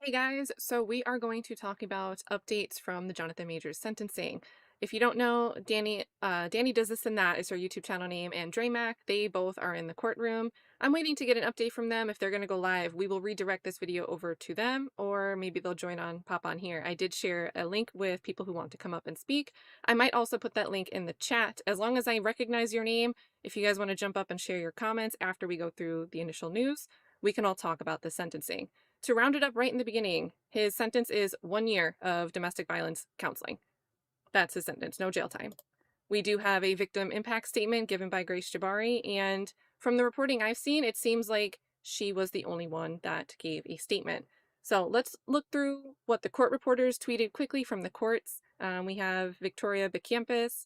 Hey guys, so we are going to talk about updates from the Jonathan Majors sentencing. If you don't know, Danny Does This and That is her YouTube channel name, and Dramac, they both are in the courtroom. I'm waiting to get an update from them. If they're going to go live, we will redirect this video over to them, or maybe they'll pop on here. I did share a link with people who want to come up and speak. I might also put that link in the chat. As long as I recognize your name, if you guys want to jump up and share your comments after we go through the initial news, we can all talk about the sentencing. To round it up right in the beginning, his sentence is 1 year of domestic violence counseling. That's his sentence, no jail time. We do have a victim impact statement given by Grace Jabari, and from the reporting I've seen, it seems like she was the only one that gave a statement. So let's look through what the court reporters tweeted quickly from the courts. We have Victoria Becampus,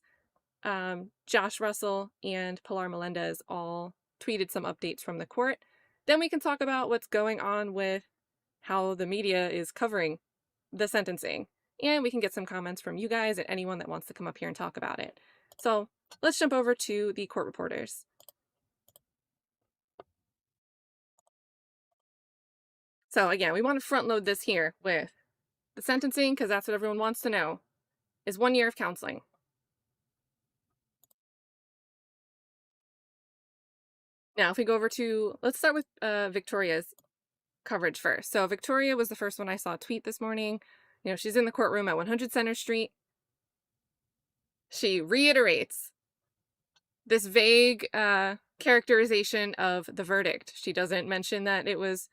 Josh Russell, and Pilar Melendez all tweeted some updates from the court. Then we can talk about what's going on with how the media is covering the sentencing. And we can get some comments from you guys and anyone that wants to come up here and talk about it. So let's jump over to the court reporters. So again, we want to front load this here with the sentencing because that's what everyone wants to know, is 1 year of counseling. Now, if we go over to, let's start with Victoria's coverage first. So Victoria was the first one I saw tweet this morning. You know, she's in the courtroom at 100 Center Street. She reiterates this vague characterization of the verdict. She doesn't mention that it was,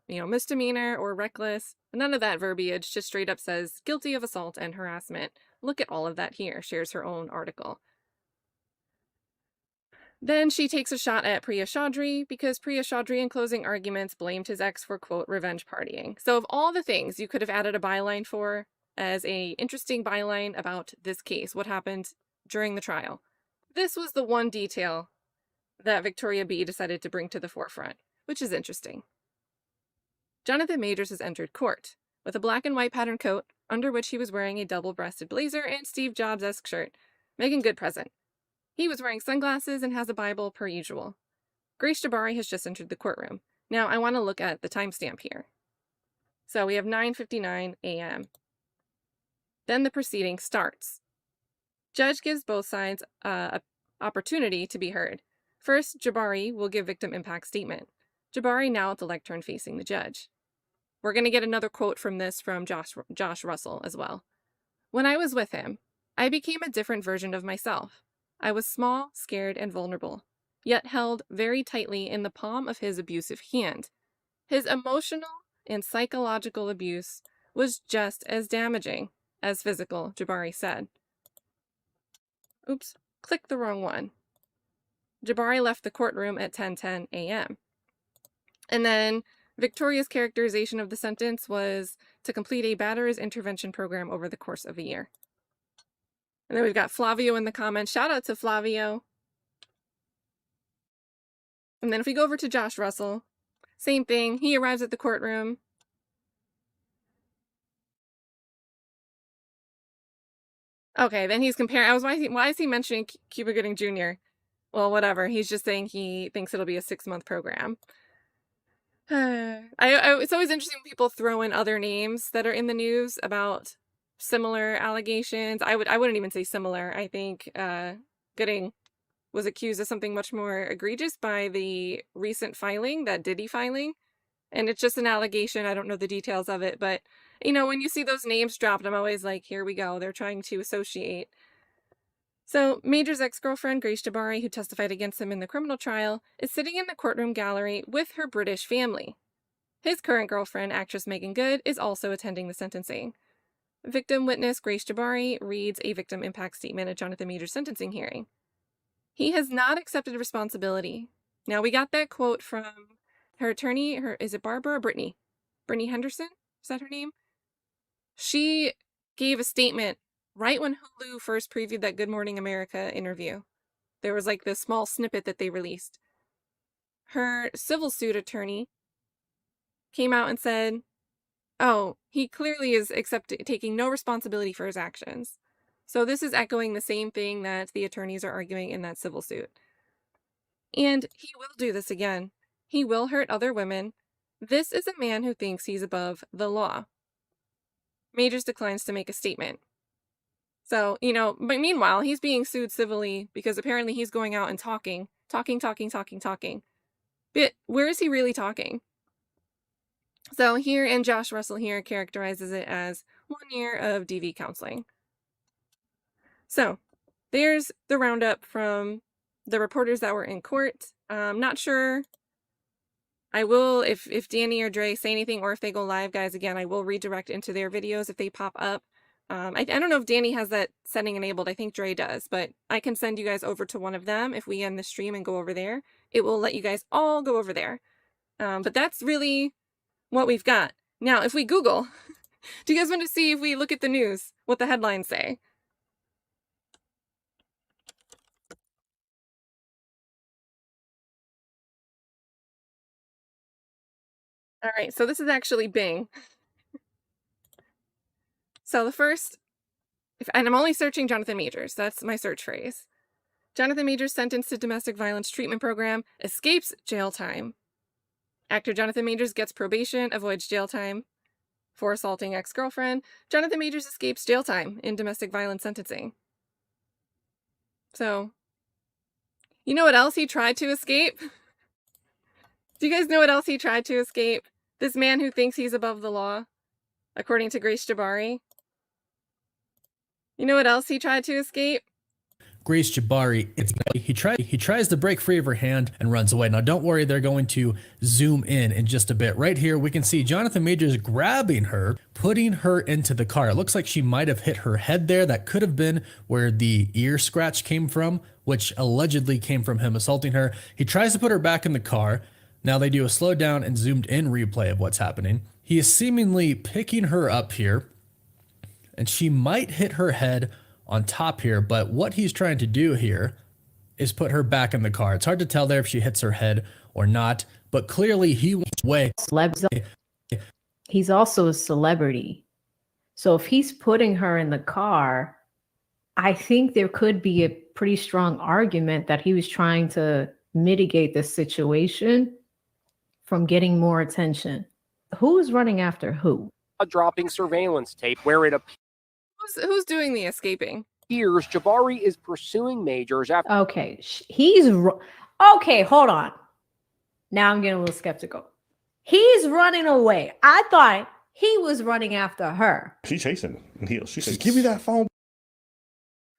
misdemeanor or reckless. None of that verbiage, just straight up says guilty of assault and harassment. Look at all of that here. Shares her own article. Then she takes a shot at Priya Chaudhry because Priya Chaudhry in closing arguments blamed his ex for, quote, revenge partying. So of all the things you could have added a byline for as a interesting byline about this case, what happened during the trial, this was the one detail that Victoria B. decided to bring to the forefront, which is interesting. Jonathan Majors has entered court with a black and white pattern coat under which he was wearing a double-breasted blazer and Steve Jobs-esque shirt. Making good present. He was wearing sunglasses and has a Bible per usual. Grace Jabari has just entered the courtroom. Now I want to look at the timestamp here. So we have 9:59 a.m. Then the proceeding starts. Judge gives both sides an opportunity to be heard. First, Jabari will give victim impact statement. Jabari now at the lectern facing the judge. We're going to get another quote from this from Josh Russell as well. When I was with him, I became a different version of myself. I was small, scared, and vulnerable, yet held very tightly in the palm of his abusive hand. His emotional and psychological abuse was just as damaging as physical, Jabari said. Oops, clicked the wrong one. Jabari left the courtroom at 10:10 a.m. And then Victoria's characterization of the sentence was to complete a batterer's intervention program over the course of a year. And then we've got Flavio in the comments. Shout out to Flavio. And then if we go over to Josh Russell, same thing. He arrives at the courtroom. Okay, then he's comparing. Why is he mentioning Cuba Gooding Jr.? Well, whatever. He's just saying he thinks it'll be a 6-month program. It's always interesting when people throw in other names that are in the news about similar allegations. I wouldn't even say similar. I think Gooding was accused of something much more egregious by the recent filing, that Diddy filing. And it's just an allegation. I don't know the details of it, but when you see those names dropped, I'm always like, here we go. They're trying to associate. So Major's ex-girlfriend, Grace Jabari, who testified against him in the criminal trial, is sitting in the courtroom gallery with her British family. His current girlfriend, actress Megan Good, is also attending the sentencing. Victim witness Grace Jabari reads a victim impact statement at Jonathan Major's sentencing hearing. He has not accepted responsibility. Now, we got that quote from her attorney. Is it Barbara or Brittany? Brittany Henderson? Is that her name? She gave a statement right when Hulu first previewed that Good Morning America interview. There was like this small snippet that they released. Her civil suit attorney came out and said, oh, he clearly is taking no responsibility for his actions. So this is echoing the same thing that the attorneys are arguing in that civil suit. And he will do this again. He will hurt other women. This is a man who thinks he's above the law. Majors declines to make a statement. So, but meanwhile, he's being sued civilly because apparently he's going out and talking. But where is he really talking? So here, and Josh Russell here characterizes it as 1 year of DV counseling. So there's the roundup from the reporters that were in court. I'm not sure. I will, if Danny or Dre say anything, or if they go live, guys, again, I will redirect into their videos if they pop up. I don't know if Danny has that setting enabled. I think Dre does, but I can send you guys over to one of them if we end the stream and go over there. It will let you guys all go over there. But that's really what we've got. Now, if we Google, do you guys want to see, if we look at the news, what the headlines say? All right, so this is actually Bing. So the first, and I'm only searching Jonathan Majors. That's my search phrase. Jonathan Majors sentenced to domestic violence treatment program, escapes jail time. Actor Jonathan Majors gets probation, avoids jail time for assaulting ex-girlfriend. Jonathan Majors escapes jail time in domestic violence sentencing. So, you know what else he tried to escape? Do you guys know what else he tried to escape? This man who thinks he's above the law, according to Grace Jabari. You know what else he tried to escape? Grace Jabari, he tries to break free of her hand and runs away. Now, don't worry, they're going to zoom in just a bit. Right here, we can see Jonathan Majors grabbing her, putting her into the car. It looks like she might have hit her head there. That could have been where the ear scratch came from, which allegedly came from him assaulting her. He tries to put her back in the car. Now they do a slowed down and zoomed in replay of what's happening. He is seemingly picking her up here, and she might hit her head on top here, but what he's trying to do here is put her back in the car. It's hard to tell there if she hits her head or not, but clearly he went away. He's also a celebrity. So if he's putting her in the car, I think there could be a pretty strong argument that he was trying to mitigate the situation from getting more attention. Who is running after who? Dropping surveillance tape where it appears. Who's doing the escaping? Here's Jabari is pursuing Majors after. Okay, okay, hold on. Now I'm getting a little skeptical. He's running away. I thought he was running after her. She's chasing him. She said, "Give me that phone."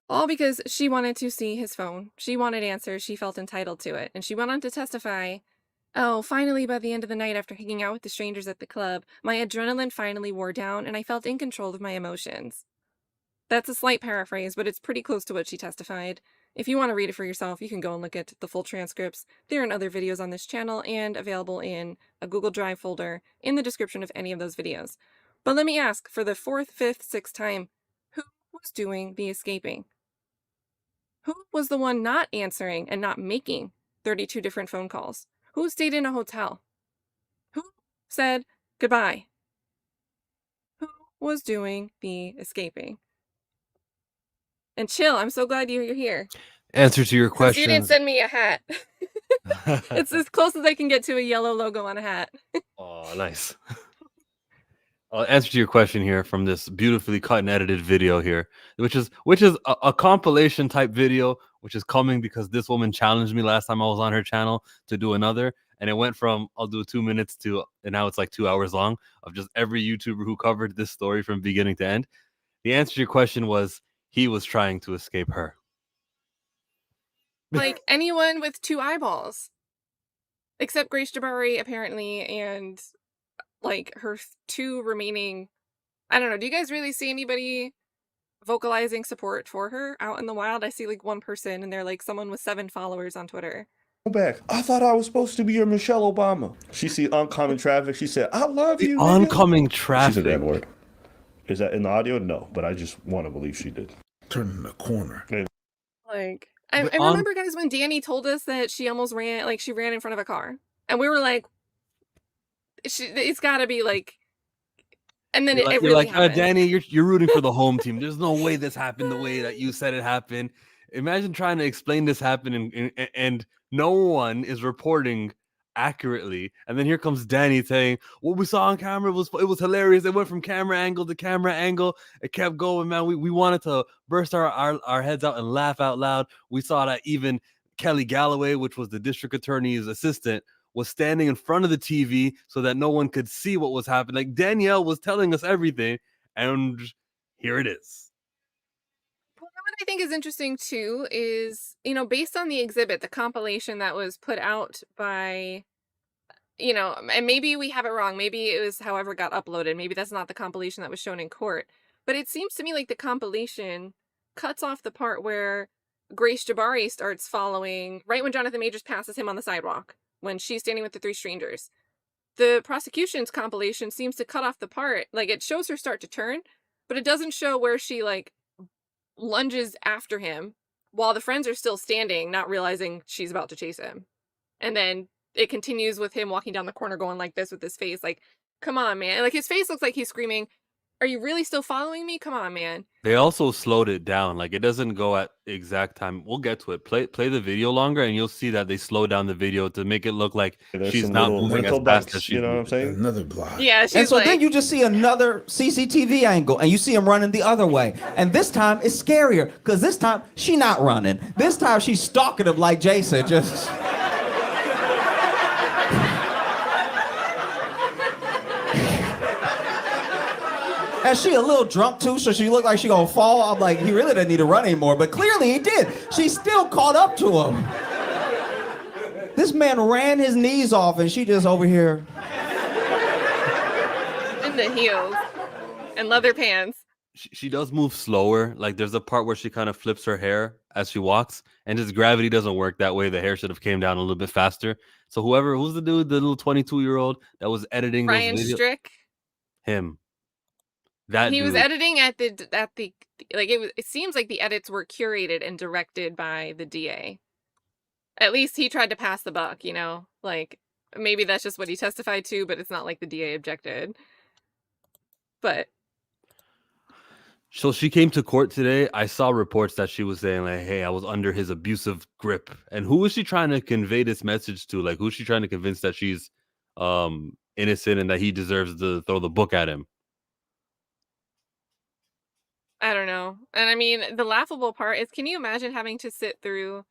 All because she wanted to see his phone. She wanted answers. She felt entitled to it. And she went on to testify, "Oh, finally, by the end of the night, after hanging out with the strangers at the club, my adrenaline finally wore down and I felt in control of my emotions." That's a slight paraphrase, but it's pretty close to what she testified. If you want to read it for yourself, you can go and look at the full transcripts. They're in other videos on this channel and available in a Google Drive folder in the description of any of those videos. But let me ask, for the 4th, 5th, 6th time, who was doing the escaping? Who was the one not answering and not making 32 different phone calls? Who stayed in a hotel? Who said goodbye? Who was doing the escaping? And Chill, I'm so glad you're here. Answer to your question. You didn't send me a hat. It's as close as I can get to a yellow logo on a hat. Oh, nice. I'll answer to your question here from this beautifully cut and edited video here, which is a compilation type video, which is coming because this woman challenged me last time I was on her channel to do another, and it went from I'll do 2 minutes to, and now it's like 2 hours long of just every YouTuber who covered this story from beginning to end. The answer to your question was he was trying to escape her. Like anyone with 2 eyeballs, except Grace Jabari apparently, and like her 2 remaining. I don't know. Do you guys really see anybody vocalizing support for her out in the wild? I see like 1 person, and they're like someone with 7 followers on Twitter. Back. I thought I was supposed to be your Michelle Obama. She see oncoming traffic. She said, "I love you." Oncoming She traffic. said that word. Is that in the audio? No, but I just want to believe she did. Turning the corner. Like, I remember, guys, when Danny told us that she almost ran, like she ran in front of a car, and we were like, it's got to be like, and then it really like, happened. Danny, you're rooting for the home team. There's no way this happened the way that you said it happened. Imagine trying to explain this happened and no one is reporting accurately. And then here comes Danny saying, what we saw on camera was hilarious. It went from camera angle to camera angle. It kept going, man. We wanted to burst our heads out and laugh out loud. We saw that even Kelly Galloway, which was the district attorney's assistant, was standing in front of the TV so that no one could see what was happening. Like, Danielle was telling us everything, and here it is. What I think is interesting too is, based on the exhibit, the compilation that was put out by, and maybe we have it wrong. Maybe it was however got uploaded. Maybe that's not the compilation that was shown in court. But it seems to me like the compilation cuts off the part where Grace Jabari starts following right when Jonathan Majors passes him on the sidewalk, when she's standing with the three strangers. The prosecution's compilation seems to cut off the part, like it shows her start to turn, but it doesn't show where she like lunges after him while the friends are still standing, not realizing she's about to chase him. And then it continues with him walking down the corner going like this with his face like, come on, man. Like his face looks like he's screaming, are you really still following me? Come on, man. They also slowed it down. Like, it doesn't go at exact time. We'll get to it. Play the video longer, and you'll see that they slow down the video to make it look like she's not moving as fast as she's you know what I'm saying? Another block. Yeah, she's And so like, then you just see another CCTV angle, and you see him running the other way. And this time it's scarier, because this time she not running. This time she's stalking him like Jason. Just. And she a little drunk too, so she looked like she gonna fall. I'm like, he really doesn't need to run anymore, but clearly he did. She still caught up to him. This man ran his knees off, and she just over here. in the heels and leather pants. She does move slower. Like, there's a part where she kind of flips her hair as she walks, and his gravity doesn't work that way. The hair should have came down a little bit faster. So who's the dude, the little 22-year-old that was editing Ryan those videos? Strick. Him. That He was dude. editing at the like it seems like the edits were curated and directed by the DA. At least he tried to pass the buck, like maybe that's just what he testified to, but it's not like the DA objected. But So she came to court today. I saw reports that she was saying like, hey, I was under his abusive grip. And who is she trying to convey this message to? Like, who's she trying to convince that she's innocent and that he deserves to throw the book at him? I don't know. And I mean, the laughable part is, can you imagine having to sit through,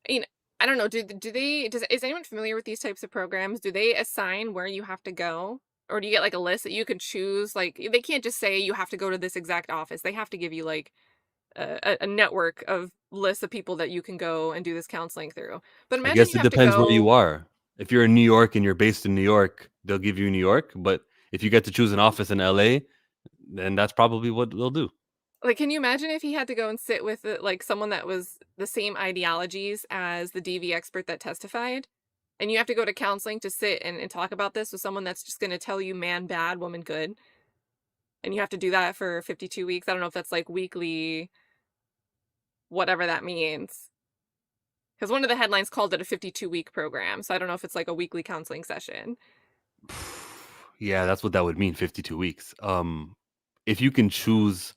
I don't know, is anyone familiar with these types of programs? Do they assign where you have to go? Or do you get like a list that you can choose? Like, they can't just say you have to go to this exact office. They have to give you like a network of lists of people that you can go and do this counseling through. But I imagine guess you it have to depends where go- you are. If you're in New York and you're based in New York, they'll give you New York. But if you get to choose an office in LA, then that's probably what they'll do. Like, can you imagine if he had to go and sit with like someone that was the same ideologies as the DV expert that testified? And you have to go to counseling to sit and talk about this with someone that's just going to tell you man bad, woman good. And you have to do that for 52 weeks. I don't know if that's like weekly, whatever that means. Because one of the headlines called it a 52-week program. So I don't know if it's like a weekly counseling session. Yeah, that's what that would mean, 52 weeks. If you can choose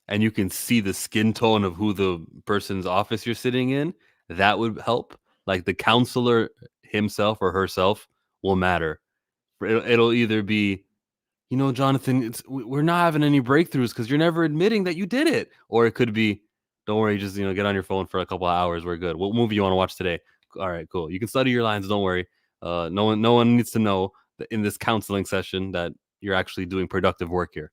and you can see the skin tone of who the person's office you're sitting in, that would help. Like, the counselor himself or herself will matter. It'll either be, Jonathan, we're not having any breakthroughs because you're never admitting that you did it. Or it could be, don't worry, just get on your phone for a couple of hours. We're good. What movie you want to watch today? All right, cool. You can study your lines. Don't worry. No one needs to know that in this counseling session that you're actually doing productive work here.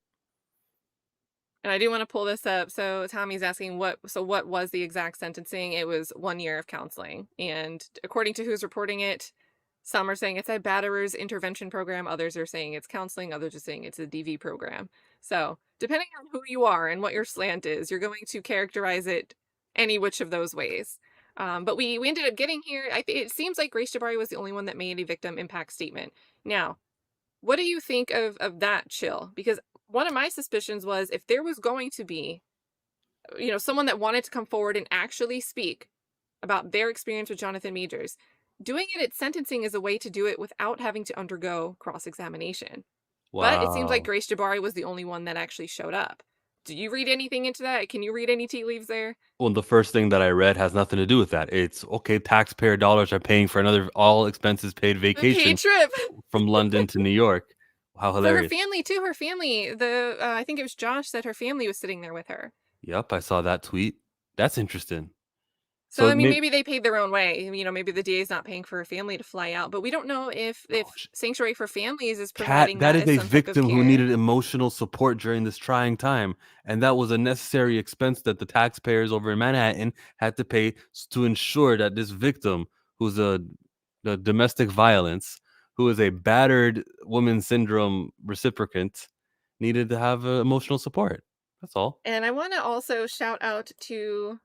And I do want to pull this up. So Tommy's asking what was the exact sentencing? It was 1 year of counseling. And according to who's reporting it, some are saying it's a batterer's intervention program. Others are saying it's counseling. Others are saying it's a DV program. So depending on who you are and what your slant is, you're going to characterize it any which of those ways. But we ended up getting here. It seems like Grace Jabari was the only one that made a victim impact statement. Now, what do you think of that, Chill? Because one of my suspicions was if there was going to be, someone that wanted to come forward and actually speak about their experience with Jonathan Majors, doing it at sentencing is a way to do it without having to undergo cross-examination. Wow. But it seems like Grace Jabari was the only one that actually showed up. Do you read anything into that? Can you read any tea leaves there? Well, the first thing that I read has nothing to do with that. It's okay, taxpayer dollars are paying for another all expenses paid A vacation paid trip from London to New York. How for her hilarious. family too. Her family. I think it was Josh said her family was sitting there with her. Yep, I saw that tweet. That's interesting. So I mean, may- maybe they paid their own way. You know, maybe the DA's not paying for her family to fly out, but we don't know if Sanctuary for Families is Kat, providing that is as a some type of victim who care. needed emotional support during this trying time, and that was a necessary expense that the taxpayers over in Manhattan had to pay to ensure that this victim, who's the domestic violence, who is a battered woman syndrome reciprocant, needed to have emotional support. That's all. And I want to also shout out to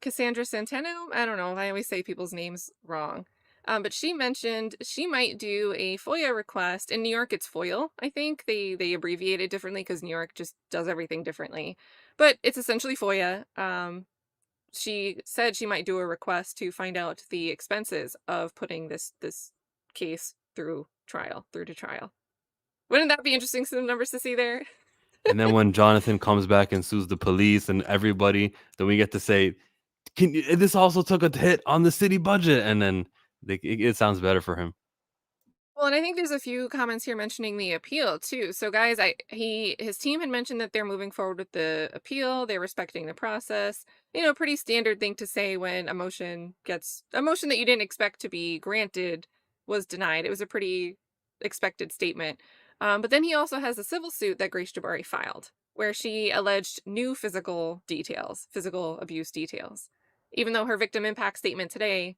Cassandra Centeno. I don't know. I always say people's names wrong. But she mentioned she might do a FOIA request. In New York, it's FOIL, I think. They abbreviate it differently because New York just does everything differently. But it's essentially FOIA. She said she might do a request to find out the expenses of putting this case through to trial. Wouldn't that be interesting, some numbers to see there? And then when Jonathan comes back and sues the police and everybody, then we get to say, this also took a hit on the city budget, and then it sounds better for him. Well, and I think there's a few comments here mentioning the appeal too. So guys, his team had mentioned that they're moving forward with the appeal. They're respecting the process. You know, pretty standard thing to say when a motion that you didn't expect to be granted was denied. It was a pretty expected statement. But then he also has a civil suit that Grace Jabari filed, where she alleged new physical abuse details. Even though her victim impact statement today,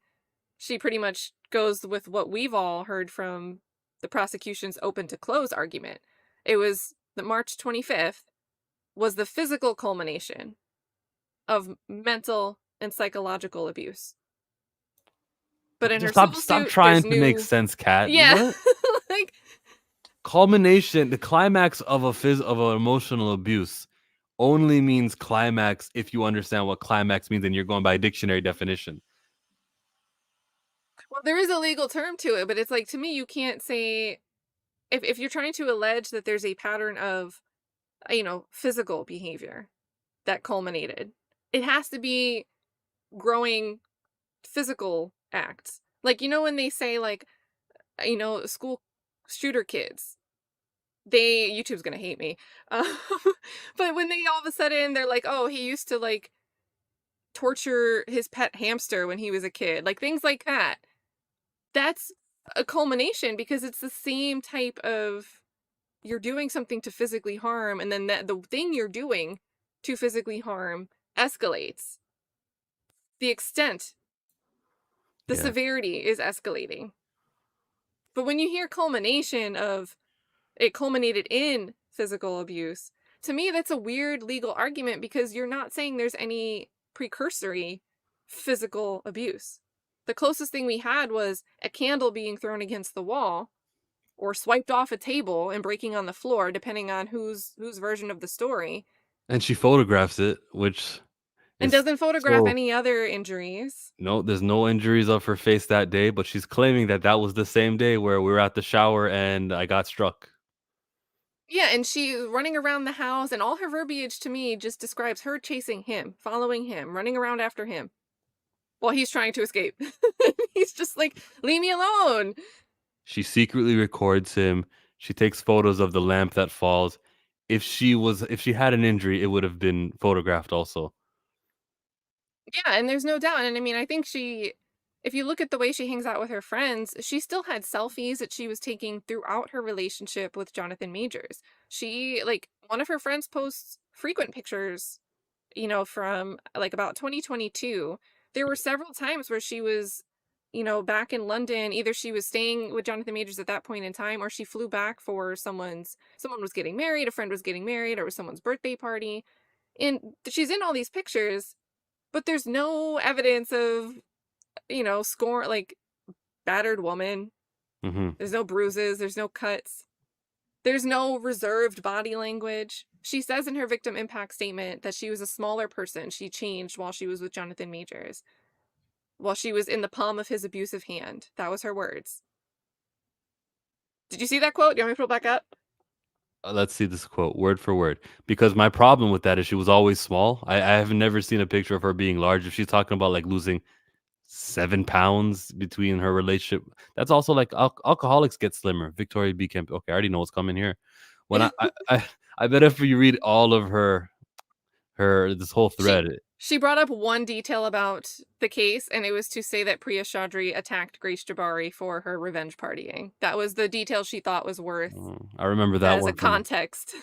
she pretty much goes with what we've all heard from the prosecution's open to close argument. It was that March 25th was the physical culmination of mental and psychological abuse. But in her civil suit, stop trying to there's make new- sense, Kat. Yeah. Like, culmination, the climax of an emotional abuse only means climax if you understand what climax means and you're going by dictionary definition. well, there is a legal term to it, but it's like, to me, you can't say, if you're trying to allege that there's a pattern of, physical behavior that culminated, it has to be growing physical acts. Like, when they say, like, school shooter kids, YouTube's gonna hate me. But when they all of a sudden, they're like, oh, he used to, like, torture his pet hamster when he was a kid. Like, things like that. That's a culmination because it's the same type of, you're doing something to physically harm, and then the thing you're doing to physically harm escalates. The extent, the severity is escalating. But when you hear culmination of it culminated in physical abuse, to me, that's a weird legal argument because you're not saying there's any precursory physical abuse. The closest thing we had was a candle being thrown against the wall or swiped off a table and breaking on the floor, depending on whose version of the story. And she photographs it, which and doesn't photograph any other injuries. No, there's no injuries of her face that day, but she's claiming that was the same day where we were at the shower and I got struck. Yeah, and she's running around the house, and all her verbiage to me just describes her chasing him, following him, running around after him while he's trying to escape. He's just like, leave me alone. She secretly records him. She takes photos of the lamp that falls. If she had an injury, it would have been photographed also. Yeah, and there's no doubt. And I mean, I think if you look at the way she hangs out with her friends, she still had selfies that she was taking throughout her relationship with Jonathan Majors. One of her friends posts frequent pictures, from like about 2022. There were several times where she was, back in London. Either she was staying with Jonathan Majors at that point in time, or she flew back for someone was getting married, a friend was getting married, or it was someone's birthday party. And she's in all these pictures, but there's no evidence of, like, battered woman. Mm-hmm. There's no bruises. There's no cuts. There's no reserved body language. She says in her victim impact statement that she was a smaller person. She changed while she was with Jonathan Majors, while she was in the palm of his abusive hand. That was her words. Did you see that quote? Do you want me to pull it back up? Let's see this quote word for word, because my problem with that is she was always small. I have never seen a picture of her being large. If she's talking about like losing 7 pounds between her relationship, that's also like alcoholics get slimmer. Victoria B. Kemp. Okay, I already know what's coming here. When I bet if you read all of her this whole thread, She brought up one detail about the case, and it was to say that Priya Chaudhry attacked Grace Jabari for her revenge partying. That was the detail she thought was worth I remember that as one a from context.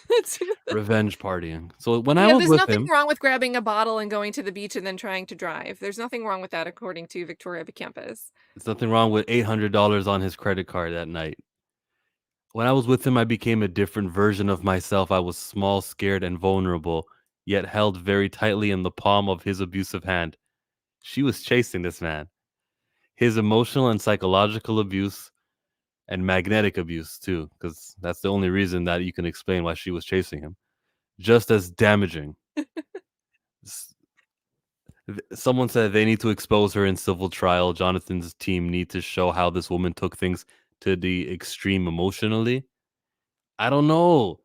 revenge partying. So when I Yeah, was there's with nothing him, wrong with grabbing a bottle and going to the beach and then trying to drive. There's nothing wrong with that, according to Victoria Becampus. there's nothing wrong with $800 on his credit card that night. When I was with him, I became a different version of myself. I was small, scared, and vulnerable, yet held very tightly in the palm of his abusive hand. She was chasing this man. His emotional and psychological abuse and magnetic abuse, too, because that's the only reason that you can explain why she was chasing him. Just as damaging. Someone said they need to expose her in civil trial. Jonathan's team need to show how this woman took things to the extreme emotionally. I don't know.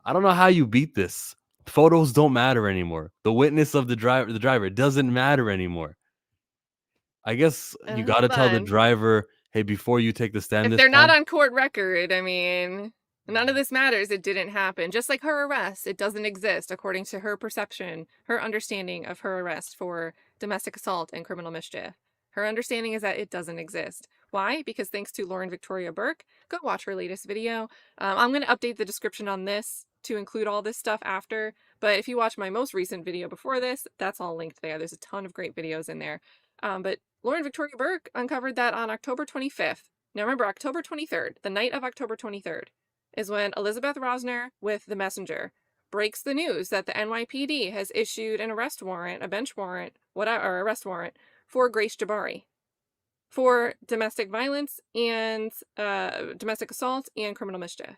I don't know how you beat this. Photos don't matter anymore. The witness of the driver doesn't matter anymore. I guess you got to tell the driver, hey, before you take the stand If this they're not time. on court record, I mean, none of this matters. It didn't happen. Just like her arrest, it doesn't exist according to her perception, her understanding of her arrest for domestic assault and criminal mischief. Her understanding is that it doesn't exist. Why? Because thanks to Lauren Victoria Burke, go watch her latest video. I'm going to update the description on this to include all this stuff after, but if you watch my most recent video before this, that's all linked there. There's a ton of great videos in there. But Lauren Victoria Burke uncovered that on October 25th. Now remember, October 23rd, the night of October 23rd, is when Elizabeth Rosner with The Messenger breaks the news that the NYPD has issued an arrest warrant, a bench warrant, or arrest warrant for Grace Jabari for domestic violence and domestic assault and criminal mischief.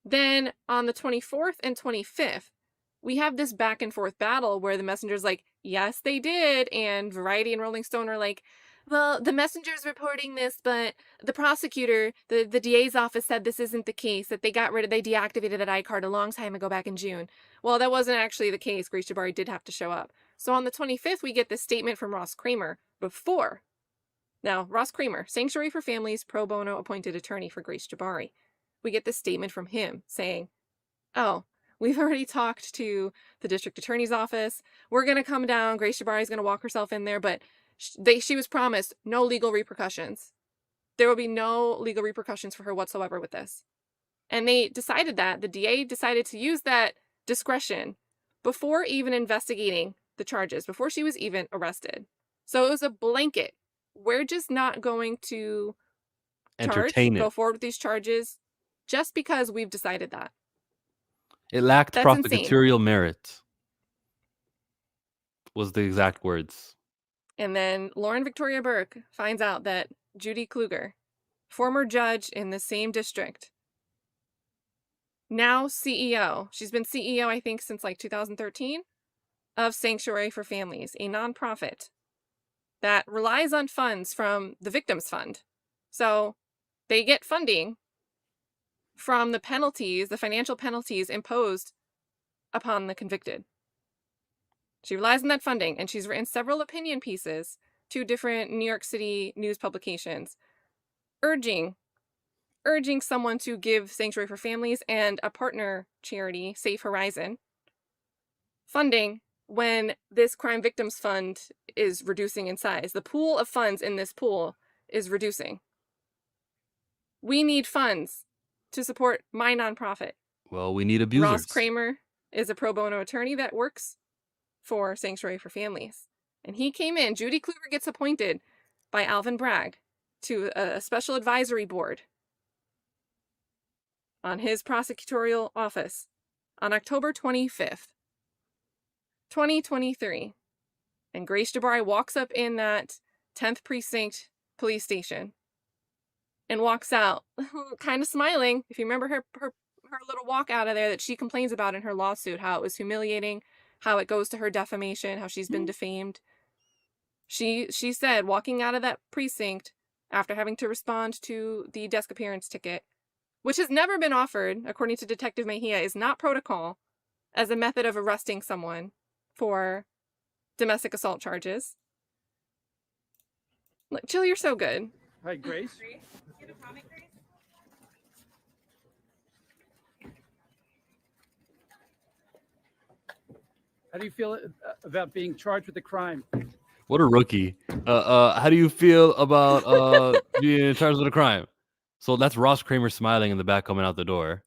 Then on the 24th and 25th, we have this back and forth battle where the Messenger's like, yes, they did. And Variety and Rolling Stone are like, well, the Messenger's reporting this, but the prosecutor, the DA's office said this isn't the case, that they deactivated that iCard a long time ago back in June. Well, that wasn't actually the case. Grace Jabari did have to show up. So on the 25th, we get this statement from Ross Kramer before. Now, Ross Kramer, Sanctuary for Families pro bono appointed attorney for Grace Jabari. We get this statement from him saying, oh, we've already talked to the district attorney's office. We're going to come down. Grace Jabari's going to walk herself in there, but she was promised no legal repercussions. There will be no legal repercussions for her whatsoever with this. And they decided that. The DA decided to use that discretion before even investigating the charges, before she was even arrested. So it was a blanket. We're just not going to go forward with these charges just because we've decided that. It lacked That's prosecutorial merit, was the exact words. And then Lauren Victoria Burke finds out that Judy Kluger, former judge in the same district, now CEO, she's been CEO, I think, since like 2013, of Sanctuary for Families, a nonprofit that relies on funds from the Victims Fund. So they get funding from the penalties, the financial penalties imposed upon the convicted. She relies on that funding, and she's written several opinion pieces to different New York City news publications, urging someone to give Sanctuary for Families and a partner charity, Safe Horizon, funding when this crime victims fund is reducing in size. The pool of funds in this pool is reducing. We need funds to support my nonprofit. Well, we need abusers. Ross Kramer is a pro bono attorney that works for Sanctuary for Families. And he came in, Judy Kluger gets appointed by Alvin Bragg to a special advisory board on his prosecutorial office on October 25th, 2023. And Grace Jabari walks up in that 10th Precinct police station and walks out kind of smiling. If you remember her little walk out of there that she complains about in her lawsuit, how it was humiliating, how it goes to her defamation, how she's been defamed. She said, walking out of that precinct after having to respond to the desk appearance ticket, which has never been offered, according to Detective Mejia, is not protocol as a method of arresting someone for domestic assault charges. Look, Jill, you're so good. Hi, Grace. How do you feel about being charged with a crime? What a rookie. How do you feel about being charged with a crime? So that's Ross Kramer smiling in the back coming out the door.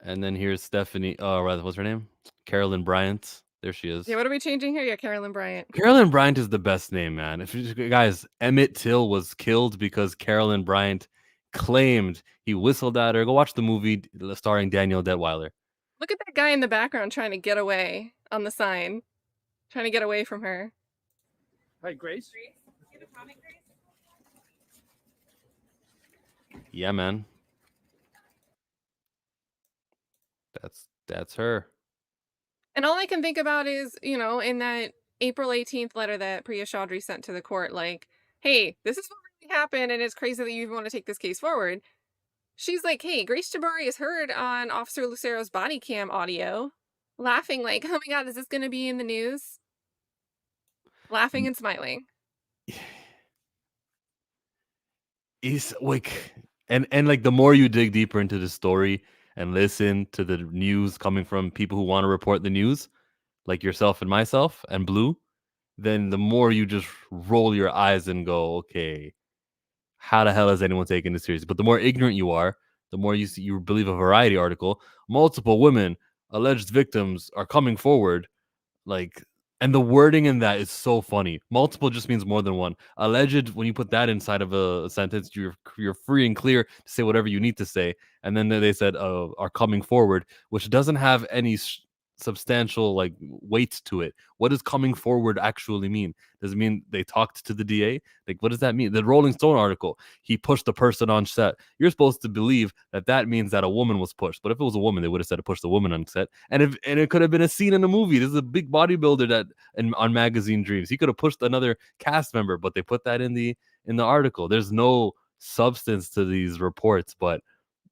And then here's Stephanie, rather, what's her name? Carolyn Bryant. There she is. Yeah, what are we changing here? Yeah, Carolyn Bryant. Carolyn Bryant is the best name, man. If you guys, Emmett Till was killed because Carolyn Bryant claimed he whistled at her. Go watch the movie starring Daniel Detweiler. Look at that guy in the background trying to get away on the sign. Trying to get away from her. Hi, Grace. Yeah, man. That's her. And all I can think about is, you know, in that April 18th letter that Priya Chaudhry sent to the court, like, hey, this is what really happened, and it's crazy that you even want to take this case forward. She's like, hey, Grace Jabari is heard on Officer Lucero's body cam audio, laughing like, oh my God, is this going to be in the news? Laughing and smiling. It's like, and like the more you dig deeper into the story and listen to the news coming from people who want to report the news, like yourself and myself and Blue, then the more you just roll your eyes and go, okay, how the hell is anyone taking this seriously? But the more ignorant you are, the more you believe a Variety article. Multiple women, alleged victims, are coming forward, like, and the wording in that is so funny. Multiple just means more than one. Alleged, when you put that inside of a sentence, you're free and clear to say whatever you need to say. And then they said are coming forward, which doesn't have any substantial like weight to it. What does coming forward actually mean? Does it mean they talked to the DA? Like, what does that mean? The Rolling Stone article, he pushed the person on set. You're supposed to believe that means that a woman was pushed. But if it was a woman, they would have said to push the woman on set. And it could have been a scene in a movie. This is a big bodybuilder on Magazine Dreams. He could have pushed another cast member, but they put that in the article. There's no substance to these reports, but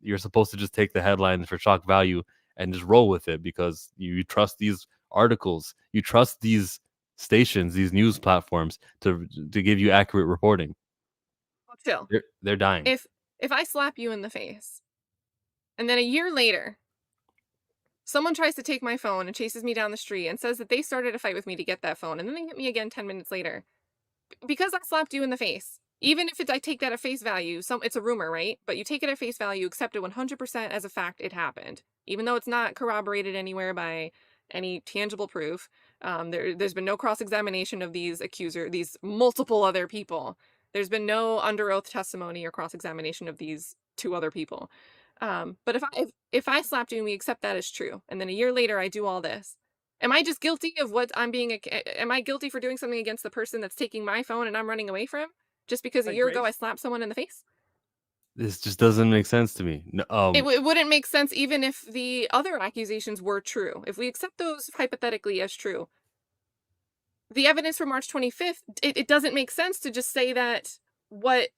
you're supposed to just take the headlines for shock value and just roll with it because you trust these articles. You trust these stations, these news platforms to give you accurate reporting. Still, they're dying. If I slap you in the face, and then a year later, someone tries to take my phone and chases me down the street and says that they started a fight with me to get that phone, and then they hit me again 10 minutes later, because I slapped you in the face, even if I take that at face value, it's a rumor, right? But you take it at face value, accept it 100% as a fact it happened, even though it's not corroborated anywhere by any tangible proof. There's been no cross-examination of these multiple other people. There's been no under oath testimony or cross-examination of these two other people. But if I slapped you and we accept that as true, and then a year later I do all this, am I just guilty of what I'm being? Am I guilty for doing something against the person that's taking my phone and I'm running away from? Just because a year ago I slapped someone in the face? This just doesn't make sense to me. It wouldn't make sense even if the other accusations were true. If we accept those hypothetically as true, the evidence from March 25th, it doesn't make sense to just say that what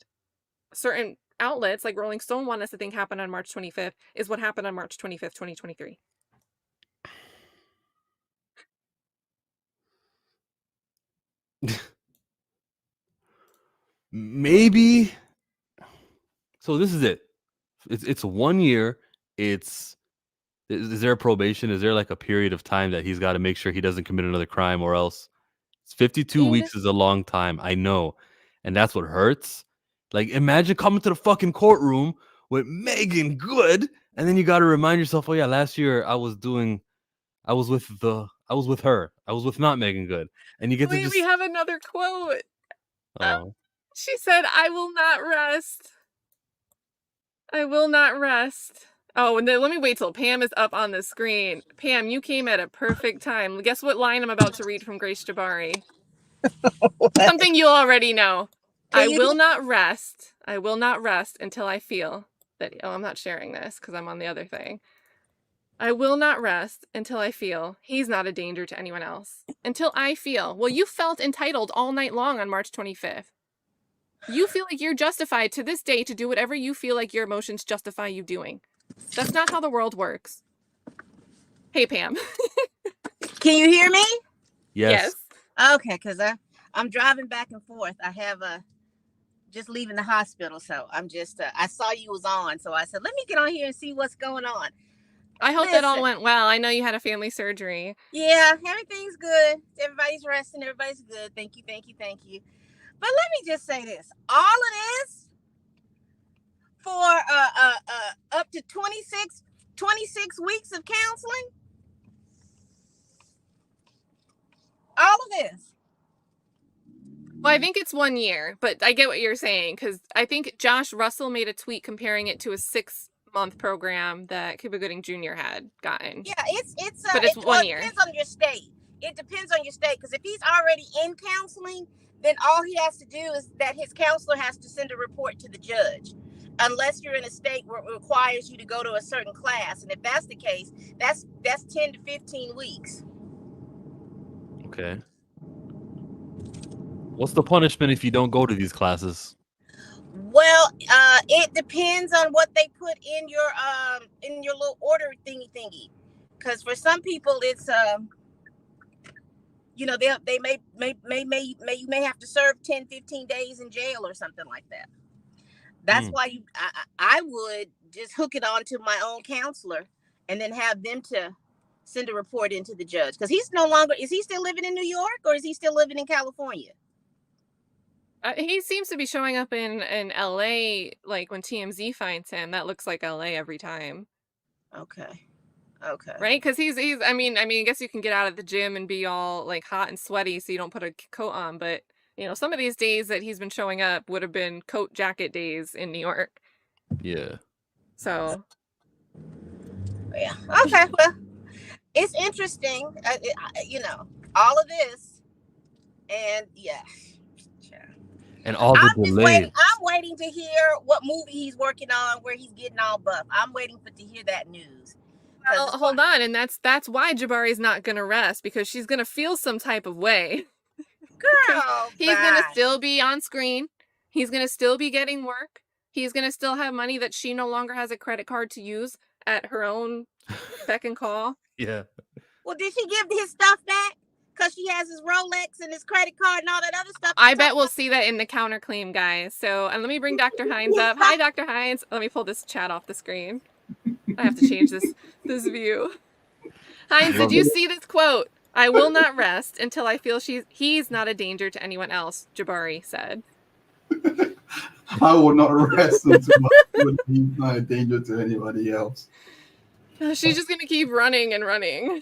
certain outlets like Rolling Stone want us to think happened on March 25th is what happened on March 25th, 2023. Maybe. So this is it. It's 1 year. Is there a probation? Is there like a period of time that he's got to make sure he doesn't commit another crime, or else 52 weeks is a long time. I know. And that's what hurts. Like, imagine coming to the fucking courtroom with Megan Good, and then you got to remind yourself, oh yeah, last year I was with her. I was with not Megan Good. And you get to just... we have another quote. Oh. She said, I will not rest. I will not rest. Oh, and then let me wait till Pam is up on the screen. Pam, you came at a perfect time. Guess what line I'm about to read from Grace Jabari? Something you'll already know. I will not rest. I will not rest until I feel that... Oh, I'm not sharing this because I'm on the other thing. I will not rest until I feel he's not a danger to anyone else. Until I feel... Well, you felt entitled all night long on March 25th. You feel like you're justified to this day to do whatever you feel like your emotions justify you doing. That's not how the world works. Hey, Pam. Can you hear me? Yes. Okay, because I'm driving back and forth. I have just leaving the hospital, so I'm just I saw you was on, so I said let me get on here and see what's going on. I hope that all went well. I know you had a family surgery. Yeah, everything's good. Everybody's resting. Everybody's good. Thank you, thank you, thank you. But let me just say this: all of this for up to 26 weeks of counseling. All of this. Well, I think it's 1 year, but I get what you're saying, because I think Josh Russell made a tweet comparing it to a 6-month program that Cuba Gooding Jr. had gotten. Yeah, but it's 1 year. It depends on your state. It depends on your state, because if he's already in counseling, then all he has to do is that his counselor has to send a report to the judge, unless you're in a state where it requires you to go to a certain class. And if that's the case, that's 10 to 15 weeks. Okay. What's the punishment if you don't go to these classes? Well, it depends on what they put in your little order thingy. Because for some people, it's you know, they may have to serve 10, 15 days in jail or something like that. That's why I would just hook it on to my own counselor and then have them to send a report into the judge. Because he's no longer, is he still living in New York or is he still living in California? He seems to be showing up in LA, like when TMZ finds him. That looks like LA every time. Okay. Right? Because he's I mean, I guess you can get out of the gym and be all like hot and sweaty so you don't put a coat on. But, you know, some of these days that he's been showing up would have been coat jacket days in New York. Yeah. So. Yeah. Okay. Well, it's interesting, you know, all of this. And yeah. And all the delays. I'm waiting to hear what movie he's working on where he's getting all buff. I'm waiting to hear that news. Well, hold on, and that's why Jabari's not gonna rest, because she's gonna feel some type of way. Girl, he's gonna still be on screen. He's gonna still be getting work. He's gonna still have money that she no longer has a credit card to use at her own beck and call. Yeah. Well, did she give his stuff back? Because she has his Rolex and his credit card and all that other stuff. I bet we'll see that in the counterclaim, guys. So, and let me bring Dr. Hines up. Hi, Dr. Hines. Let me pull this chat off the screen. I have to change this view. Hines, did you see this quote? I will not rest until I feel he's not a danger to anyone else, Jabari said. I will not rest until he's not a danger to anybody else. She's just going to keep running and running.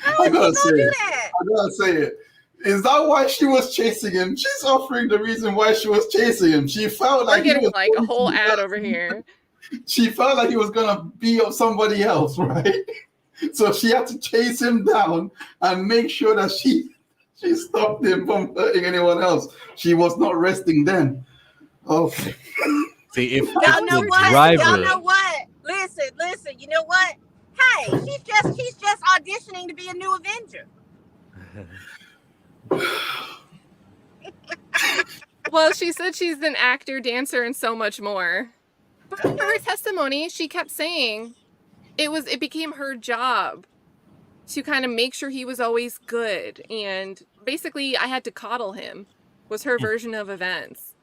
I gotta say it. Is that why she was chasing him? She's offering the reason why she was chasing him. She felt like we're getting like a whole ad over here. She felt like he was gonna be of somebody else, right? So she had to chase him down and make sure that she stopped him from hurting anyone else. She was not resting then. Okay. See, if y'all know what? Y'all know what? Listen. You know what? Hey, she's just auditioning to be a new Avenger. Well, she said she's an actor, dancer, and so much more. But for her testimony, she kept saying it became her job to kind of make sure he was always good, and basically I had to coddle him was her version of events.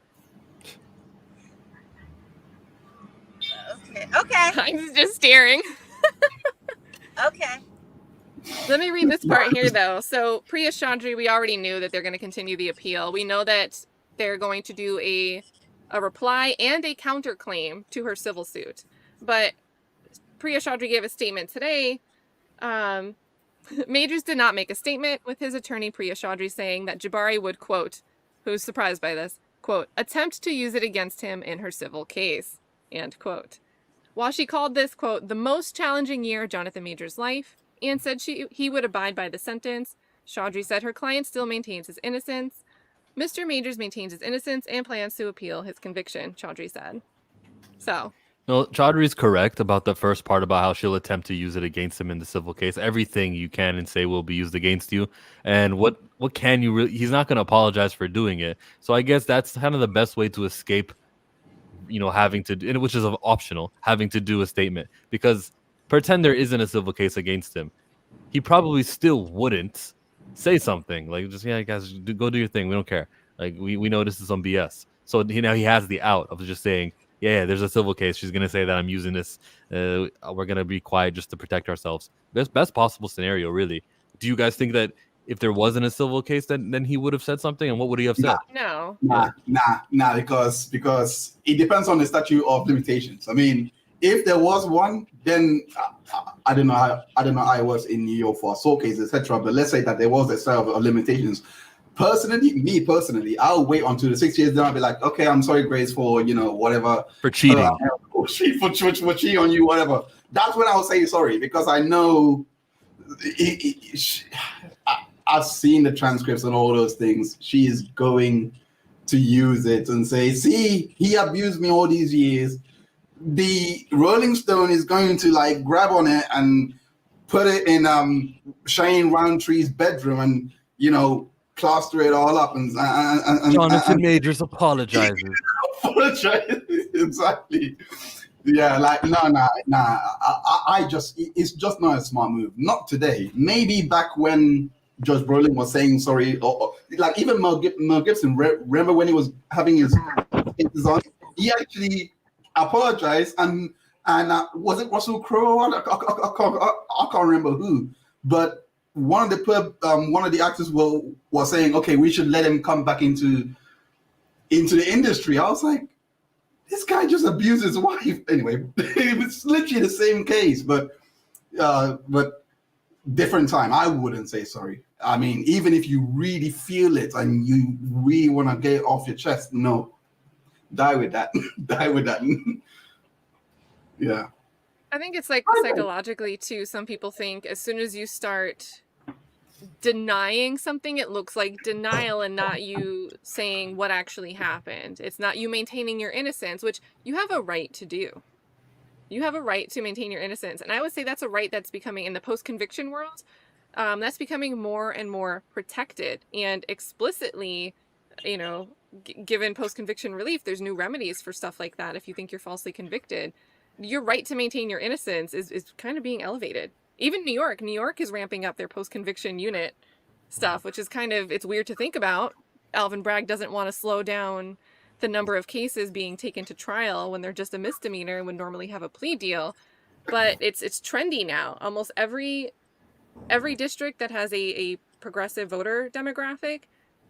Okay. I'm just staring. Okay. Let me read this part here, though. So Priya Chaudhry, we already knew that they're going to continue the appeal. We know that they're going to do a reply and a counterclaim to her civil suit. But Priya Chaudhry gave a statement today. Majors did not make a statement, with his attorney Priya Chaudhry saying that Jabari would, quote, who's surprised by this, quote, attempt to use it against him in her civil case, end quote. While she called this, quote, the most challenging year of Jonathan Majors' life, and said he would abide by the sentence, Chaudhry said her client still maintains his innocence. Mr. Majors maintains his innocence and plans to appeal his conviction, Chaudhry said. So. No, Chaudhry is correct about the first part about how she'll attempt to use it against him in the civil case. Everything you can and say will be used against you. And what can you really? He's not going to apologize for doing it. So I guess that's kind of the best way to escape, having to, which is optional, having to do a statement. Because pretend there isn't a civil case against him, he probably still wouldn't say something like, just, yeah, guys, go do your thing. We don't care. Like, we know this is some BS. So now he has the out of just saying, yeah, there's a civil case. She's going to say that I'm using this. We're going to be quiet just to protect ourselves. Best possible scenario, really. Do you guys think that if there wasn't a civil case, then he would have said something? And what would he have said? No. Nah, because it depends on the statute of limitations. I mean, if there was one, then I don't know how it was in New York for assault cases, etc. But let's say that there was a set of limitations. Me personally, I'll wait until the 6 years. Then I'll be like, okay, I'm sorry, Grace, for whatever, for cheating, for cheating on you, whatever. That's when I'll say sorry, because I know I've seen the transcripts and all those things. She is going to use it and say, see, he abused me all these years. The Rolling Stone is going to grab on it and put it in Shane Roundtree's bedroom and plaster it all up and Jonathan Majors apologizes. Exactly. Yeah, I just, it's just not a smart move. Not today. Maybe back when Judge Brolin was saying sorry, or even Mel Gibson. Remember when he was having his on? He actually apologized, and was it Russell Crowe? I can't remember who, but one of the actors was saying, okay, we should let him come back into the industry. I was like, this guy just abused his wife. Anyway, it was literally the same case, but different time. I wouldn't say sorry. I mean, even if you really feel it and you really want to get it off your chest, no, die with that. Die with that. Yeah. I think it's psychologically too. Some people think as soon as you start denying something, it looks like denial and not you saying what actually happened. It's not you maintaining your innocence, which you have a right to do. You have a right to maintain your innocence. And I would say that's a right that's becoming, in the post-conviction world, that's becoming more and more protected. And explicitly, given post-conviction relief, there's new remedies for stuff like that. If you think you're falsely convicted, your right to maintain your innocence is kind of being elevated. Even New York is ramping up their post-conviction unit stuff, which is it's weird to think about. Alvin Bragg doesn't want to slow down the number of cases being taken to trial when they're just a misdemeanor and would normally have a plea deal. But it's trendy now. Almost every district that has a progressive voter demographic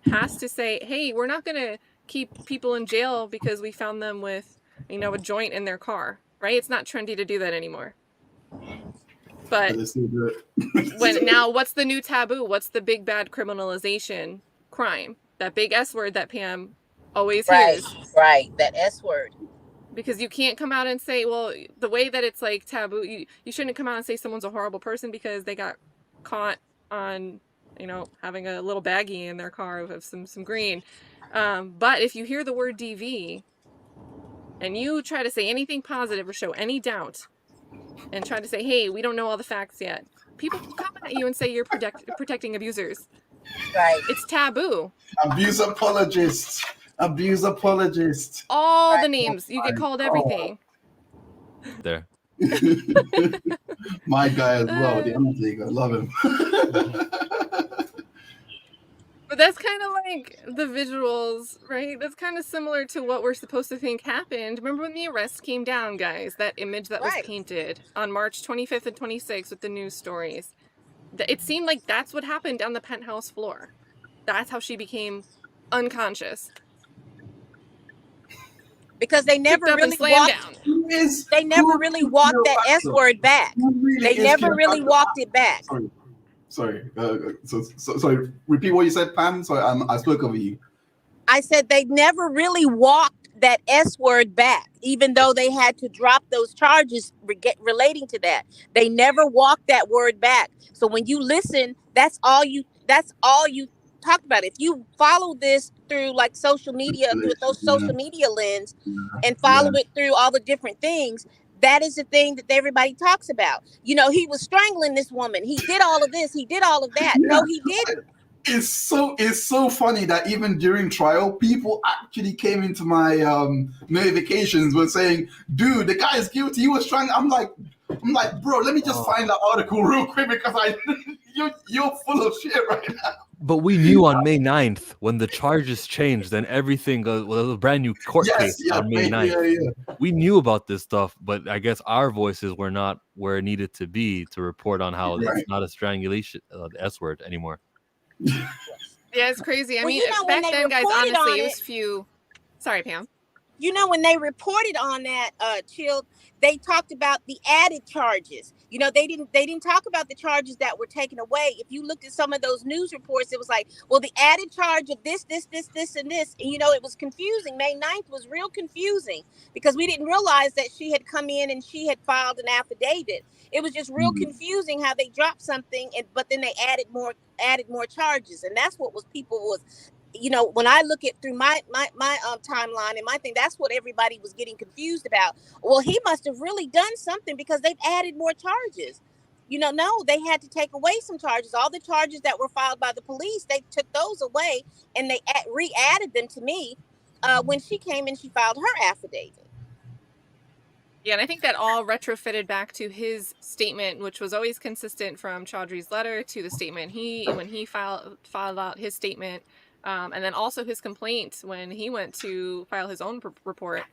has to say, hey, we're not going to keep people in jail because we found them with, a joint in their car, right? It's not trendy to do that anymore. But what's the new taboo? What's the big bad criminalization crime? That big S word that Pam always hears. Right, that S word. Because you can't come out and say, well, the way that it's taboo, you shouldn't come out and say someone's a horrible person because they got caught on, having a little baggie in their car of some green. But if you hear the word DV and you try to say anything positive or show any doubt and try to say, hey, we don't know all the facts yet, people will come at you and say you're protecting abusers. Right. It's taboo. Abuse apologist. All the names. You get called everything. There. My guy as well, the Undertaker. I love him. But that's kind of like the visuals, right? That's kind of similar to what we're supposed to think happened. Remember when the arrest came down, guys? That image that was painted on March 25th and 26th with the news stories. It seemed like that's what happened down the penthouse floor. That's how she became unconscious. Because they never really walked. They never really walked that S word back. They never really walked it back. Sorry. Sorry. Repeat what you said, Pam. Sorry, I spoke over you. I said they never really walked that S word back, even though they had to drop those charges relating to that. They never walked that word back. So when you listen, that's all you talked about. If you follow this through like social media, through those social media lens, and follow it through all the different things, that is the thing that everybody talks about. You know, he was strangling this woman. He did all of this. He did all of that. No, he didn't. It's so funny that even during trial, people actually came into my notifications were saying, "Dude, the guy is guilty. He was trying." I'm like, bro, let me just find that article real quick because you're full of shit right now. But we knew on May 9th when the charges changed, then everything goes. Well, it was a brand new court case on May 9th. We knew about this stuff, but I guess our voices were not where it needed to be to report on how it's not a strangulation, the S word anymore. Yeah, it's crazy. I Well, mean, you know, when back they then, guys, reported on honestly, it was it- few. Sorry, Pam. You know, when they reported on that, Chill, they talked about the added charges. You know, they didn't talk about the charges that were taken away. If you looked at some of those news reports, it was like, well, the added charge of this, and this. And, you know, it was confusing. May 9th was real confusing because we didn't realize that she had come in and she had filed an affidavit. It was just real confusing how they dropped something, but then they added more charges. And that's what people was, you know, when I look at through my timeline and my thing, that's what everybody was getting confused about. Well, he must have really done something because they've added more charges. You know, no, they had to take away some charges. All the charges that were filed by the police, they took those away and they re-added them to me when she came and she filed her affidavit. Yeah, and I think that all retrofitted back to his statement, which was always consistent from Chaudhry's letter to the statement when he filed out his statement. And then also his complaint when he went to file his own report.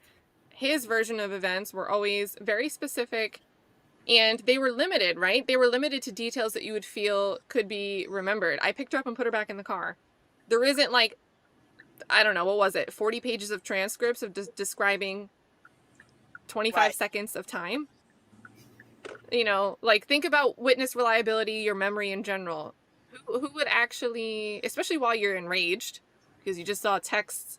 His version of events were always very specific and they were limited, right? They were limited to details that you would feel could be remembered. I picked her up and put her back in the car. There isn't like, I don't know, what was it? 40 pages of transcripts of describing 25 seconds of time. You know, like think about witness reliability, your memory in general. Who would actually, especially while you're enraged, because you just saw texts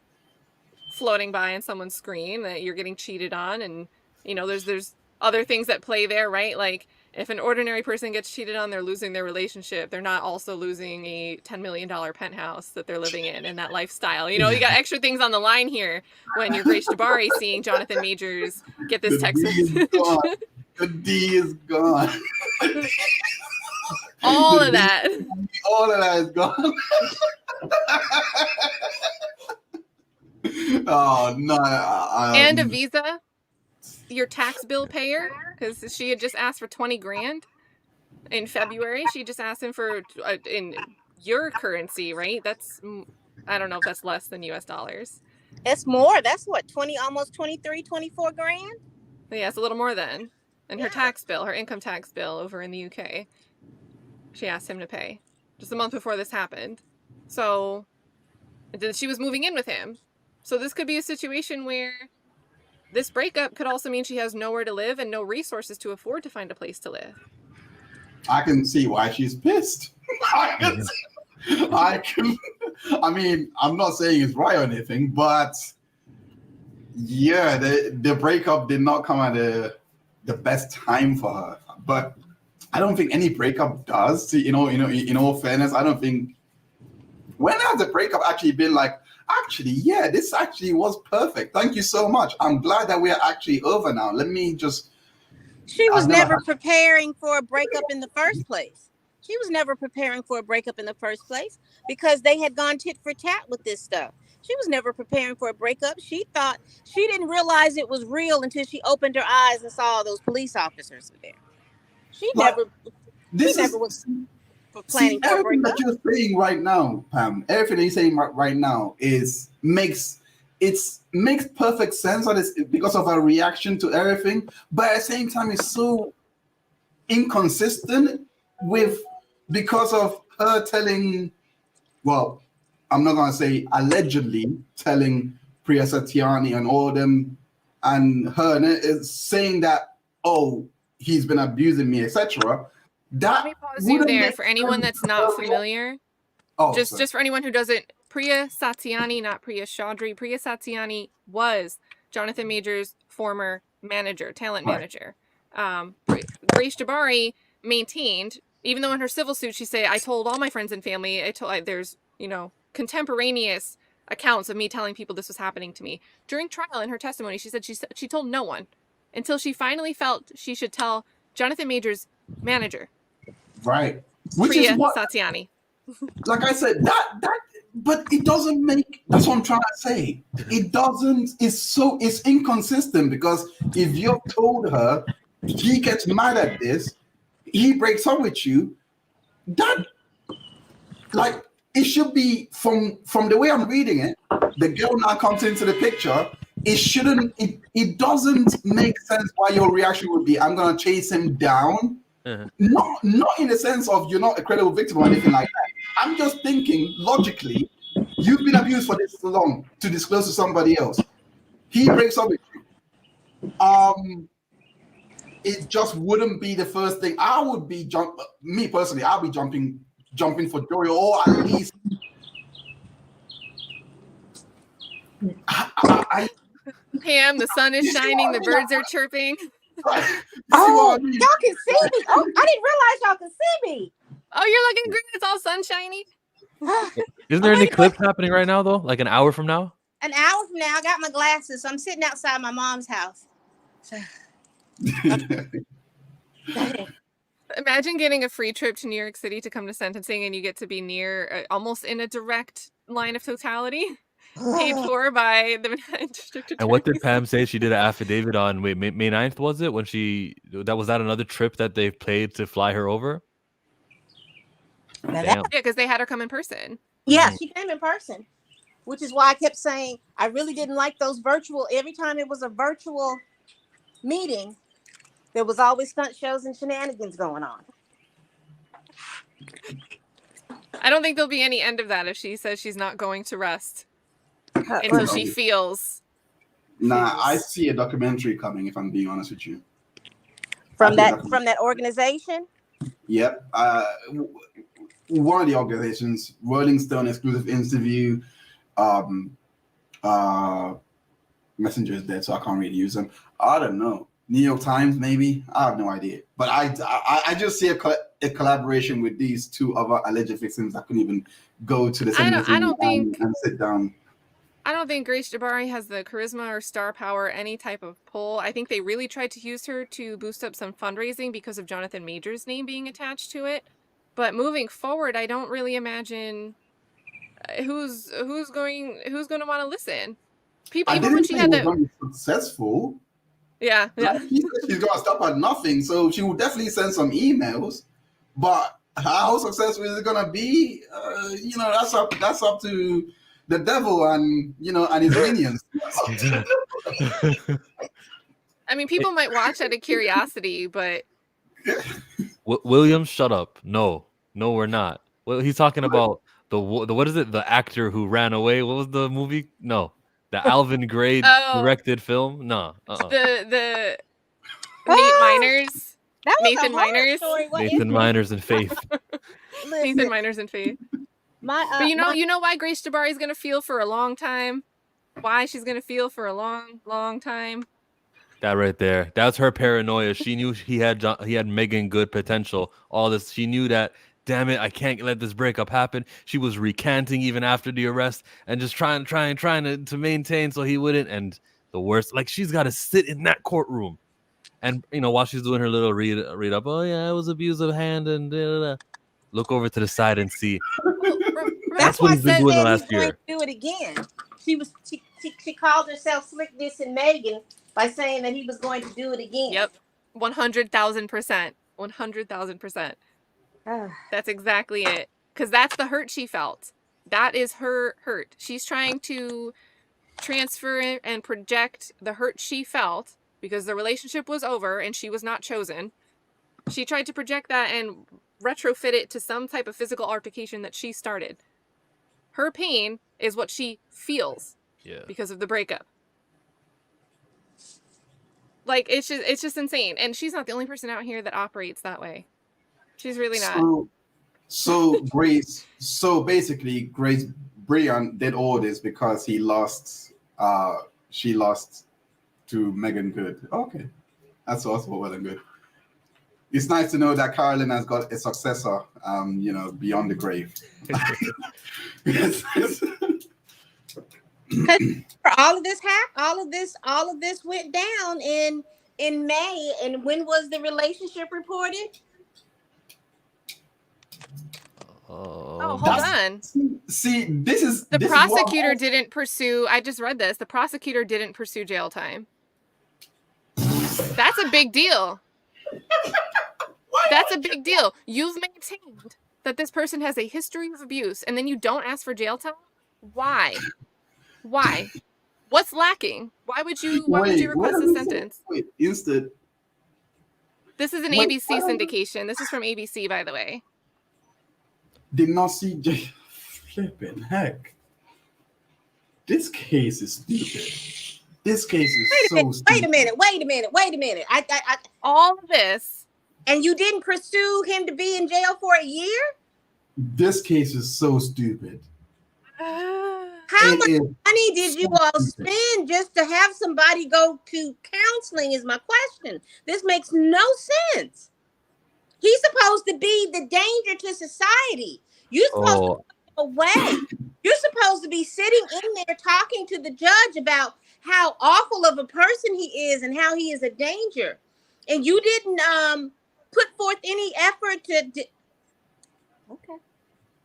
floating by on someone's screen that you're getting cheated on, and you know there's other things that play there, right? Like if an ordinary person gets cheated on, they're losing their relationship. They're not also losing a $10 million penthouse that they're living in and that lifestyle. You know, you got extra things on the line here when you're Grace Jabbari seeing Jonathan Majors get this text message. The D is gone. All of that is gone. Oh no! And a visa, your tax bill payer, because she had just asked for 20 grand in February. She just asked him for in your currency, right? That's, I don't know if that's less than US dollars. It's more. That's what, 20, almost 23, 24 grand. Yeah, it's a little more than. And her tax bill, her income tax bill over in the UK, she asked him to pay just a month before this happened. So she was moving in with him. So this could be a situation where this breakup could also mean she has nowhere to live and no resources to afford to find a place to live. I can see why she's pissed. I mean, I'm not saying it's right or anything, but yeah, the breakup did not come at the best time for her. But I don't think any breakup does. In all fairness, I don't think. When has the breakup actually been like, actually, yeah, this actually was perfect. Thank you so much. I'm glad that we are actually over now. Let me just. She was never preparing for a breakup in the first place. She was never preparing for a breakup in the first place because they had gone tit for tat with this stuff. She was never preparing for a breakup. She didn't realize it was real until she opened her eyes and saw those police officers there. She never was planning for a everything breakup. that you're saying right now, Pam, everything that you're saying right now makes perfect sense, and it's because of her reaction to everything. But at the same time, it's so inconsistent because of her telling, well, I'm not gonna say allegedly telling Priya Satyani and all them, and her is saying that, oh, he's been abusing me, etc. Let me pause you there for anyone that's not familiar. Just for anyone who doesn't, Priya Satyani, not Priya Chaudhry. Priya Satyani was Jonathan Majors' former manager, talent manager. Grace Jabari maintained, even though in her civil suit she said, I told all my friends and family, there's contemporaneous accounts of me telling people this was happening to me. During trial, in her testimony, she said she told no one until she finally felt she should tell Jonathan Majors' manager, Right. Which Priya is what, Satyani. like I said, but it doesn't make, that's what I'm trying to say. It doesn't, it's inconsistent, because if you've told her, he gets mad at this, he breaks up with you, that, like, it should be, from the way I'm reading it, the girl now comes into the picture, it doesn't make sense why your reaction would be, I'm gonna chase him down. Not in the sense of you're not a credible victim or anything like that. I'm just thinking logically, you've been abused for this long to disclose to somebody else. He breaks up with you. It just wouldn't be the first thing. I would be me personally, I'll be jumping for joy, or at least Pam, the sun is shining, the birds are chirping. Oh, y'all can see me. Oh, I didn't realize y'all could see me. Oh, you're looking great. It's all sunshiny. Isn't there an eclipse happening right now, though? Like an hour from now? An hour from now, I got my glasses. So I'm sitting outside my mom's house. So, imagine getting a free trip to New York City to come to sentencing, and you get to be near, almost in a direct line of totality, paid for by the Manhattan District Attorney. And what did Pam say? She did an affidavit on May 9th, was it? When was that another trip that they paid to fly her over? Yeah, because they had her come in person. Yeah, she came in person, which is why I kept saying I really didn't like those virtual. Every time it was a virtual meeting, there was always stunt shows and shenanigans going on. I don't think there'll be any end of that if she says she's not going to rest until she feels. Nah, I see a documentary coming, if I'm being honest with you. From that organization? Yep. One of the organizations, Rolling Stone exclusive interview. Messenger is dead, so I can't really use them. I don't know. New York Times, maybe. I have no idea. But I just see a collaboration with these two other alleged victims that couldn't even go to the sentencing and sit down. I don't think Grace Jabbari has the charisma or star power, any type of pull. I think they really tried to use her to boost up some fundraising because of Jonathan Majors' name being attached to it. But moving forward, I don't really imagine who's going to want to listen. People, even when she had the successful. Yeah. She's gonna stop at nothing, so she will definitely send some emails. But how successful is it gonna be? That's up to the devil and and his minions. I mean, people might watch out of curiosity, but William, shut up. No, we're not. Well, he's talking about the what is it? The actor who ran away. What was the movie? No, the Alvin Gray directed film. No, the Nate Miners, Nathan Miners, Nathan Miners and Faith. Nathan Miners and Faith. But you know why Grace Jabbari is gonna feel for a long time. Why she's gonna feel for a long, long time. That right there. That's her paranoia. She knew he had Megan Good potential. All this. She knew that. Damn it! I can't let this breakup happen. She was recanting even after the arrest and just trying to maintain so he wouldn't. And the worst, like she's got to sit in that courtroom, and while she's doing her little read up. Oh yeah, it was abusive hand and look over to the side and see. That's what he's been doing the last year. Do it again. She called herself Slickness and Megan by saying that he was going to do it again. Yep, 100,000%. 100,000%. That's exactly it. Because that's the hurt she felt. That is her hurt. She's trying to transfer and project the hurt she felt because the relationship was over and she was not chosen. She tried to project that and retrofit it to some type of physical altercation that she started. Her pain is what she feels because of the breakup. Like, it's just insane. And she's not the only person out here that operates that way. She's really not. So basically, Grace Brian did all this because she lost to Megan Good. Okay. That's also well and good. It's nice to know that Carolyn has got a successor, beyond the grave. All of this all of this went down in May. And when was the relationship reported? Oh, hold on. See, this is the prosecutor didn't pursue. I just read this. The prosecutor didn't pursue jail time. That's a big deal. That's a big deal. You've maintained that this person has a history of abuse, and then you don't ask for jail time. Why? Why? What's lacking? Why would you request a sentence? Instead. This is an ABC syndication. This is from ABC, by the way. Did not see J. Flipping heck. This case is stupid. This case is stupid. Wait a minute. I all of this. And you didn't pursue him to be in jail for a year? This case is so stupid. How much money did you all spend just to have somebody go to counseling is my question. This makes no sense. He's supposed to be the danger to society. You're supposed to go away. You're supposed to be sitting in there talking to the judge about how awful of a person he is and how he is a danger. And you didn't put forth any effort to... Okay.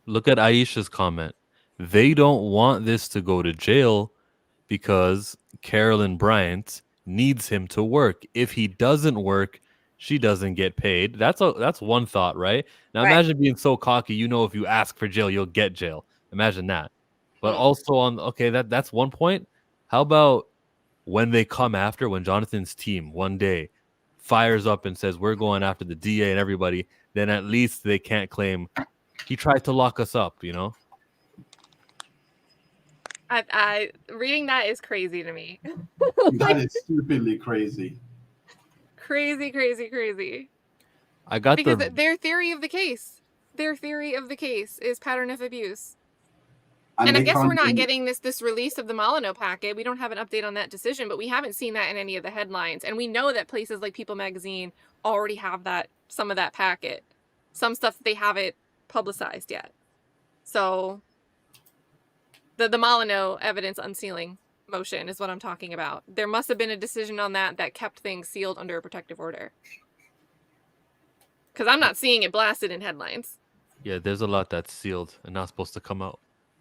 Look at Aisha's comment. They don't want this to go to jail because Carolyn Bryant needs him to work. If he doesn't work, she doesn't get paid. That's one thought, right? Now imagine being so cocky, if you ask for jail, you'll get jail. Imagine that. But also that's one point. How about when they come after, when Jonathan's team one day fires up and says, we're going after the DA and everybody, then at least they can't claim he tried to lock us up, I reading that is crazy to me. That is stupidly crazy. Crazy. I got because their theory of the case. Their theory of the case is pattern of abuse. And I guess we're not getting this release of the Molyneux packet. We don't have an update on that decision, but we haven't seen that in any of the headlines. And we know that places like People Magazine already have some of that packet. Some stuff that they haven't publicized yet. So the Molyneux evidence unsealing motion is what I'm talking about. There must have been a decision on that kept things sealed under a protective order. Because I'm not seeing it blasted in headlines. Yeah, there's a lot that's sealed and not supposed to come out.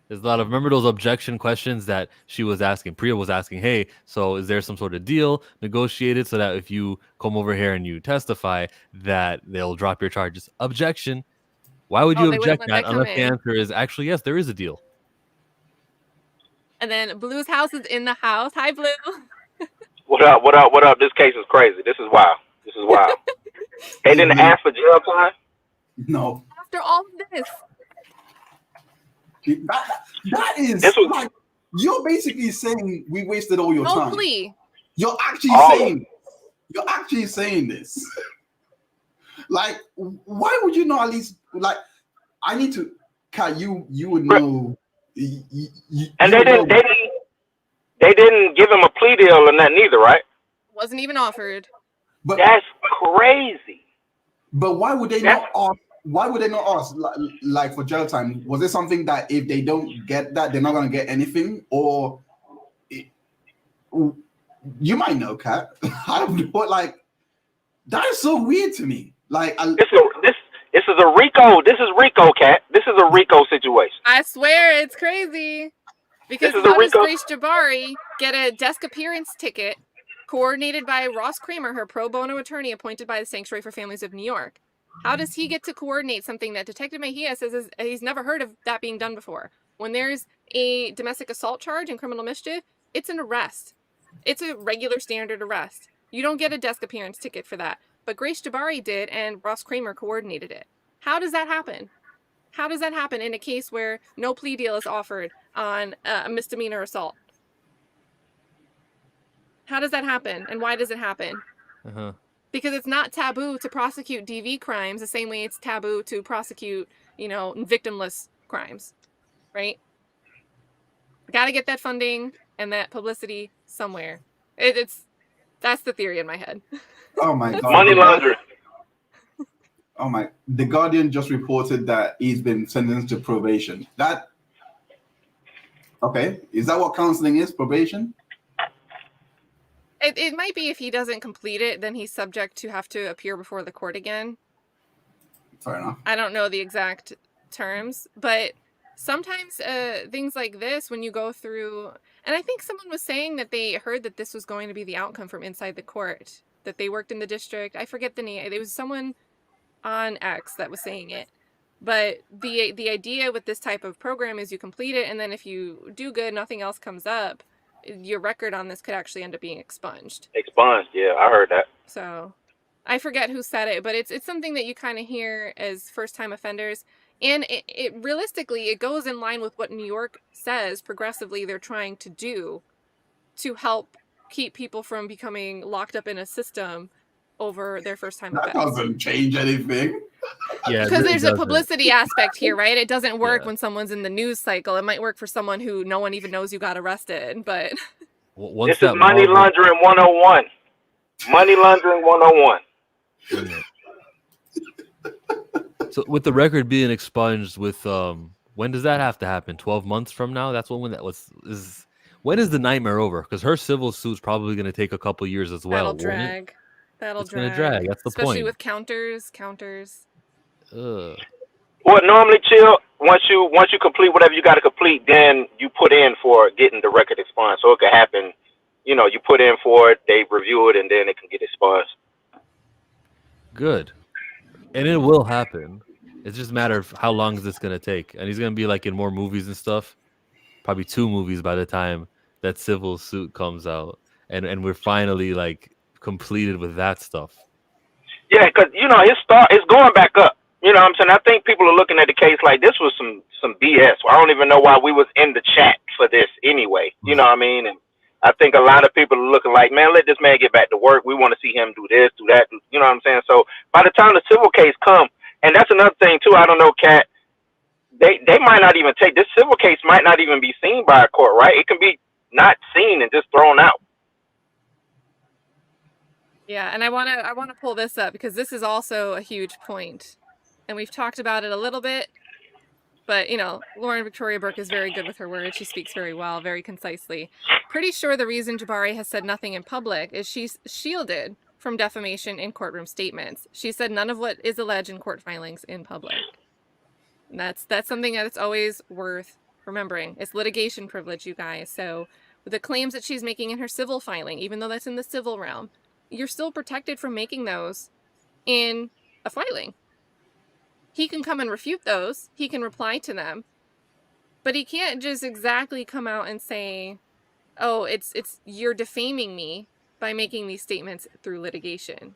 There's a lot of, remember those objection questions that she was asking? Priya was asking, hey, so is there some sort of deal negotiated so that if you come over here and you testify that they'll drop your charges? Objection. Why would you object that unless the answer is actually, yes, there is a deal? And then Blue's house is in the house. Hi, Blue. What up? This case is crazy. This is wild. They didn't ask for jail time? No. After all of this. That is like, you're basically saying we wasted all your time. Plea. You're actually saying this. Like, why would you not at least I need to Kat, you would know. And they didn't give him a plea deal or nothing either, right? Wasn't even offered. But that's crazy. But why would they not ask? Why would they not ask like for jail time? Was it something that if they don't get that, they're not gonna get anything? Or you might know, Kat. I don't know, but that is so weird to me. This is a RICO. This is RICO, Kat. This is a RICO situation. I swear it's crazy. Because how does Grace Jabari get a desk appearance ticket coordinated by Ross Kramer, her pro bono attorney appointed by the Sanctuary for Families of New York? How does he get to coordinate something that Detective Mejia says he's never heard of that being done before? When there's a domestic assault charge and criminal mischief, it's an arrest. It's a regular standard arrest. You don't get a desk appearance ticket for that. But Grace Jabari did, and Ross Kramer coordinated it. How does that happen? How does that happen in a case where no plea deal is offered on a misdemeanor assault? How does that happen? And why does it happen? Because it's not taboo to prosecute DV crimes the same way it's taboo to prosecute, victimless crimes, right? Got to get that funding and that publicity somewhere. That's the theory in my head. Oh my God. Money laundering. Oh my! The Guardian just reported that he's been sentenced to probation. Okay, is that what counseling is? Probation? It might be if he doesn't complete it, then he's subject to have to appear before the court again. Fair enough. I don't know the exact terms, but sometimes things like this, when you go through, and I think someone was saying that they heard that this was going to be the outcome from inside the court, that they worked in the district. I forget the name. It was someone on X that was saying it. But the idea with this type of program is you complete it, and then if you do good, nothing else comes up, your record on this could actually end up being expunged. Expunged, yeah, I heard that. So I forget who said it, but it's something that you kind of hear as first-time offenders. And it realistically, it goes in line with what New York says progressively they're trying to do to help keep people from becoming locked up in a system over their first-time offense. That doesn't change anything. Yeah, because there's a publicity aspect here, right? It doesn't work when someone's in the news cycle. It might work for someone who no one even knows you got arrested, but this is money laundering 101. Money laundering 101. So with the record being expunged, with when does that have to happen? 12 months from now? That's when that was is. When is the nightmare over? Because her civil suit's probably going to take a couple years as well. that'll drag. That'll It's drag. gonna drag. That's the Especially point. with counters. Ugh. Well, normally, chill. Once you complete whatever you got to complete, then you put in for getting the record expunged. So it could happen. You know, you put in for it, they review it, and then it can get expunged. Good. And it will happen. It's just a matter of how long is this going to take. And he's going to be like in more movies and stuff. Probably 2 movies by the time that civil suit comes out. And we're finally like completed with that stuff. Yeah, because, you know, his start is going back up. You know what I'm saying? I think people are looking at the case like this was some BS. I don't even know why we was in the chat for this anyway. You know what I mean? And I think a lot of people are looking like, man, let this man get back to work. We want to see him do this, do that. You know what I'm saying? So by the time the civil case come, and that's another thing too, I don't know, Kat, they might not even take, this civil case might not even be seen by a court, right? It can be not seen and just thrown out. Yeah, and I want to pull this up because this is also a huge point. And we've talked about it a little bit, but, you know, Lauren Victoria Burke is very good with her words. She speaks very well, very concisely. Pretty sure the reason Jabari has said nothing in public is she's shielded from defamation in courtroom statements. She said none of what is alleged in court filings in public. And that's something that's always worth remembering. It's litigation privilege, you guys. So with the claims that she's making in her civil filing, even though that's in the civil realm, you're still protected from making those in a filing. He can come and refute those. He can reply to them. But he can't just exactly come out and say, oh, it's you're defaming me by making these statements through litigation.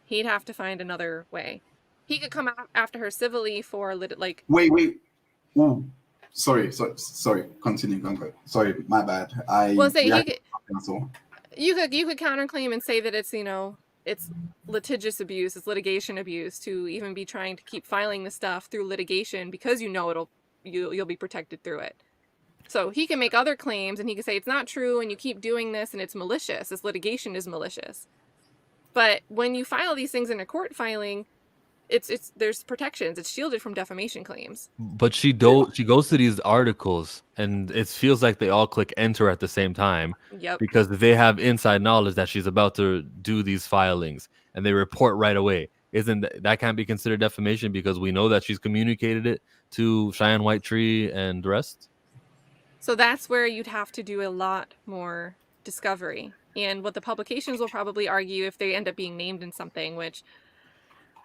He'd have to find another way. He could come out after her civilly for Wait. Ooh. Sorry. Continue. Sorry, my bad. You could counterclaim and say that it's, you know, it's litigious abuse, it's litigation abuse to even be trying to keep filing the stuff through litigation because you know you'll be protected through it. So he can make other claims and he can say it's not true and you keep doing this and it's malicious. This litigation is malicious. But when you file these things in a court filing, it's there's protections. It's shielded from defamation claims. But she goes to these articles and it feels like they all click enter at the same time. Yep. Because they have inside knowledge that she's about to do these filings and they report right away. That can't be considered defamation because we know that she's communicated it to Cheyenne White Tree and the rest? So that's where you'd have to do a lot more discovery. And what the publications will probably argue if they end up being named in something, which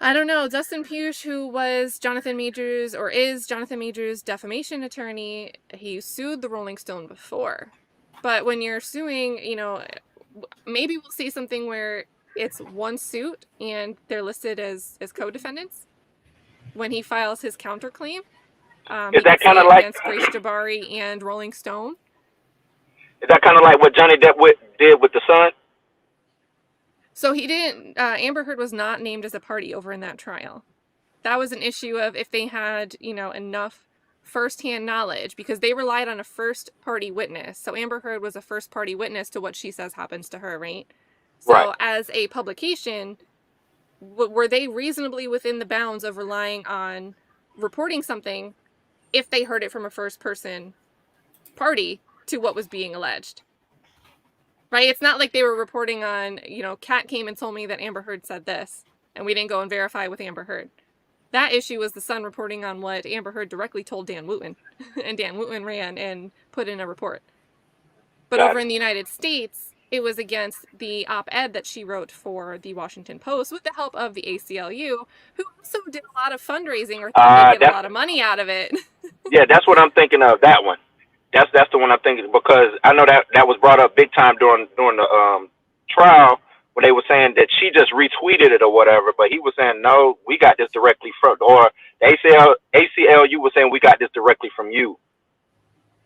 I don't know. Dustin Pusch, who was Jonathan Majors or is Jonathan Majors' defamation attorney, he sued the Rolling Stone before. But when you're suing, you know, maybe we'll see something where it's one suit and they're listed as co-defendants when he files his counterclaim. Is that kind of like against Grace Jabbari and Rolling Stone? Is that kind of like what Johnny Depp did with the Sun? So he didn't. Amber Heard was not named as a party over in that trial. That was an issue of if they had, you know, enough firsthand knowledge because they relied on a first party witness. So Amber Heard was a first party witness to what she says happens to her, right? So right. As a publication, were they reasonably within the bounds of relying on reporting something if they heard it from a first person party to what was being alleged? Right? It's not like they were reporting on, Kat came and told me that Amber Heard said this, and we didn't go and verify with Amber Heard. That issue was the Sun reporting on what Amber Heard directly told Dan Wooten, and Dan Wooten ran and put in a report. But over in the United States, it was against the op-ed that she wrote for the Washington Post with the help of the ACLU, who also did a lot of fundraising or thought they'd get a lot of money out of it. Yeah, that's what I'm thinking of. That one. That's the one I'm thinking, because I know that was brought up big time during the trial, when they were saying that she just retweeted it or whatever. But he was saying, no, we got this directly from, or the ACLU was saying we got this directly from you.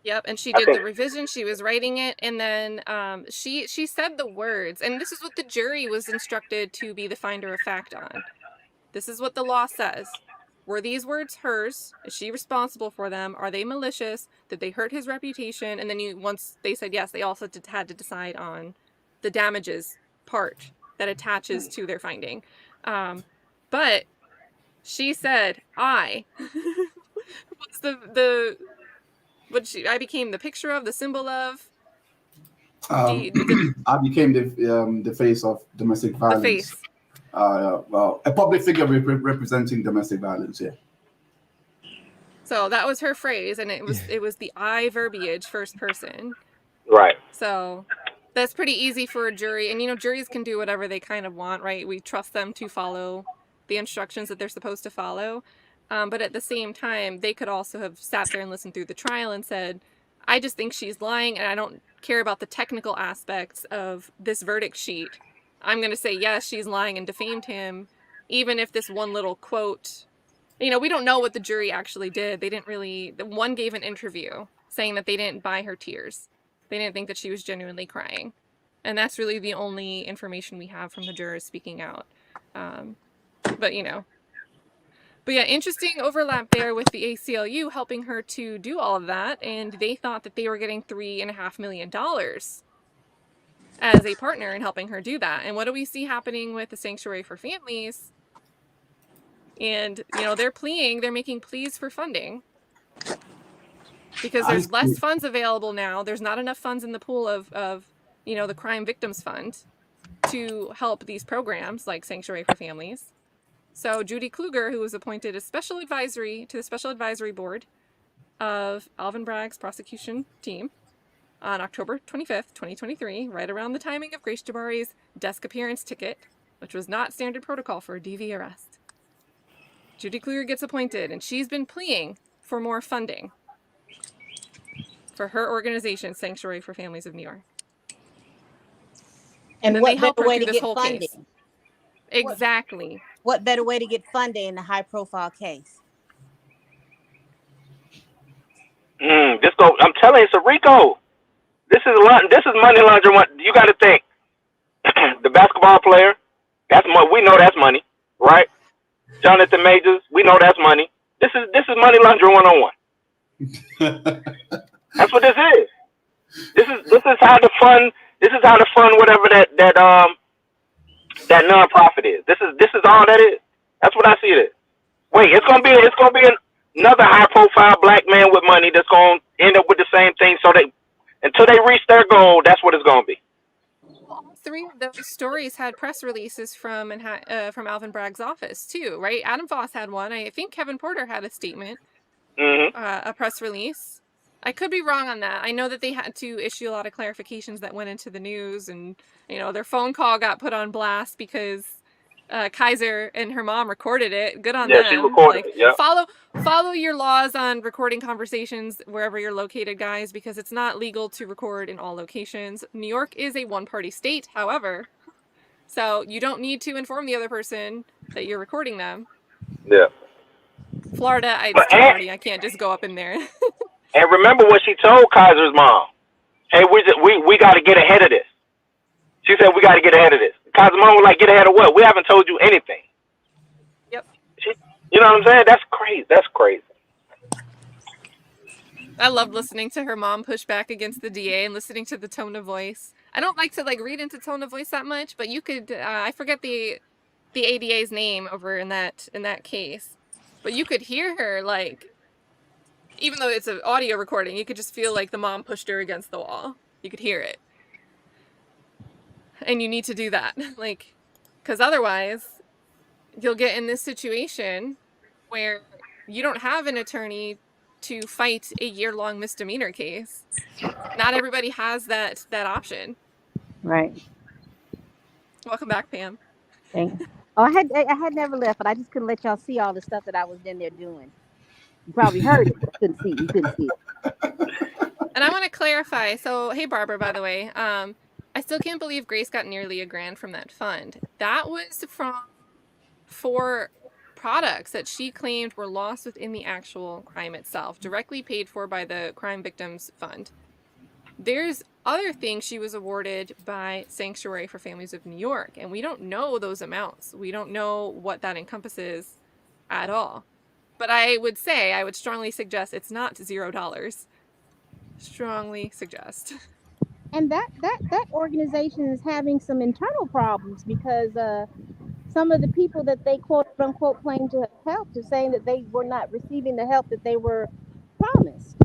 Yep, and she did the revision. She was writing it, and then she said the words, and this is what the jury was instructed to be the finder of fact on. This is what the law says. Were these words hers? Is she responsible for them? Are they malicious? Did they hurt his reputation? And then once they said yes, they also had to decide on the damages part that attaches to their finding. But she said, I became the picture of, the symbol of. I became the face of domestic violence. The face. Well, a public figure representing domestic violence. Yeah. So that was her phrase, and it was the I verbiage, first person. Right. So that's pretty easy for a jury, and juries can do whatever they kind of want, right? We trust them to follow the instructions that they're supposed to follow. But at the same time, they could also have sat there and listened through the trial and said, I just think she's lying, and I don't care about the technical aspects of this verdict sheet. I'm going to say, yes, she's lying and defamed him, even if this one little quote, we don't know what the jury actually did. They didn't really, one gave an interview saying that they didn't buy her tears. They didn't think that she was genuinely crying. And that's really the only information we have from the jurors speaking out. But yeah, interesting overlap there with the ACLU helping her to do all of that. And they thought that they were getting $3.5 million as a partner in helping her do that. And what do we see happening with the Sanctuary for Families? And, they're making pleas for funding because there's less funds available now. There's not enough funds in the pool of the Crime Victims Fund to help these programs like Sanctuary for Families. So Judy Kluger, who was appointed as special advisory to the Special Advisory Board of Alvin Bragg's prosecution team on October 25th, 2023, right around the timing of Grace Jabbari's desk appearance ticket, which was not standard protocol for a DV arrest. Judy Kluger gets appointed, and she's been pleading for more funding for her organization, Sanctuary for Families of New York. And then what they help better her way through to this get whole funding? case. Exactly. What better way to get funding in a high-profile case? I'm telling you, it's a RICO. This is money laundering. You got to think. The basketball player, we know that's money, right? Jonathan Majors, we know that's money. This is money laundering 101. That's what this is. This is how to fund. This is how to fund whatever that nonprofit is. This is all that is. That's what I see it. Wait, it's gonna be another high profile black man with money that's gonna end up with the same thing. So until they reach their goal, that's what it's gonna be. All three of those stories had press releases from Alvin Bragg's office too, right? Adam Voss had one. I think Kevin Porter had a statement, a press release. I could be wrong on that. I know that they had to issue a lot of clarifications that went into the news, and their phone call got put on blast because Kaiser and her mom recorded it. Good on them. She recorded it. Yeah. Follow your laws on recording conversations wherever you're located, guys, because it's not legal to record in all locations. New York is a one-party state, however, so you don't need to inform the other person that you're recording them. Yeah. Florida, I can't just go up in there. And remember what she told Kaiser's mom. Hey, we got to get ahead of this. She said we got to get ahead of this. Kaiser's mom was like, get ahead of what? We haven't told you anything. Yep. You know what I'm saying? That's crazy. That's crazy. I love listening to her mom push back against the DA and listening to the tone of voice. I don't like to read into tone of voice that much, but you could, I forget the the ADA's name over in that case, but you could hear her, like, even though it's an audio recording, you could just feel like the mom pushed her against the wall. You could hear it. And you need to do that, like, because otherwise you'll get in this situation where you don't have an attorney to fight a year-long misdemeanor case. Not everybody has that option. Right. Welcome back, Pam. Thanks. Oh, I had never left, but I just couldn't let y'all see all the stuff that I was in there doing. You probably heard it, but you couldn't see it. And I want to clarify. So, hey, Barbara, by the way, I still can't believe Grace got nearly $1,000 from that fund. That was for products that she claimed were lost within the actual crime itself, directly paid for by the Crime Victims Fund. There's other things she was awarded by Sanctuary for Families of New York, and we don't know those amounts. We don't know what that encompasses at all. But I would strongly suggest it's not $0. Strongly suggest. And that organization is having some internal problems because some of the people that they quote unquote claim to have helped are saying that they were not receiving the help that they were promised.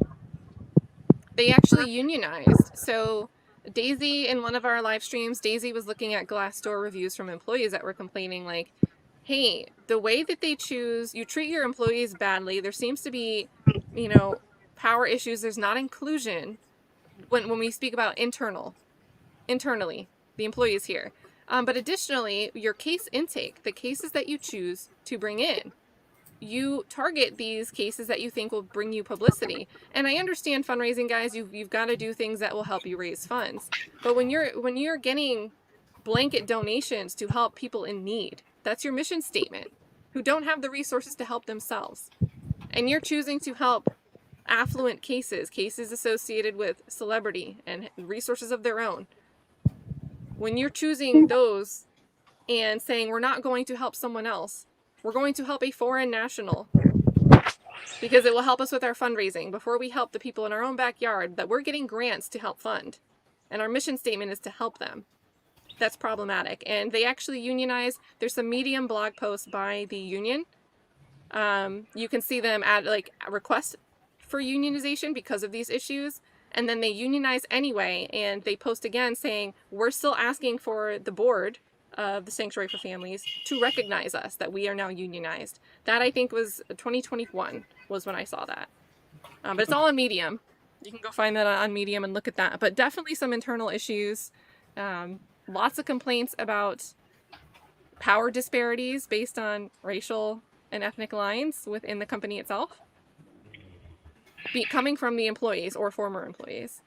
They actually unionized. So Daisy, in one of our live streams, Daisy was looking at Glassdoor reviews from employees that were complaining, like, hey, the way that they choose, you treat your employees badly. There seems to be, power issues. There's not inclusion when we speak about internally, the employees here. But additionally, your case intake, the cases that you choose to bring in, you target these cases that you think will bring you publicity. And I understand fundraising, guys, you've got to do things that will help you raise funds. But when you're getting blanket donations to help people in need, that's your mission statement, who don't have the resources to help themselves. And you're choosing to help affluent cases associated with celebrity and resources of their own. When you're choosing those and saying, we're not going to help someone else, we're going to help a foreign national because it will help us with our fundraising before we help the people in our own backyard that we're getting grants to help fund. And our mission statement is to help them. That's problematic. And they actually unionize. There's some Medium blog posts by the union. You can see them add like a request for unionization because of these issues. And then they unionize anyway. And they post again saying, we're still asking for the board of the Sanctuary for Families to recognize us, that we are now unionized. That I think was 2021 was when I saw that. But it's all on Medium. You can go find that on Medium and look at that. But definitely some internal issues. Lots of complaints about power disparities based on racial and ethnic lines within the company itself. Coming from the employees or former employees.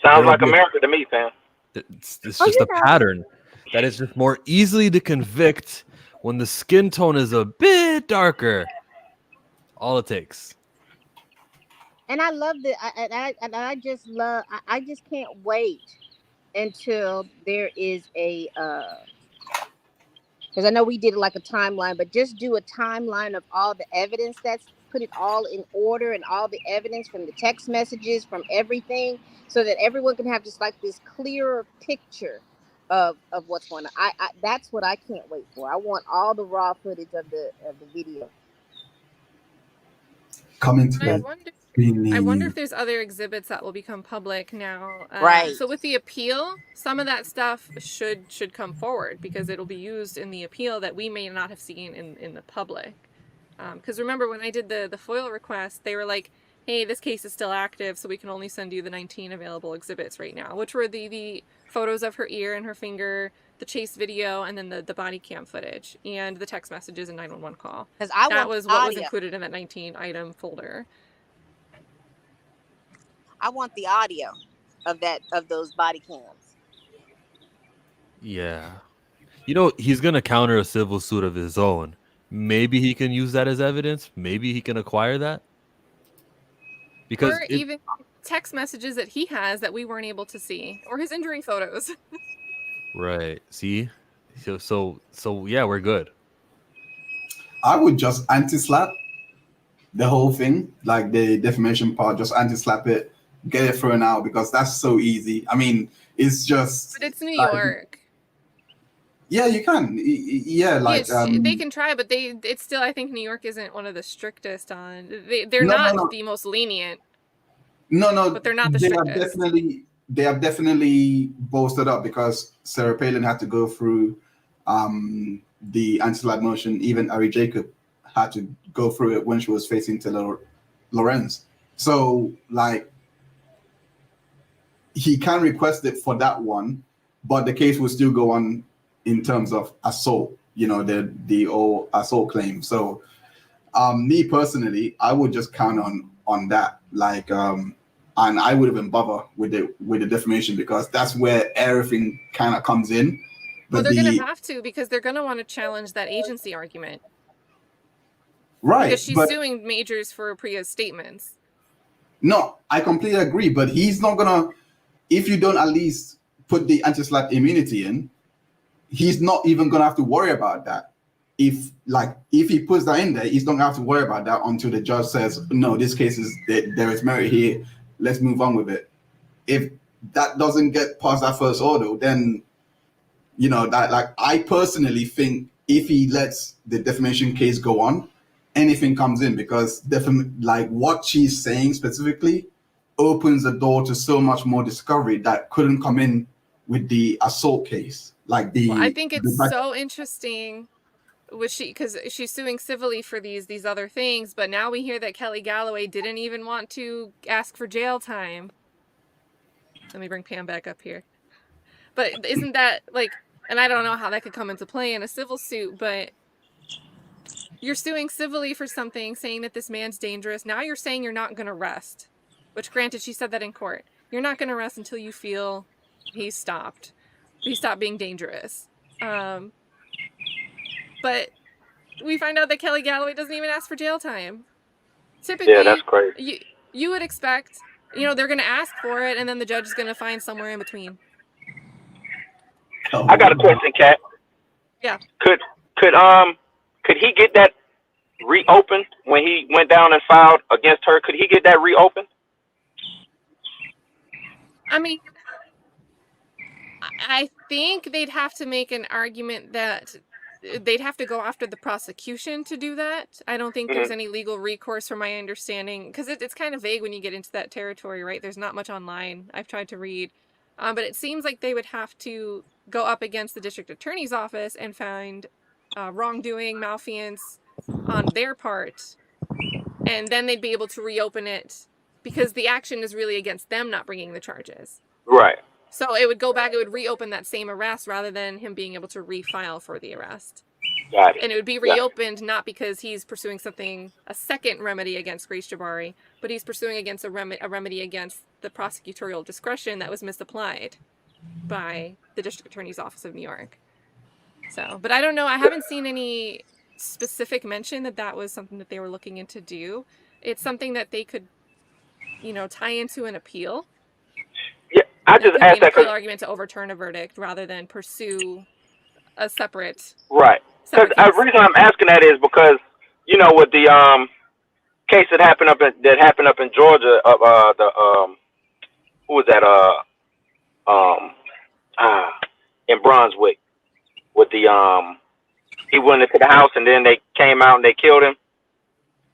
Sounds like America to me, fam. It's just a pattern that is just more easily to convict when the skin tone is a bit darker. All it takes. And I love that. I just can't wait until there is a, because I know we did like a timeline, but just do a timeline of all the evidence, put it all in order, and all the evidence from the text messages, from everything, so that everyone can have just like this clearer picture of what's going on. I that's what I can't wait for. I want all the raw footage of the video. Coming to that. I wonder if there's other exhibits that will become public now. Right. So with the appeal, some of that stuff should come forward because it'll be used in the appeal that we may not have seen in the public. Because remember when I did the FOIL request, they were like, hey, this case is still active, so we can only send you the 19 available exhibits right now, which were the photos of her ear and her finger, the chase video, and then the body cam footage, and the text messages and 911 call. That was what was included in that 19 item folder. I want the audio of those body cams. Yeah. He's going to counter a civil suit of his own. Maybe he can use that as evidence. Maybe he can acquire that. Because or even text messages that he has that we weren't able to see, or his injury photos. Right. See? So yeah, we're good. I would just anti-slap the whole thing, like the defamation part, just anti-slap it, get it thrown out, because that's so easy. I mean, it's just... But it's New York. Yeah, you can. Yeah, like they can try, but it's still, I think New York isn't one of the strictest on. They're no, not no. the most lenient. No, but they're not the they strictest. have definitely bolstered up because Sarah Palin had to go through the anti-slap motion. Even Ari Jacob had to go through it when she was facing Taylor Lorenz. So like he can request it for that one, but the case will still go on in terms of assault, the old assault claim. So me personally, I would just count on that. Like and I would have been bothered with the defamation because that's where everything kind of comes in. But they're going to have to, because they're going to want to challenge that agency argument. Right. Because she's suing Majors for Priya's statements. No, I completely agree. But he's not going to, if you don't at least put the anti-slap immunity in, he's not even going to have to worry about that. If he puts that in there, he's not going to have to worry about that until the judge says, no, this case there is merit here. Let's move on with it. If that doesn't get past that first order, then, that I personally think if he lets the defamation case go on, anything comes in because what she's saying specifically opens the door to so much more discovery that couldn't come in with the assault case. I think it's so interesting because she's suing civilly for these other things, but now we hear that Kelly Galloway didn't even want to ask for jail time. Let me bring Pam back up here. But isn't that and I don't know how that could come into play in a civil suit, but you're suing civilly for something, saying that this man's dangerous. Now you're saying you're not going to rest, which granted, she said that in court. You're not going to rest until you feel he's stopped being dangerous. But we find out that Kelly Galloway doesn't even ask for jail time. Typically, yeah, that's crazy. You would expect, they're going to ask for it, and then the judge is going to find somewhere in between. I got a question, Kat. Yeah. Could he get that reopened when he went down and filed against her? Could he get that reopened? I mean, I think they'd have to make an argument that they'd have to go after the prosecution to do that. I don't think there's any legal recourse from my understanding, because it's kind of vague when you get into that territory, right? There's not much online. I've tried to read. But it seems like they would have to go up against the district attorney's office and find wrongdoing, malfeasance on their part. And then they'd be able to reopen it because the action is really against them not bringing the charges. Right. So it would go back, it would reopen that same arrest rather than him being able to refile for the arrest. Got it. And it would be reopened not because he's pursuing a second remedy against Grace Jabari, but he's pursuing against a remedy against the prosecutorial discretion that was misapplied by the District Attorney's Office of New York. So, but I don't know, I haven't seen any specific mention that was something that they were looking into do. It's something that they could, tie into an appeal. Yeah, I just asked that because argument to overturn a verdict rather than pursue a separate. Right. Because the reason I'm asking that is because with the case that happened up in Georgia, who was that? In Brunswick, with the he went into the house and then they came out and they killed him.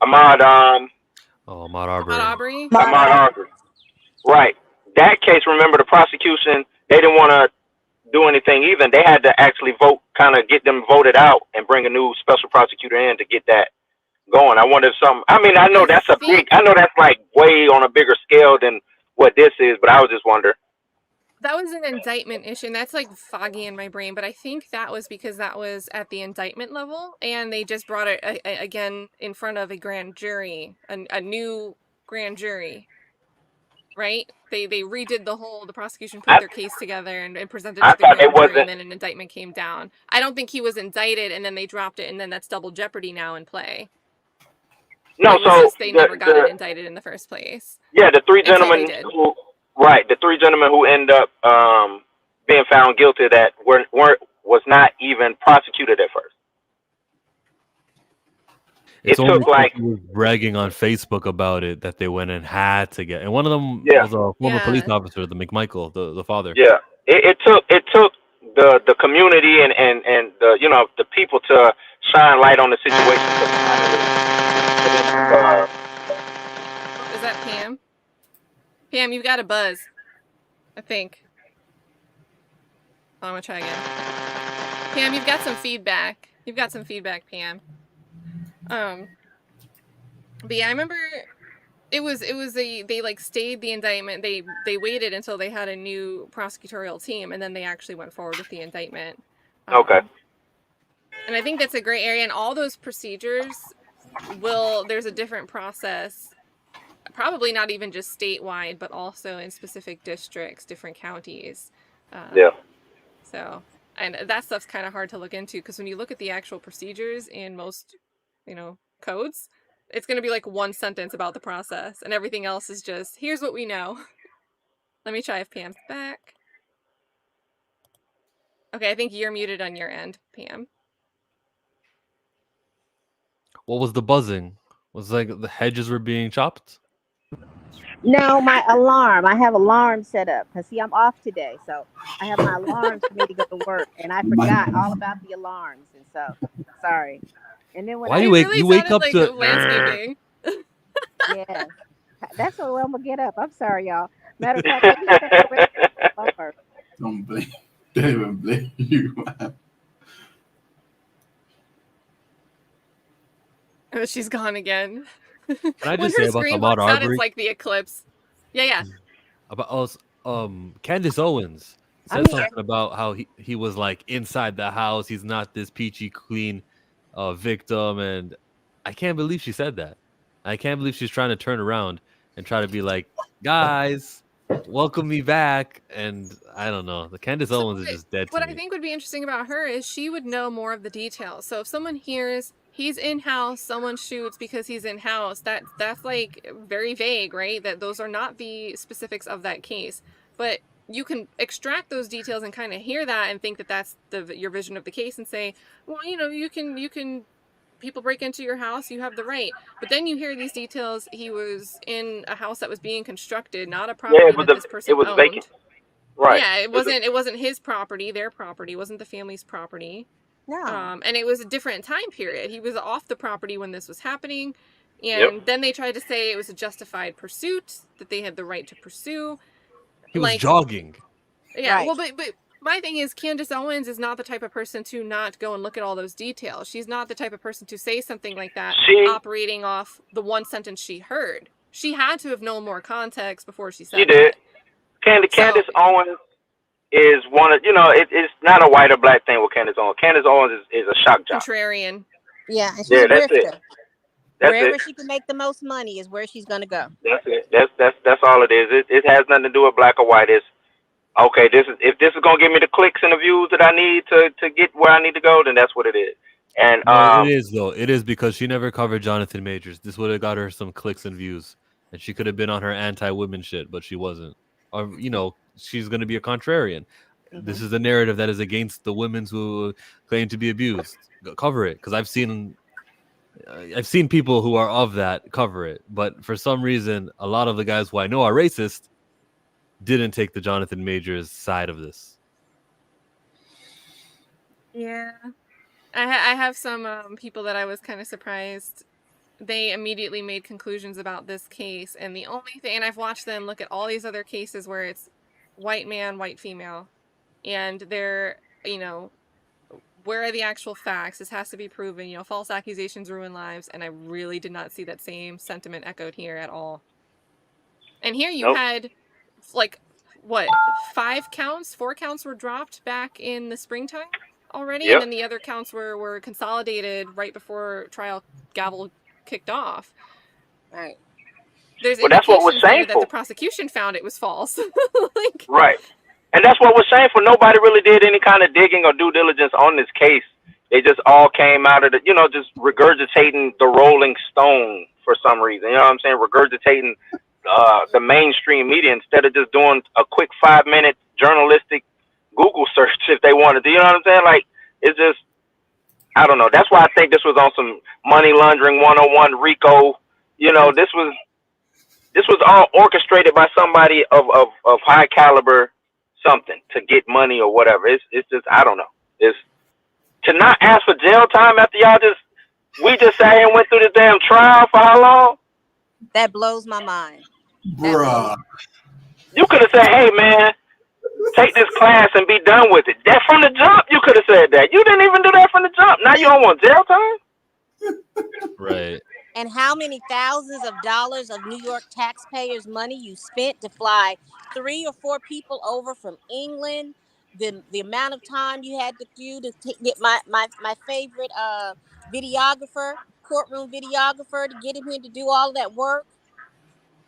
Ahmaud Arbery. Right. That case, remember, the prosecution, they didn't want to do anything even. They had to actually get them voted out and bring a new special prosecutor in to get that going. I wonder if I know that's like way on a bigger scale than what this is, but I was just wondering. That was an indictment issue, and that's foggy in my brain, but I think that was because that was at the indictment level, and they just brought it again in front of a grand jury, a new grand jury. Right? They redid the prosecution put their case together and presented it to the grand jury, and then an indictment came down. I don't think he was indicted and then they dropped it, and then that's double jeopardy now in play. No, so they never got it indicted in the first place. Yeah, the three gentlemen who end up being found guilty that was not even prosecuted at first. It's almost like he was bragging on Facebook about it that they went and had to get, and one of them was a former police officer, the McMichael, the father. Yeah, it took the community and the the people to shine light on the situation. Is that Pam? Pam, you've got a buzz, I think. Oh, I'm gonna try again. Pam, you've got some feedback. You've got some feedback, Pam. But yeah, I remember they like stayed the indictment. They waited until they had a new prosecutorial team, and then they actually went forward with the indictment. Okay. And I think that's a great area, and all those procedures there's a different process, probably not even just statewide, but also in specific districts, different counties. Yeah. So, and that stuff's kind of hard to look into, because when you look at the actual procedures in most, codes, it's going to be like one sentence about the process, and everything else is just, here's what we know. Let me try if Pam's back. Okay, I think you're muted on your end, Pam. What was the buzzing? Was it like the hedges were being chopped? No, my alarm. I have alarm set up because see, I'm off today, so I have my alarms for me to go to work, and I forgot all about the alarms, and so sorry. And then when Why you wake up like to landscaping? yeah, that's what I'm gonna get up. I'm sorry, y'all. Matter of fact, let me check the rest. Don't blame. Don't even blame you, man. Oh, she's gone again. Can I When just her say about screen Ahmaud blocks out, it's Arbery? like the eclipse. Yeah. About us, Candace Owens I'm said here. something about how he was like inside the house. He's not this peachy clean victim, and I can't believe she said that. I can't believe she's trying to turn around and try to be like, guys, welcome me back. And I don't know. The Candace Owens is just dead to What me. I think would be interesting about her is she would know more of the details. So if someone hears he's in house, someone shoots because he's in house, that's like very vague, right? That those are not the specifics of that case. But you can extract those details and kind of hear that and think that that's your vision of the case and say, well, you can people break into your house, you have the right. But then you hear these details. He was in a house that was being constructed, not a property that this person it was owned. vacant. Right. Yeah, it wasn't his property, their property, wasn't the family's property. No. And it was a different time period. He was off the property when this was happening. And then they tried to say it was a justified pursuit, that they had the right to pursue. He was jogging. Yeah, Right. well, but my thing is, Candace Owens is not the type of person to not go and look at all those details. She's not the type of person to say something like that, operating off the one sentence she heard. She had to have known more context before she said She did. Candace Owens is one of, it's not a white or black thing with Candace Owens. Candace Owens is a shock job. Contrarian. Yeah, and she's Yeah, a that's grifter. it. That's Wherever it. she can make the most money is where she's gonna go. That's it. That's all it is. It has nothing to do with black or white. It's okay. If this is gonna give me the clicks and the views that I need to get where I need to go, then that's what it is. And No, it is though. It is because she never covered Jonathan Majors. This would have got her some clicks and views, and she could have been on her anti-women shit, but she wasn't. Or she's gonna be a contrarian. This is the narrative that is against the women who claim to be abused. Cover it, because I've seen people who are of that cover it, but for some reason, a lot of the guys who I know are racist didn't take the Jonathan Majors side of this. Yeah. I have some people that I was kind of surprised. They immediately made conclusions about this case, and the only thing, and I've watched them look at all these other cases where it's white man, white female, and they're, where are the actual facts? This has to be proven. False accusations ruin lives, and I really did not see that same sentiment echoed here at all. And here you had, like, what, 4 counts were dropped back in the springtime already, and then the other counts were consolidated right before trial gavel kicked off. Right. There's that's what was indications there that shameful. the prosecution found it was false. Right. And that's what was shameful. Nobody really did any kind of digging or due diligence on this case. They just all came out of the, just regurgitating the Rolling Stone for some reason. You know what I'm saying? Regurgitating the mainstream media instead of just doing a quick 5-minute journalistic Google search if they wanted to. You know what I'm saying? Like, it's just, I don't know. That's why I think this was on some money laundering 101 RICO. This was all orchestrated by somebody of high caliber, something to get money or whatever. It's just, I don't know. It's to not ask for jail time after we just sat here and went through this damn trial for how long? That blows my mind. Bruh. You could have said, hey man, take this class and be done with it. That from the jump, you could have said that. You didn't even do that from the jump. Now you don't want jail time? Right. And how many thousands of dollars of New York taxpayers' money you spent to fly 3 or 4 people over from England? The amount of time you had to do to get my favorite videographer, courtroom videographer, to get him here to do all of that work.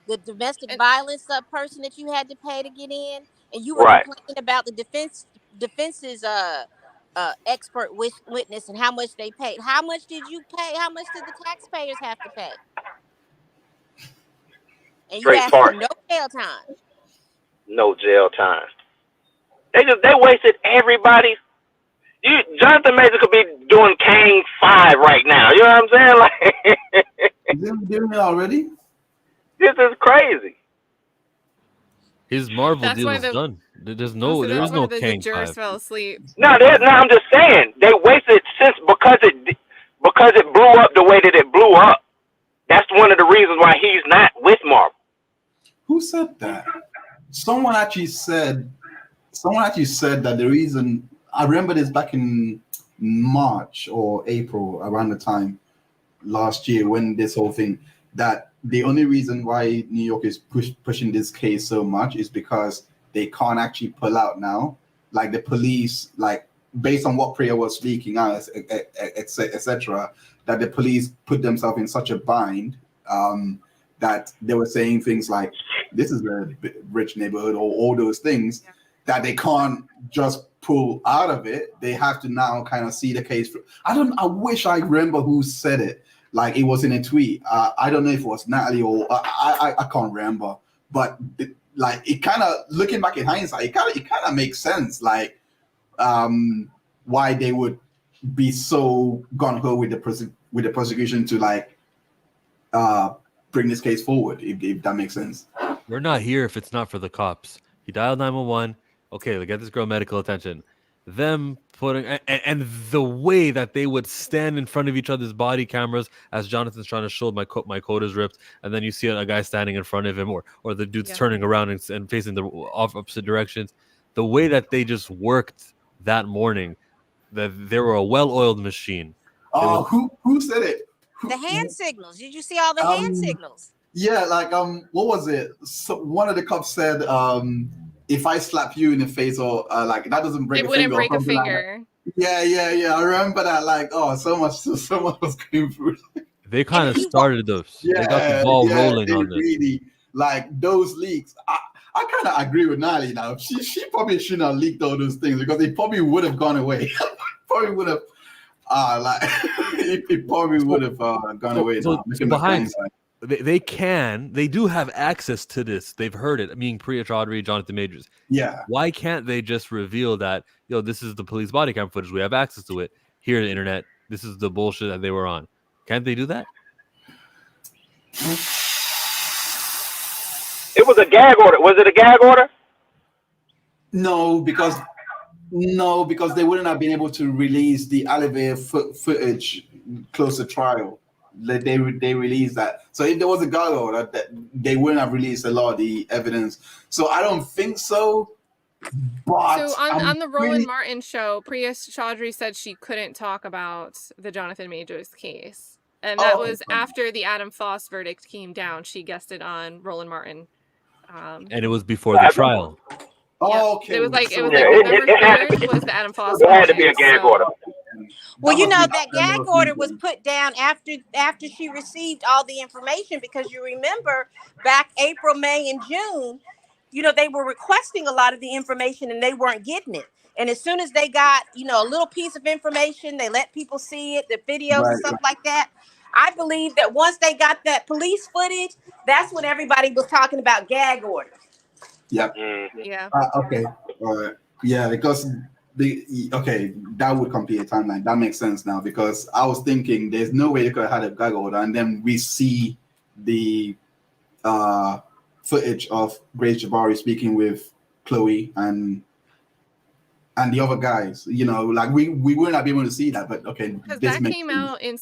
The domestic violence person that you had to pay to get in, and you were complaining about the defense's expert witness and how much they paid. How much did you pay? How much did the taxpayers have to pay? And you asked for no jail time. No jail time. They wasted everybody. Jonathan Major could be doing Kane 5 right now. You know what I'm saying? Like, Isn't doing it already? This is crazy. His Marvel deal is done. There is no Kang 5. Fell asleep. No, I'm just saying they wasted because it blew up the way that it blew up. That's one of the reasons why he's not with Marvel. Who said that? Someone actually said that the reason, I remember this back in March or April, around the time last year when this whole thing, that the only reason why New York is pushing this case so much is because they can't actually pull out now. Like the police, like based on what Priya was speaking out, etc., that the police put themselves in such a bind that they were saying things like, this is a rich neighborhood, or all those things, that they can't just pull out of it. They have to now kind of see the case through. I wish I remember who said it. Like it was in a tweet. I don't know if it was Natalie or I can't remember. But it kind of, looking back in hindsight, it kind of makes sense. Like why they would be so gung-ho with the prosecution to bring this case forward, if that makes sense. We're not here if it's not for the cops. He dialed 911. Okay, they get this girl medical attention. Them putting and the way that they would stand in front of each other's body cameras as Jonathan's trying to show my coat is ripped, and then you see a guy standing in front of him, or the dude's turning around and facing the opposite directions. The way that they just worked that morning, that they were a well-oiled machine. Oh, who said it? The hand signals. Did you see all the hand signals? Yeah, like what was it? So one of the cops said, if I slap you in the face, or like that doesn't break a finger. It wouldn't break a finger. Yeah. I remember that. Like, so much was going through. They kind of started those. They got the ball rolling on this. Really, like those leaks. I kind of agree with Nali now. She probably shouldn't have leaked all those things because they probably would have gone away. Probably would have. It probably would have gone away. So behind. They do have access to this. They've heard it. I mean, Priya Chaudhry, Jonathan Majors. Yeah. Why can't they just reveal that, this is the police body cam footage. We have access to it here on the internet. This is the bullshit that they were on. Can't they do that? It was a gag order. Was it a gag order? No, because they wouldn't have been able to release the elevator footage close to trial. They released that. So if there was a gag order, that they wouldn't have released a lot of the evidence. So I don't think so. But so on the Roland Martin show, Priya Chaudhry said she couldn't talk about the Jonathan Majors case. And that was after the Adam Foss verdict came down. She guested on Roland Martin. And it was before the trial. Okay. It was like November 3rd was the Adam Foss. It had to be a gag order. Well, that gag order was put down after she received all the information, because you remember back April, May, and June, they were requesting a lot of the information and they weren't getting it. And as soon as they got, a little piece of information, they let people see it, the videos and stuff like that. I believe that once they got that police footage, that's when everybody was talking about gag orders. Yep. Yeah. Okay. All right. Yeah, because that would complete a timeline. That makes sense now, because I was thinking there's no way they could have had a gag order, and then we see the footage of Grace Jabari speaking with Chloe and the other guys. You know, like we will not be able to see that, but okay. Because This that makes came sense. out in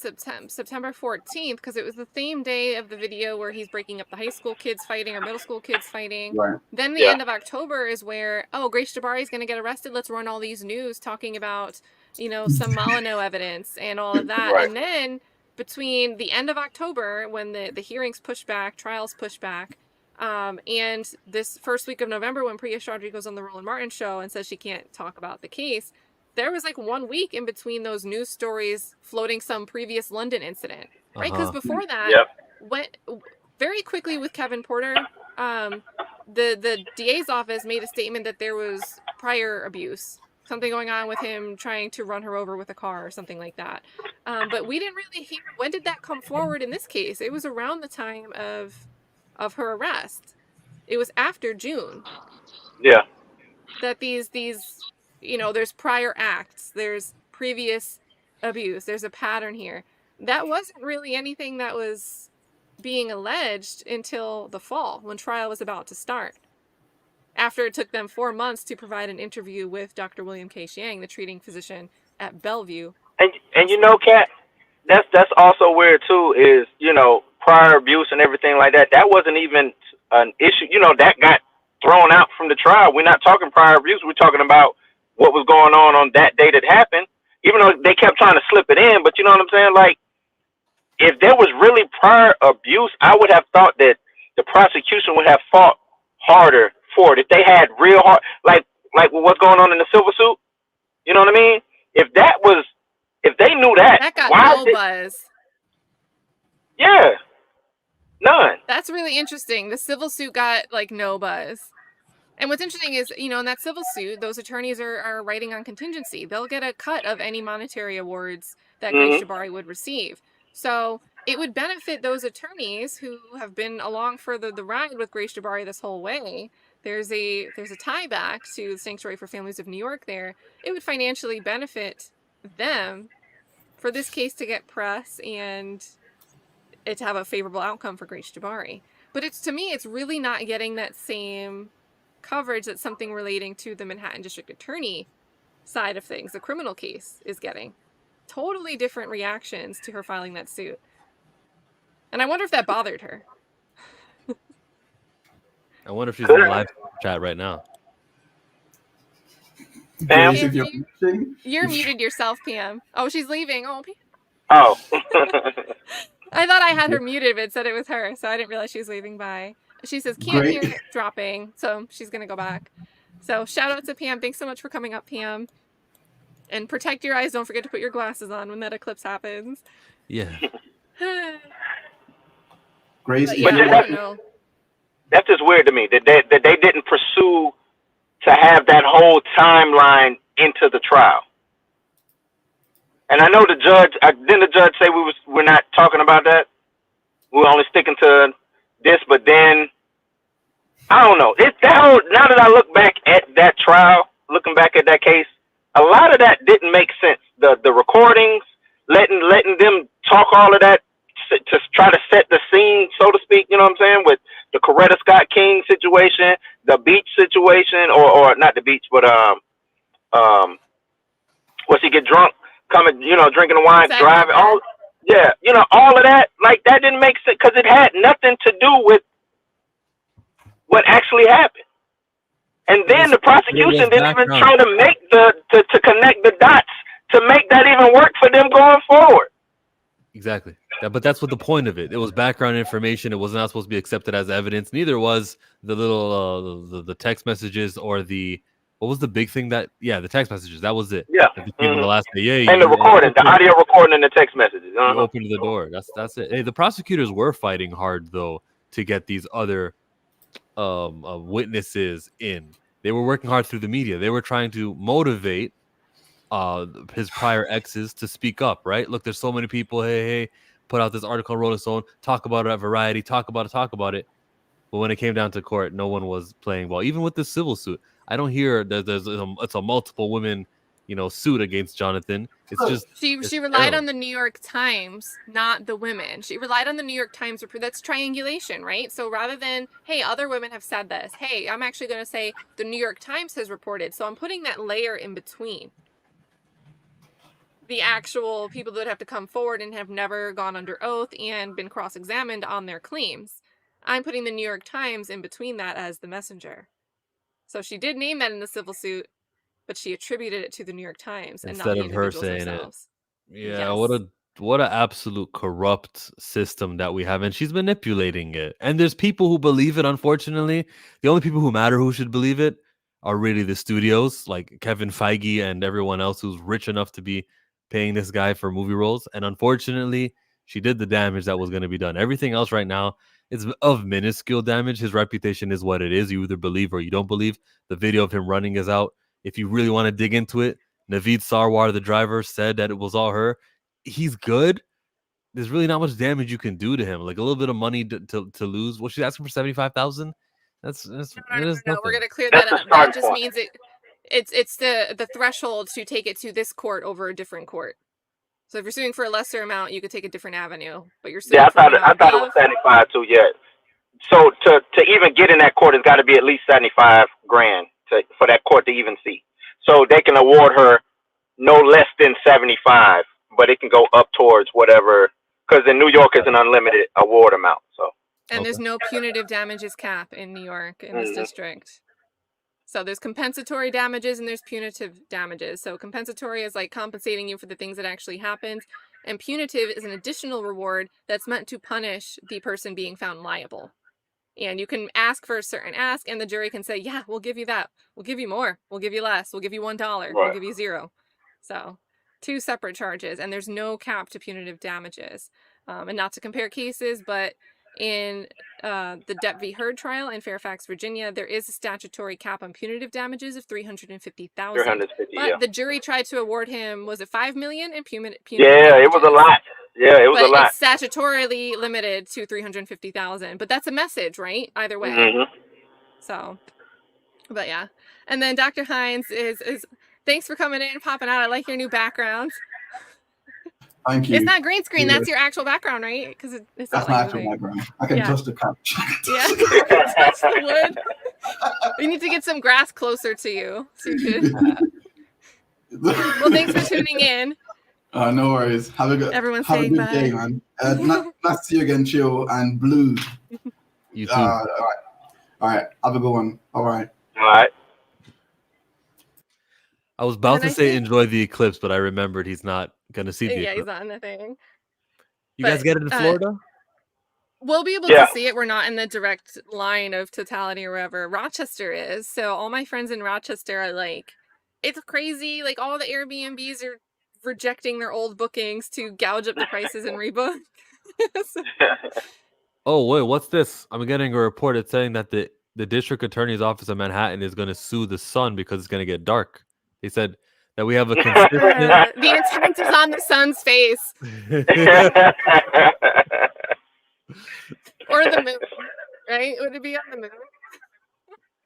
September 14th, because it was the same day of the video where he's breaking up the high school kids fighting or middle school kids fighting. Right. Then the Yeah. end of October is where, oh, Grace Jabari is going to get arrested. Let's run all these news talking about, you know, some Molyneux evidence and all of that. Right. And then between the end of October, when the hearings pushed back, trials pushed back, and this first week of November when Priya Chaudhry goes on the Roland Martin show and says she can't talk about the case, there was like 1 week in between those news stories floating some previous London incident, right? Because before that, Yep. went very quickly with Kevin Porter. The DA's office made a statement that there was prior abuse, something going on with him trying to run her over with a car or something like that. But we didn't really hear, when did that come forward in this case? It was around the time of her arrest. It was after June Yeah. that these you know, there's prior acts, there's previous abuse, there's a pattern here. That wasn't really anything that was being alleged until the fall when trial was about to start. After it took them 4 months to provide an interview with Dr. William K. Chiang, the treating physician at Bellevue. And you know, Kat, that's also weird too, is, you know, prior abuse and everything like that. That wasn't even an issue. You know, that got thrown out from the trial. We're not talking prior abuse. We're talking about what was going on that day that happened, even though they kept trying to slip it in. But you know what I'm saying? like, if there was really prior abuse, I would have thought that the prosecution would have fought harder for it. If they had real hard, like what's going on in the civil suit, you know what I mean? If they knew that got why no buzz. Yeah, none. That's really interesting. The civil suit got like no buzz. And what's interesting is, you know, in that civil suit, those attorneys are writing on contingency. They'll get a cut of any monetary awards that Grace Jabari would receive. So it would benefit those attorneys who have been along for the ride with Grace Jabari this whole way. There's a tie back to the Sanctuary for Families of New York there. It would financially benefit them for this case to get press and it to have a favorable outcome for Grace Jabari. But to me, it's really not getting that same coverage that something relating to the Manhattan District Attorney side of things, the criminal case, is getting. Totally different reactions to her filing that suit. And I wonder if that bothered her. I wonder if she's in the live chat right now. Pam? You're muted yourself, Pam. Oh, she's leaving. Oh, Pam. Oh. I thought I had her muted, but it said it was her, so I didn't realize she was leaving by. She says, can't hear it dropping, so she's going to go back. So shout out to Pam. Thanks so much for coming up, Pam. And protect your eyes. Don't forget to put your glasses on when that eclipse happens. Yeah. Grace, But yeah, I don't know. That's just weird to me that they didn't pursue to have that whole timeline into the trial. And I know the judge, didn't the judge say we're not talking about that? We're only sticking to this, but then I don't know. Now that I look back at that trial, looking back at that case, a lot of that didn't make sense. The recordings, letting them talk all of that to try to set the scene, so to speak, you know what I'm saying, with the Coretta Scott King situation, the beach situation, or not the beach, but once he get drunk, coming, you know, drinking the wine, driving, all, yeah, you know, all of that, like, that didn't make sense because it had nothing to do with what actually happened. And then the prosecution didn't even try to make to connect the dots to make that even work for them going forward. Exactly. But that's what the point of it. It was background information. It was not supposed to be accepted as evidence. Neither was the little the text messages or the what was the big thing that the text messages. That was it. Yeah. The people the last day. And the recording, the audio recording and the text messages. You opened the door. That's it. Hey, the prosecutors were fighting hard though to get these other witnesses in. They were working hard through the media. They were trying to motivate his prior exes to speak up, right? Look, there's so many people. Hey, put out this article on Rolling Stone, talk about it at Variety, talk about it. But when it came down to court, no one was playing ball. Even with the civil suit, I don't hear it's a multiple women, suit against Jonathan. It's just She relied terrible. on the New York Times, not the women. She relied on the New York Times report. That's triangulation, right? So rather than, hey, other women have said this, hey, I'm actually going to say the New York Times has reported. So I'm putting that layer in between the actual people that have to come forward and have never gone under oath and been cross-examined on their claims. I'm putting the New York Times in between that as the messenger. So she did name that in the civil suit, but she attributed it to the New York Times and not Instead the of her individuals saying themselves. it. Yeah, Yes. what an absolute corrupt system that we have, and she's manipulating it. And there's people who believe it. Unfortunately, the only people who matter who should believe it are really the studios, like Kevin Feige and everyone else who's rich enough to be paying this guy for movie roles. And unfortunately, she did the damage that was going to be done. Everything else right now is of minuscule damage. His reputation is what it is. You either believe or you don't believe. The video of him running is out. If you really want to dig into it, Naveed Sarwar, the driver, said that it was all her. He's good. There's really not much damage you can do to him. Like a little bit of money to lose. Well, she's asking for 75,000. That's No, nothing. we're gonna clear That's that the up. That starting just point. means it's the threshold to take it to this court over a different court. So if you're suing for a lesser amount, you could take a different avenue. But you're suing Yeah, for an I amount thought it was above. 75 too. Yeah. So to even get in that court, it's got to be at least 75 grand for that court to even see. So they can award her no less than 75, but it can go up towards whatever. Because in New York is an unlimited award amount. So. And there's no punitive damages cap in New York in this district. So there's compensatory damages and there's punitive damages. So compensatory is like compensating you for the things that actually happened. And punitive is an additional reward that's meant to punish the person being found liable. And you can ask for a certain ask and the jury can say, yeah, we'll give you that. We'll give you more. We'll give you less. We'll give you $1. We'll give you $0. So 2 separate charges, and there's no cap to punitive damages. And not to compare cases, but in the Depp v. Heard trial in Fairfax, Virginia, there is a statutory cap on punitive damages of $350,000. But the jury tried to award him, was it $5 million in punitive damages? Yeah, it was a lot. Yeah, it was a lot. It's statutorily limited to $350,000. But that's a message, right? Either way. Mm-hmm. So, but yeah. And then Dr. Hines is thanks for coming in and popping out. I like your new background. Thank you. It's not green screen. That's your actual background, right? Because it's That's not my like actual moving. background. I can touch the couch. Yeah, touch the wood. We need to get some grass closer to you. So you could, well, thanks for tuning in. No worries. Have a good day, man. Nice to see you again, Chill and Blue. You too. All right. Have a good one. All right. All right. I was about to say enjoy the eclipse, but I remembered he's not going to see the Yeah, eclipse. he's not in the thing. You guys get it in Florida? We'll be able to see it. We're not in the direct line of totality or wherever. Rochester is. So all my friends in Rochester are like, it's crazy. Like all the Airbnbs are rejecting their old bookings to gouge up the prices and rebook. Oh, wait, what's this? I'm getting a report. It's saying that the district attorney's office in Manhattan is going to sue the sun because it's going to get dark. They said that we have a consistent... the intent is on the sun's face. Or the moon, right? Would it be on the moon?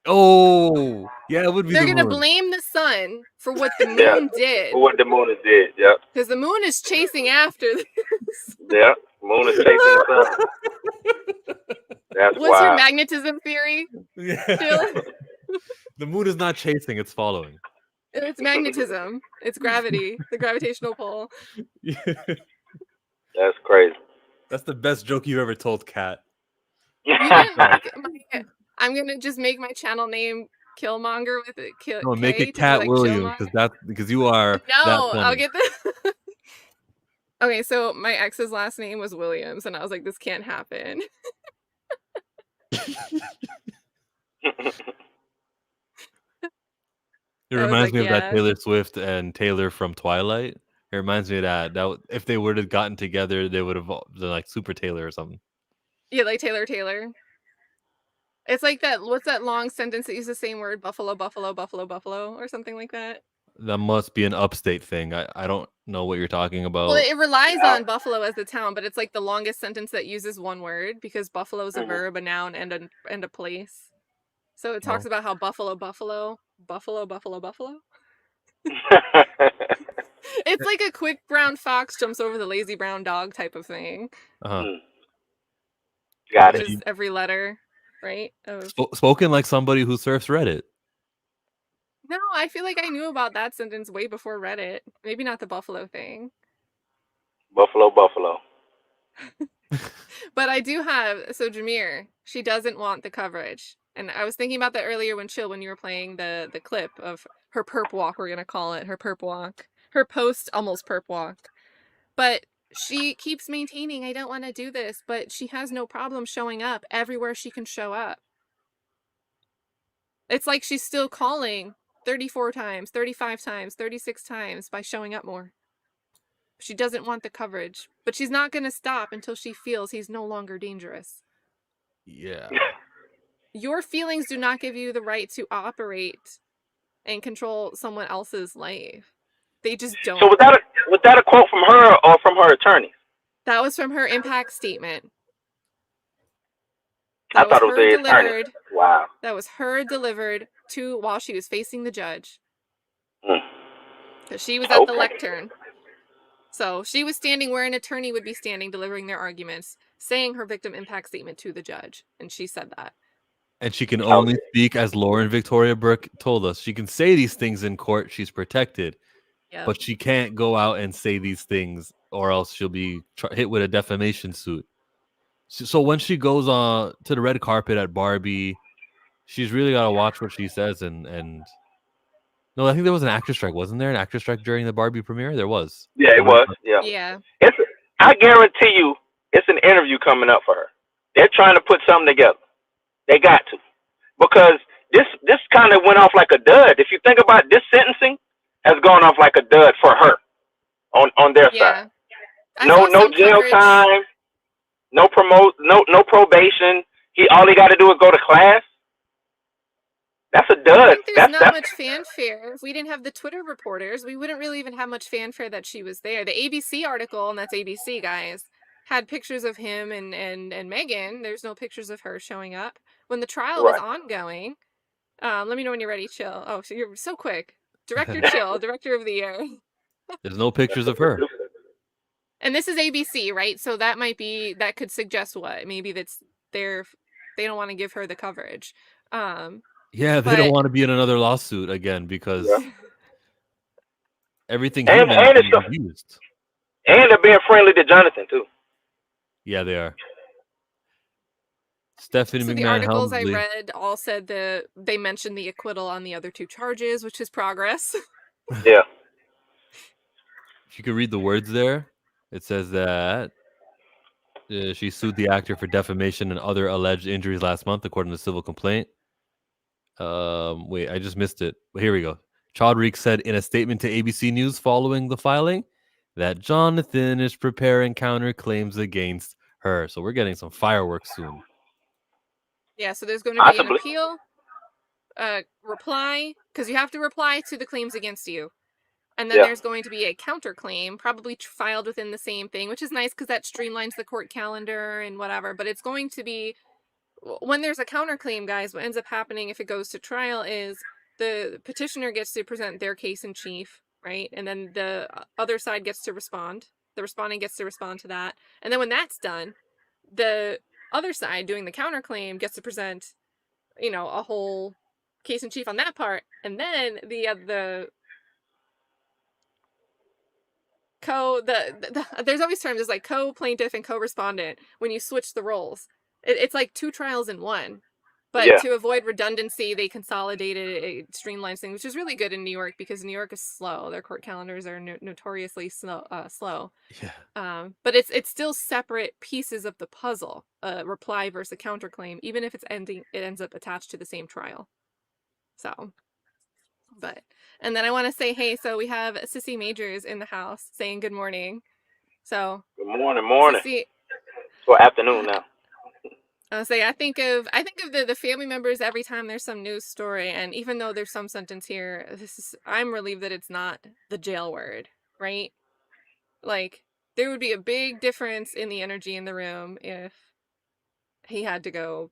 Oh, yeah, it would be. They're going to blame the sun for what the moon did. For what the moon did, yeah. Because the moon is chasing after this. Yeah, moon is chasing the sun. That's What's your wild. magnetism theory? The moon is not chasing, it's following. It's magnetism. It's gravity, the gravitational pull. That's crazy. That's the best joke you've ever told, Kat. I'm gonna just make my channel name Killmonger with it. No, make it Cat Williams because you are. No, I'll get the. Okay, so my ex's last name was Williams, and I was like, this can't happen. It reminds me of that Taylor Swift and Taylor from Twilight. It reminds me of that if they would have gotten together, they would have been like Super Taylor or something. Yeah, like Taylor. It's like that. What's that long sentence that uses the same word? Buffalo, buffalo, buffalo, buffalo, or something like that. That must be an upstate thing. I don't know what you're talking about. Well, it relies on Buffalo as the town, but it's like the longest sentence that uses one word because Buffalo is a verb, a noun, and a place. So it talks about how Buffalo. It's like a quick brown fox jumps over the lazy brown dog type of thing. Got Which it. is every letter, right? Of... Spoken like somebody who surfs Reddit. No, I feel like I knew about that sentence way before Reddit. Maybe not the buffalo thing. Buffalo. But I do have, so Jameer, she doesn't want the coverage. And I was thinking about that earlier when you were playing the clip of her perp walk, we're going to call it, her perp walk. Her post almost perp walk. But she keeps maintaining, I don't want to do this, but she has no problem showing up everywhere she can show up. It's like she's still calling 34 times, 35 times, 36 times by showing up more. She doesn't want the coverage, but she's not going to stop until she feels he's no longer dangerous. Yeah. Your feelings do not give you the right to operate and control someone else's life. They just don't. So was that a quote from her or from her attorney? That was from her impact statement. I thought it was the attorney. Wow. That was her delivered to while she was facing the judge. Because she was at the lectern. So she was standing where an attorney would be standing, delivering their arguments, saying her victim impact statement to the judge. And she said that. And she can only speak, as Lauren Victoria Burke told us. She can say these things in court. She's protected. Yep. But she can't go out and say these things or else she'll be hit with a defamation suit. So when she goes to the red carpet at Barbie, she's really got to watch what she says. And no, I think there was an actor strike. Wasn't there an actor strike during the Barbie premiere? There was. Yeah, it was. Yeah. I guarantee you it's an interview coming up for her. They're trying to put something together. They got to. Because this kind of went off like a dud. If you think about it, this sentencing has gone off like a dud for her on their side. No jail time, no probation. All he got to do is go to class. That's a dud. There's not much fanfare. If we didn't have the Twitter reporters, we wouldn't really even have much fanfare that she was there. The ABC article, and that's ABC, guys, had pictures of him and Megan. There's no pictures of her showing up. When the trial was ongoing, let me know when you're ready, Chill. Oh, so you're so quick. Director Chill, Director of the Year. There's no pictures of her. And this is ABC, right? So that could suggest what? Maybe they don't want to give her the coverage. Yeah, they don't want to be in another lawsuit again because everything and it's used. And they're being friendly to Jonathan too. Yeah, they are. Stephanie so McMahon. The articles I read all said they mentioned the acquittal on the other two charges, which is progress. Yeah. If you could read the words there, it says that she sued the actor for defamation and other alleged injuries last month, according to the civil complaint. Wait, I just missed it. But here we go. Chaudhry said in a statement to ABC News following the filing that Jonathan is preparing counterclaims against her. So we're getting some fireworks soon. Yeah, so there's going to be an appeal, reply, because you have to reply to the claims against you. And then there's going to be a counterclaim, probably filed within the same thing, which is nice because that streamlines the court calendar and whatever. But it's going to be, when there's a counterclaim, guys, what ends up happening if it goes to trial is the petitioner gets to present their case in chief, right? And then the other side gets to respond. The respondent gets to respond to that. And then when that's done, the other side doing the counterclaim gets to present, a whole case in chief on that part. And then there's always terms as like co-plaintiff and co-respondent when you switch the roles. It's like two trials in one. But to avoid redundancy, they consolidated it, streamlines things, which is really good in New York because New York is slow. Their court calendars are notoriously slow. Yeah. But it's still separate pieces of the puzzle, reply versus a counterclaim, even if it ends up attached to the same trial. So, and then I want to say, hey, so we have Sissy Majors in the house saying good morning. So good morning. Sissy, or afternoon now. I think of the family members every time there's some news story, and even though there's some sentence here, I'm relieved that it's not the jail word, right? Like there would be a big difference in the energy in the room if he had to go,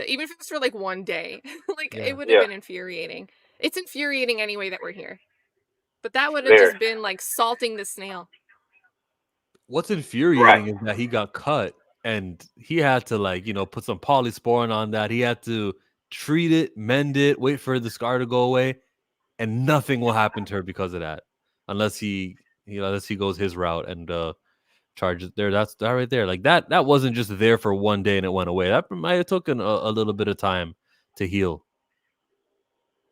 even if it's for like one day. It would have been infuriating. It's infuriating anyway that we're here. But that would have Very. just been like salting the snail. What's infuriating is that he got cut and he had to, like, you know, put some polysporin on that. He had to treat it, mend it, wait for the scar to go away, and nothing will happen to her because of that, unless he goes his route and charges there. That's that right there. Like that wasn't just there for one day and it went away. That might have taken a little bit of time to heal.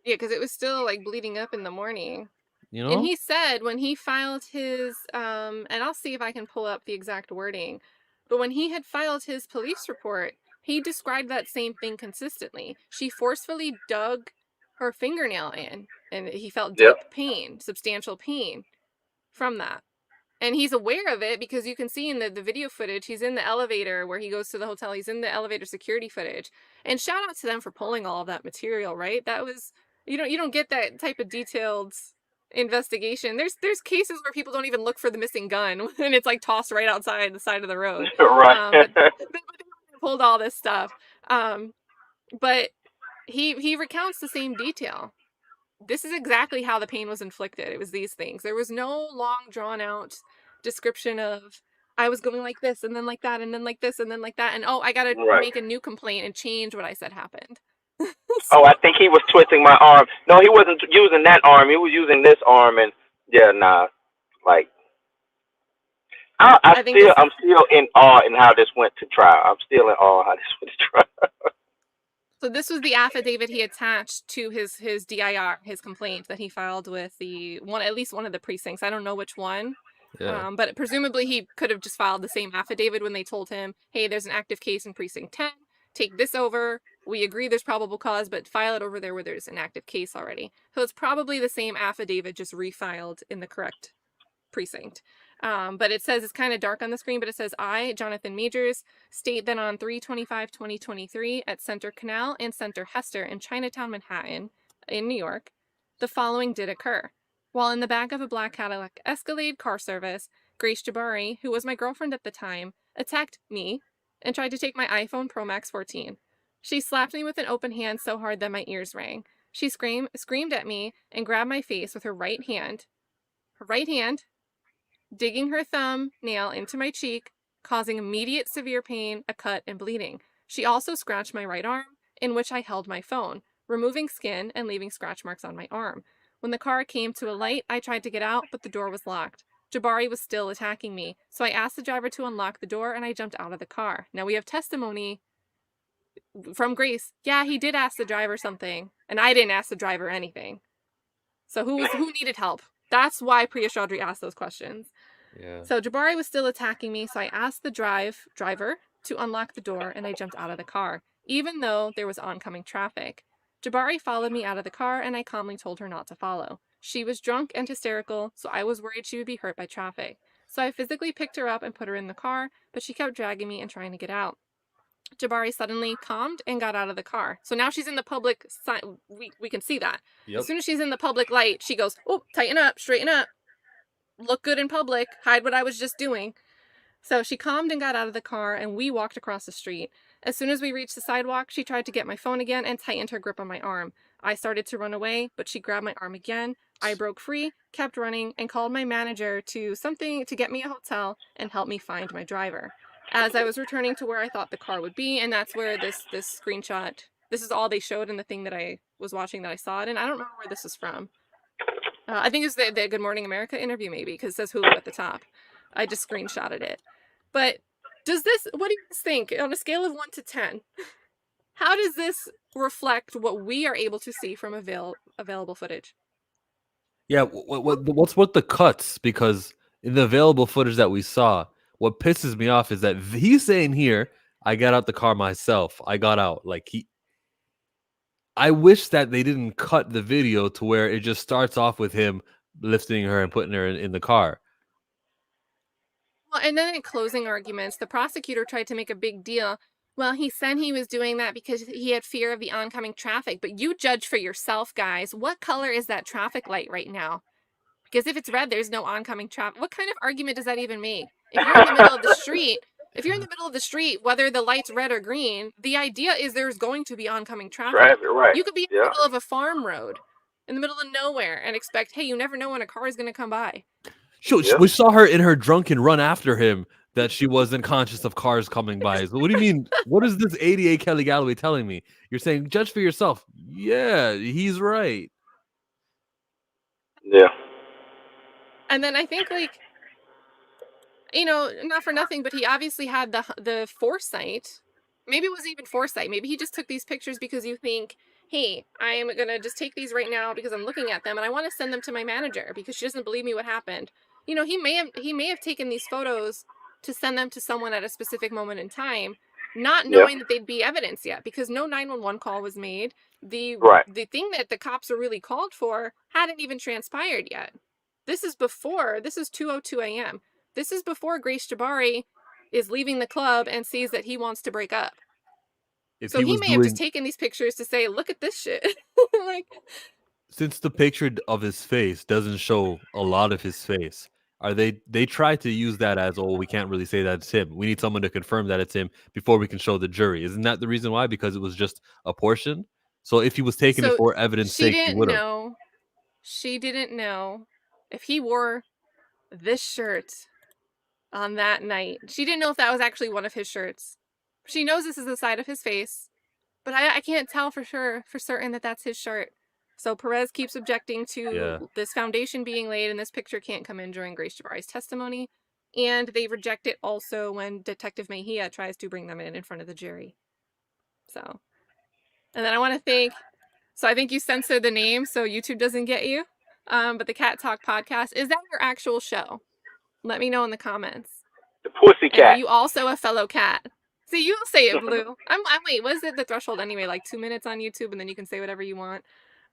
Yeah, because it was still like bleeding up in the morning. You know? And he said when he filed his, and I'll see if I can pull up the exact wording, but when he had filed his police report, he described that same thing consistently. She forcefully dug her fingernail in, and he felt deep pain, substantial pain from that. And he's aware of it because you can see in the video footage, he's in the elevator where he goes to the hotel. He's in the elevator security footage. And shout out to them for pulling all of that material, right? That was, you don't get that type of detailed investigation. There's cases where people don't even look for the missing gun and it's like tossed right outside the side of the road. Right. But they pulled all this stuff. But he recounts the same detail. This is exactly how the pain was inflicted. It was these things. There was no long drawn out description of I was going like this and then like that and then like this and then like that and I gotta make a new complaint and change what I said happened. Oh, I think he was twisting my arm. No, he wasn't using that arm. He was using this arm, and like I'm still in awe in how this went to trial. I'm still in awe how this went to trial. So this was the affidavit he attached to his DIR, his complaint that he filed with at least one of the precincts. I don't know which one. Yeah. But presumably he could have just filed the same affidavit when they told him, hey, there's an active case in precinct 10. Take this over. We agree there's probable cause, but file it over there where there's an active case already. So it's probably the same affidavit, just refiled in the correct precinct. But it says, it's kind of dark on the screen, but it says, I, Jonathan Majors, state that on 3/25/2023 at Center Canal and Center Hester in Chinatown, Manhattan, in New York, the following did occur. While in the back of a black Cadillac Escalade car service, Grace Jabbari, who was my girlfriend at the time, attacked me and tried to take my iPhone Pro Max 14. She slapped me with an open hand so hard that my ears rang. She screamed at me and grabbed my face with her right hand, digging her thumb nail into my cheek, causing immediate severe pain, a cut, and bleeding. She also scratched my right arm, in which I held my phone, removing skin and leaving scratch marks on my arm. When the car came to a light, I tried to get out, but the door was locked. Jabari was still attacking me, so I asked the driver to unlock the door and I jumped out of the car. Now we have testimony from Grace. Yeah, he did ask the driver something, and I didn't ask the driver anything. So who needed help? That's why Priya Chaudhry asked those questions. Yeah. So Jabari was still attacking me, so I asked the driver to unlock the door and I jumped out of the car, even though there was oncoming traffic. Jabari followed me out of the car and I calmly told her not to follow. She was drunk and hysterical, so I was worried she would be hurt by traffic. So I physically picked her up and put her in the car, but she kept dragging me and trying to get out. Jabari suddenly calmed and got out of the car. So now she's in the public, we can see that. Yep. As soon as she's in the public light, she goes, oh, tighten up, straighten up, look good in public, hide what I was just doing. So she calmed and got out of the car and we walked across the street. As soon as we reached the sidewalk, she tried to get my phone again and tightened her grip on my arm. I started to run away, but she grabbed my arm again. I broke free, kept running, and called my manager to get me a hotel and help me find my driver. As I was returning to where I thought the car would be, and that's where this screenshot, this is all they showed in the thing that I was watching that I saw it, and I don't remember where this is from. I think it's the Good Morning America interview maybe, because it says Hulu at the top. I just screenshotted it. But what do you guys think? On a scale of 1 to 10, how does this reflect what we are able to see from available footage? Yeah, what's with the cuts? Because in the available footage that we saw, what pisses me off is that he's saying here, I got out the car myself. I got out. I wish that they didn't cut the video to where it just starts off with him lifting her and putting her in the car. Well, and then in closing arguments, the prosecutor tried to make a big deal. Well, he said he was doing that because he had fear of the oncoming traffic. But you judge for yourself, guys. What color is that traffic light right now? Because if it's red, there's no oncoming traffic. What kind of argument does that even make? If you're in the middle of the street, whether the light's red or green, the idea is there's going to be oncoming traffic. Right. You could be in the middle of a farm road. in the middle of nowhere and expect, hey, you never know when a car is going to come by. We saw her in her drunken run after him that she wasn't conscious of cars coming by. So what do you mean? What is this 88 Kelly Galloway telling me? You're saying judge for yourself. Yeah, he's right. Yeah. And then I think, like, you know, not for nothing, but he obviously had the foresight. Maybe it wasn't even foresight. Maybe he just took these pictures because you think, hey, I am going to just take these right now because I'm looking at them and I want to send them to my manager because she doesn't believe me what happened. You know, he may have taken these photos to send them to someone at a specific moment in time, not knowing that they'd be evidence yet because no 911 call was made. The thing that the cops are really called for hadn't even transpired yet. This is 2:02 a.m. This is before Grace Jabari is leaving the club and sees that he wants to break up. So he may have just taken these pictures to say, look at this shit. Like, since the picture of his face doesn't show a lot of his face, they try to use that as, oh, we can't really say that it's him. We need someone to confirm that it's him before we can show the jury. Isn't that the reason why? Because it was just a portion? So if he was taking it for evidence sake, he would have. She didn't know if he wore this shirt on that night. She didn't know if that was actually one of his shirts. She knows this is the side of his face, but I can't tell for certain that that's his shirt. So Perez keeps objecting to this foundation being laid, and this picture can't come in during Grace Jabari's testimony. And they reject it also when Detective Mejia tries to bring them in front of the jury. So, and then I want to thank, so I think you censored the name so YouTube doesn't get you. But the Cat Talk podcast, is that your actual show? Let me know in the comments. The Pussy Cat. Are you also a fellow cat? See, you say it, Blue. Wait, what is it, the threshold anyway? Like 2 minutes on YouTube, and then you can say whatever you want.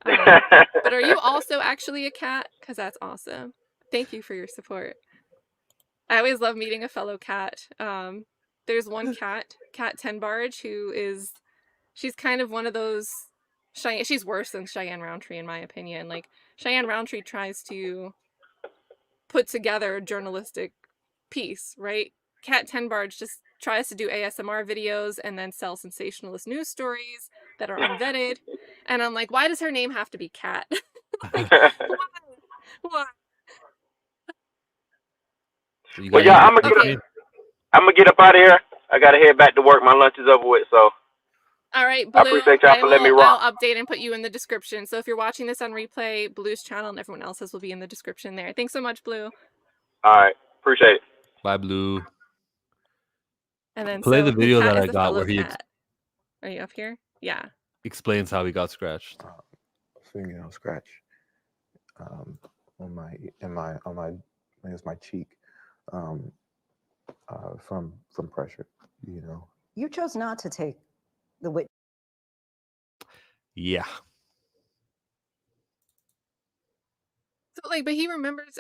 But are you also actually a cat? Because that's awesome. Thank you for your support. I always love meeting a fellow cat. There's one cat, Cat Tenbarge, she's kind of one of those, she's worse than Cheyenne Roundtree in my opinion. Like, Cheyenne Roundtree tries to put together a journalistic piece, right? Cat Tenbarge just tries to do ASMR videos and then sell sensationalist news stories that are unvetted. And I'm like, why does her name have to be Cat? Like, why? Well, yeah, I'm gonna get up out of here. I gotta head back to work. My lunch is over with, so. All right, Blue, I appreciate y'all for letting me rock. I'll update and put you in the description. So if you're watching this on replay, Blue's channel and everyone else's will be in the description there. Thanks so much, Blue. All right, appreciate it. Bye, Blue. And then play the video that I got where he. Are you up here? Yeah. Explains how he got scratched. Finger scratch on my I think it's my cheek from pressure. You know. You chose not to take the witness. Yeah. So like, but he remembers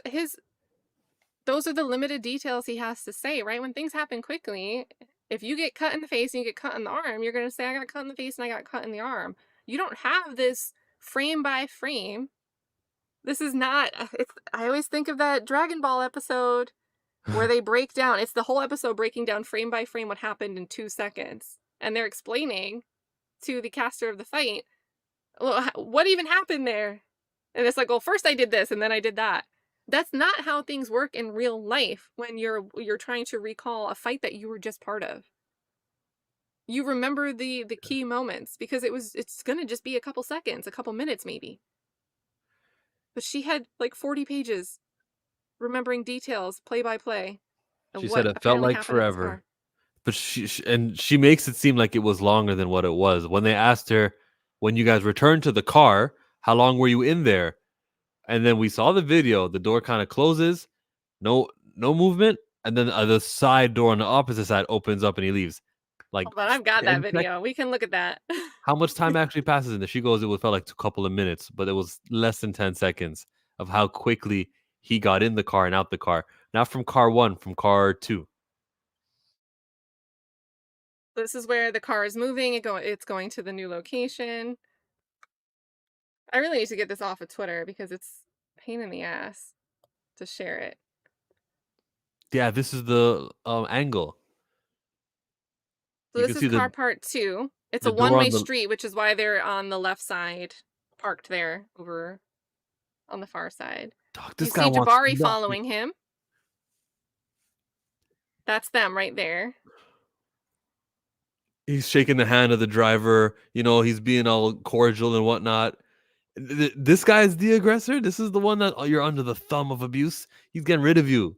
those are the limited details he has to say, right? When things happen quickly, if you get cut in the face and you get cut in the arm, you're going to say, I got cut in the face and I got cut in the arm. You don't have this frame by frame. This is not, I always think of that Dragon Ball episode where they break down, it's the whole episode breaking down frame by frame what happened in 2 seconds. And they're explaining to the caster of the fight, well, what even happened there? And it's like, well, first I did this and then I did that. That's not how things work in real life when you're trying to recall a fight that you were just part of. You remember the key moments because it's going to just be a couple seconds, a couple minutes maybe. But she had like 40 pages remembering details, play by play. She said it felt like forever. But she makes it seem like it was longer than what it was. When they asked her, when you guys returned to the car, how long were you in there? And then we saw the video. The door kind of closes, no movement, and then the side door on the opposite side opens up and he leaves. Like, hold on, I've got that video. We can look at that. How much time actually passes in there? She goes, it felt like a couple of minutes, but it was less than 10 seconds of how quickly he got in the car and out the car. Not from car 1, from car 2. This is where the car is moving. It's going to the new location. I really need to get this off of Twitter because it's a pain in the ass to share it. Yeah, this is the angle. So this is car part 2. It's a one-way street, which is why they're on the left side parked there over on the far side. Dog, You this see guy wants Jabari nothing. following him. That's them right there. He's shaking the hand of the driver. You know, he's being all cordial and whatnot. This guy is the aggressor. This is the one that you're under the thumb of abuse. He's getting rid of you.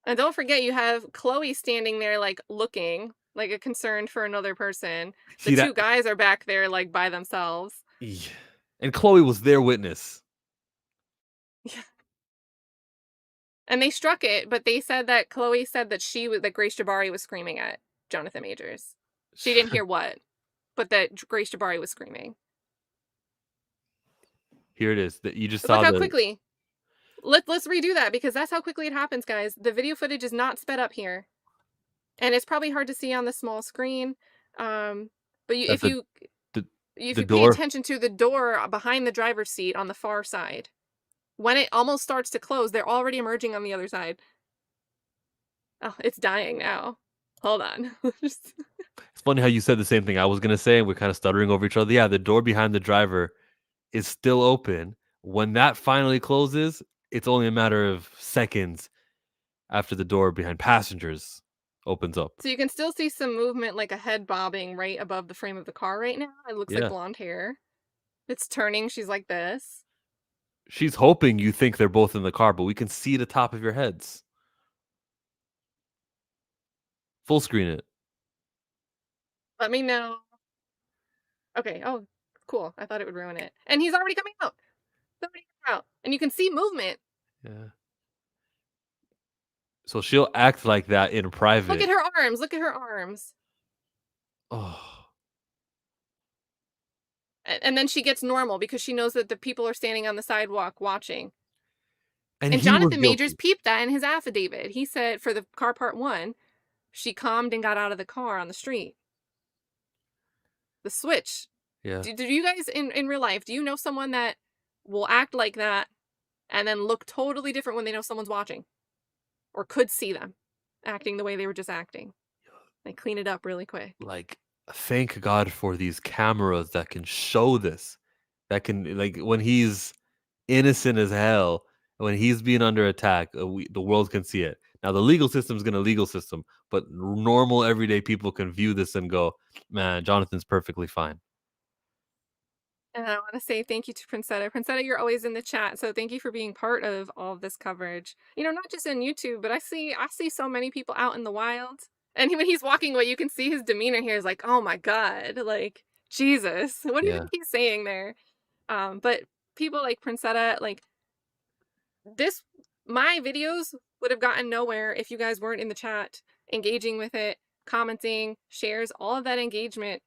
And don't forget, you have Chloe standing there, like, looking, like, a concerned for another person. The See two that? guys are back there, like, by themselves. Yeah. And Chloe was their witness. And they struck it, but they said that Chloe said that that Grace Jabari was screaming at Jonathan Majors. She didn't hear what, but that Grace Jabari was screaming. Here it is. That you just But saw look how quickly. Let's redo that, because that's how quickly it happens, guys. The video footage is not sped up here, and it's probably hard to see on the small screen. But if you pay attention to the door behind the driver's seat on the far side, when it almost starts to close, they're already emerging on the other side. Oh, it's dying now. Hold on. It's funny how you said the same thing I was gonna say, and we're kind of stuttering over each other. Yeah, the door behind the driver is still open. When that finally closes, it's only a matter of seconds after the door behind passengers opens up. So you can still see some movement, like a head bobbing right above the frame of the car right now. It looks like blonde hair. It's turning. She's like this. She's hoping you think they're both in the car, but we can see the top of your heads. Full screen it. Let me know. Okay. Oh, cool. I thought it would ruin it. And he's already coming out. And you can see movement. Yeah. So she'll act like that in private. Look at her arms. Look at her arms. Oh. And then she gets normal because she knows that the people are standing on the sidewalk watching. And he Jonathan was Majors guilty. peeped that in his affidavit. He said for the car part 1, she calmed and got out of the car on the street. The switch. Yeah. Do you guys in real life, do you know someone that will act like that and then look totally different when they know someone's watching? Or could see them acting the way they were just acting? They clean it up really quick. Like, thank God for these cameras that can show this. That can, like, when he's innocent as hell, when he's being under attack, the world can see it. Now, the legal system is going to legal system, but normal, everyday people can view this and go, man, Jonathan's perfectly fine. And I want to say thank you to Princetta. Princetta, you're always in the chat, so thank you for being part of all of this coverage. You know, not just on YouTube, but I see so many people out in the wild. And when he's walking away, you can see his demeanor here is like, oh my God, like, Jesus. What do you think he's saying there? But people like Princetta, like, my videos would have gotten nowhere if you guys weren't in the chat, engaging with it, commenting, shares, all of that engagement.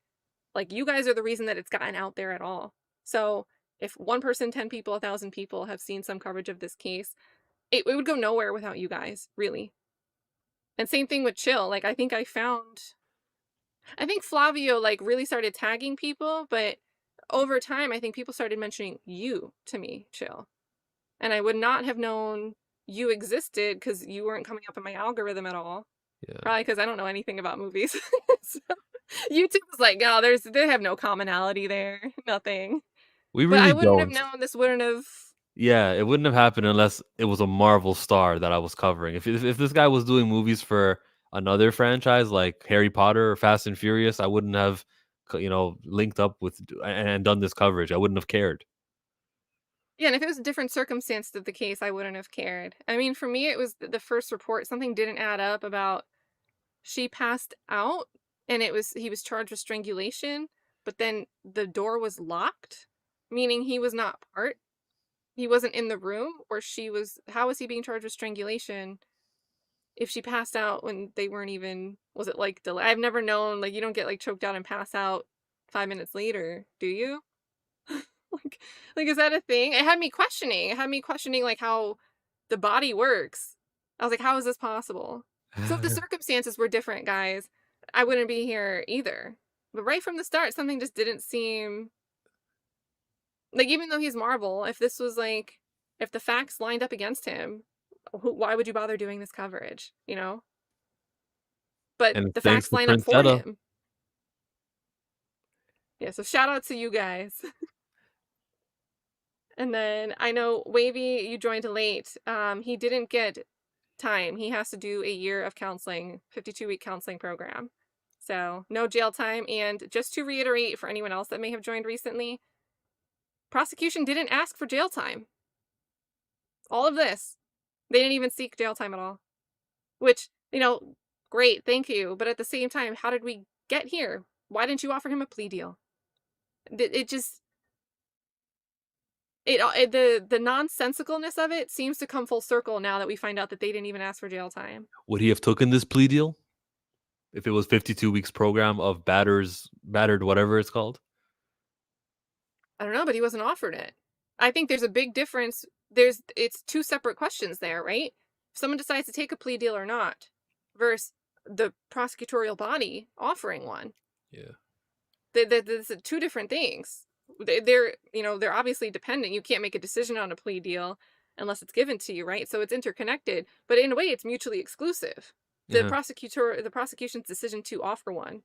Like, you guys are the reason that it's gotten out there at all. So if 1 person, 10 people, 1,000 people have seen some coverage of this case, it would go nowhere without you guys, really. And same thing with Chill. Like, I think Flavio, like, really started tagging people, but over time, I think people started mentioning you to me, Chill. And I would not have known you existed because you weren't coming up in my algorithm at all. Yeah. Probably because I don't know anything about movies. So YouTube was like, oh, they have no commonality there. Nothing. We But really I wouldn't have don't. known this wouldn't have. Yeah, it wouldn't have happened unless it was a Marvel star that I was covering. If this guy was doing movies for another franchise like Harry Potter or Fast and Furious, I wouldn't have, linked up with and done this coverage. I wouldn't have cared. Yeah, and if it was a different circumstance to the case, I wouldn't have cared. I mean, for me, it was the first report. Something didn't add up about she passed out, and he was charged with strangulation, but then the door was locked, meaning he was not part. He wasn't in the room, or how was he being charged with strangulation if she passed out when they weren't even, was it like delay? I've never known, like, you don't get like choked out and pass out 5 minutes later, do you? like, is that a thing? It had me questioning like how the body works. I was like, how is this possible? So if the circumstances were different, guys, I wouldn't be here either. But right from the start, something just didn't seem like, even though he's Marvel, if this was like, if the facts lined up against him, why would you bother doing this coverage, you know? But And the thanks facts to line up for Princetta. him. Yeah, so shout out to you guys. And then I know Wavy, you joined late. He didn't get time. He has to do a year of counseling, 52-week counseling program. So no jail time. And just to reiterate for anyone else that may have joined recently, prosecution didn't ask for jail time. All of this, they didn't even seek jail time at all. Which, great, thank you. But at the same time, how did we get here? Why didn't you offer him a plea deal? The nonsensicalness of it seems to come full circle now that we find out that they didn't even ask for jail time. Would he have taken this plea deal if it was 52 weeks program of battered whatever it's called? I don't know, but he wasn't offered it. I think there's a big difference. It's two separate questions there, right? If someone decides to take a plea deal or not, versus the prosecutorial body offering one. Yeah. There's two different things. They're obviously dependent. You can't make a decision on a plea deal unless it's given to you, right? So it's interconnected, but in a way it's mutually exclusive. The prosecution's decision to offer one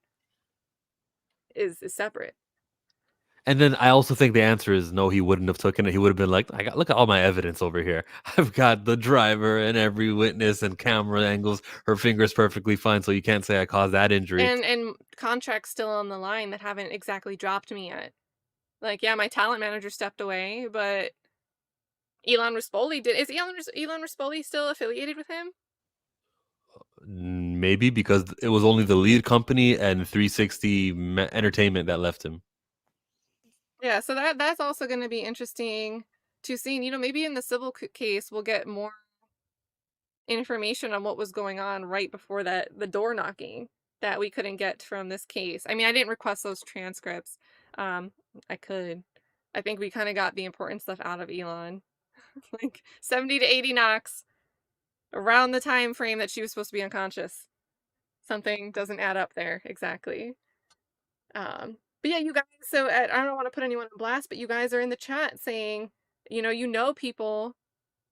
is separate. And then I also think the answer is no, he wouldn't have taken it. He would have been like, look at all my evidence over here. I've got the driver and every witness and camera angles. Her finger's perfectly fine, so you can't say I caused that injury. And contracts still on the line that haven't exactly dropped me yet. Like, yeah, my talent manager stepped away, but Elon Rispoli did. Is Elon Rispoli still affiliated with him? Maybe, because it was only the lead company and 360 Entertainment that left him. Yeah, so that's also going to be interesting to see. Maybe in the civil case we'll get more information on what was going on right before the door knocking that we couldn't get from this case. I mean, I didn't request those transcripts. I could. I think we kind of got the important stuff out of Elon. Like 70 to 80 knocks around the time frame that she was supposed to be unconscious. Something doesn't add up there exactly. But yeah, you guys, so I don't want to put anyone on blast, but you guys are in the chat saying, people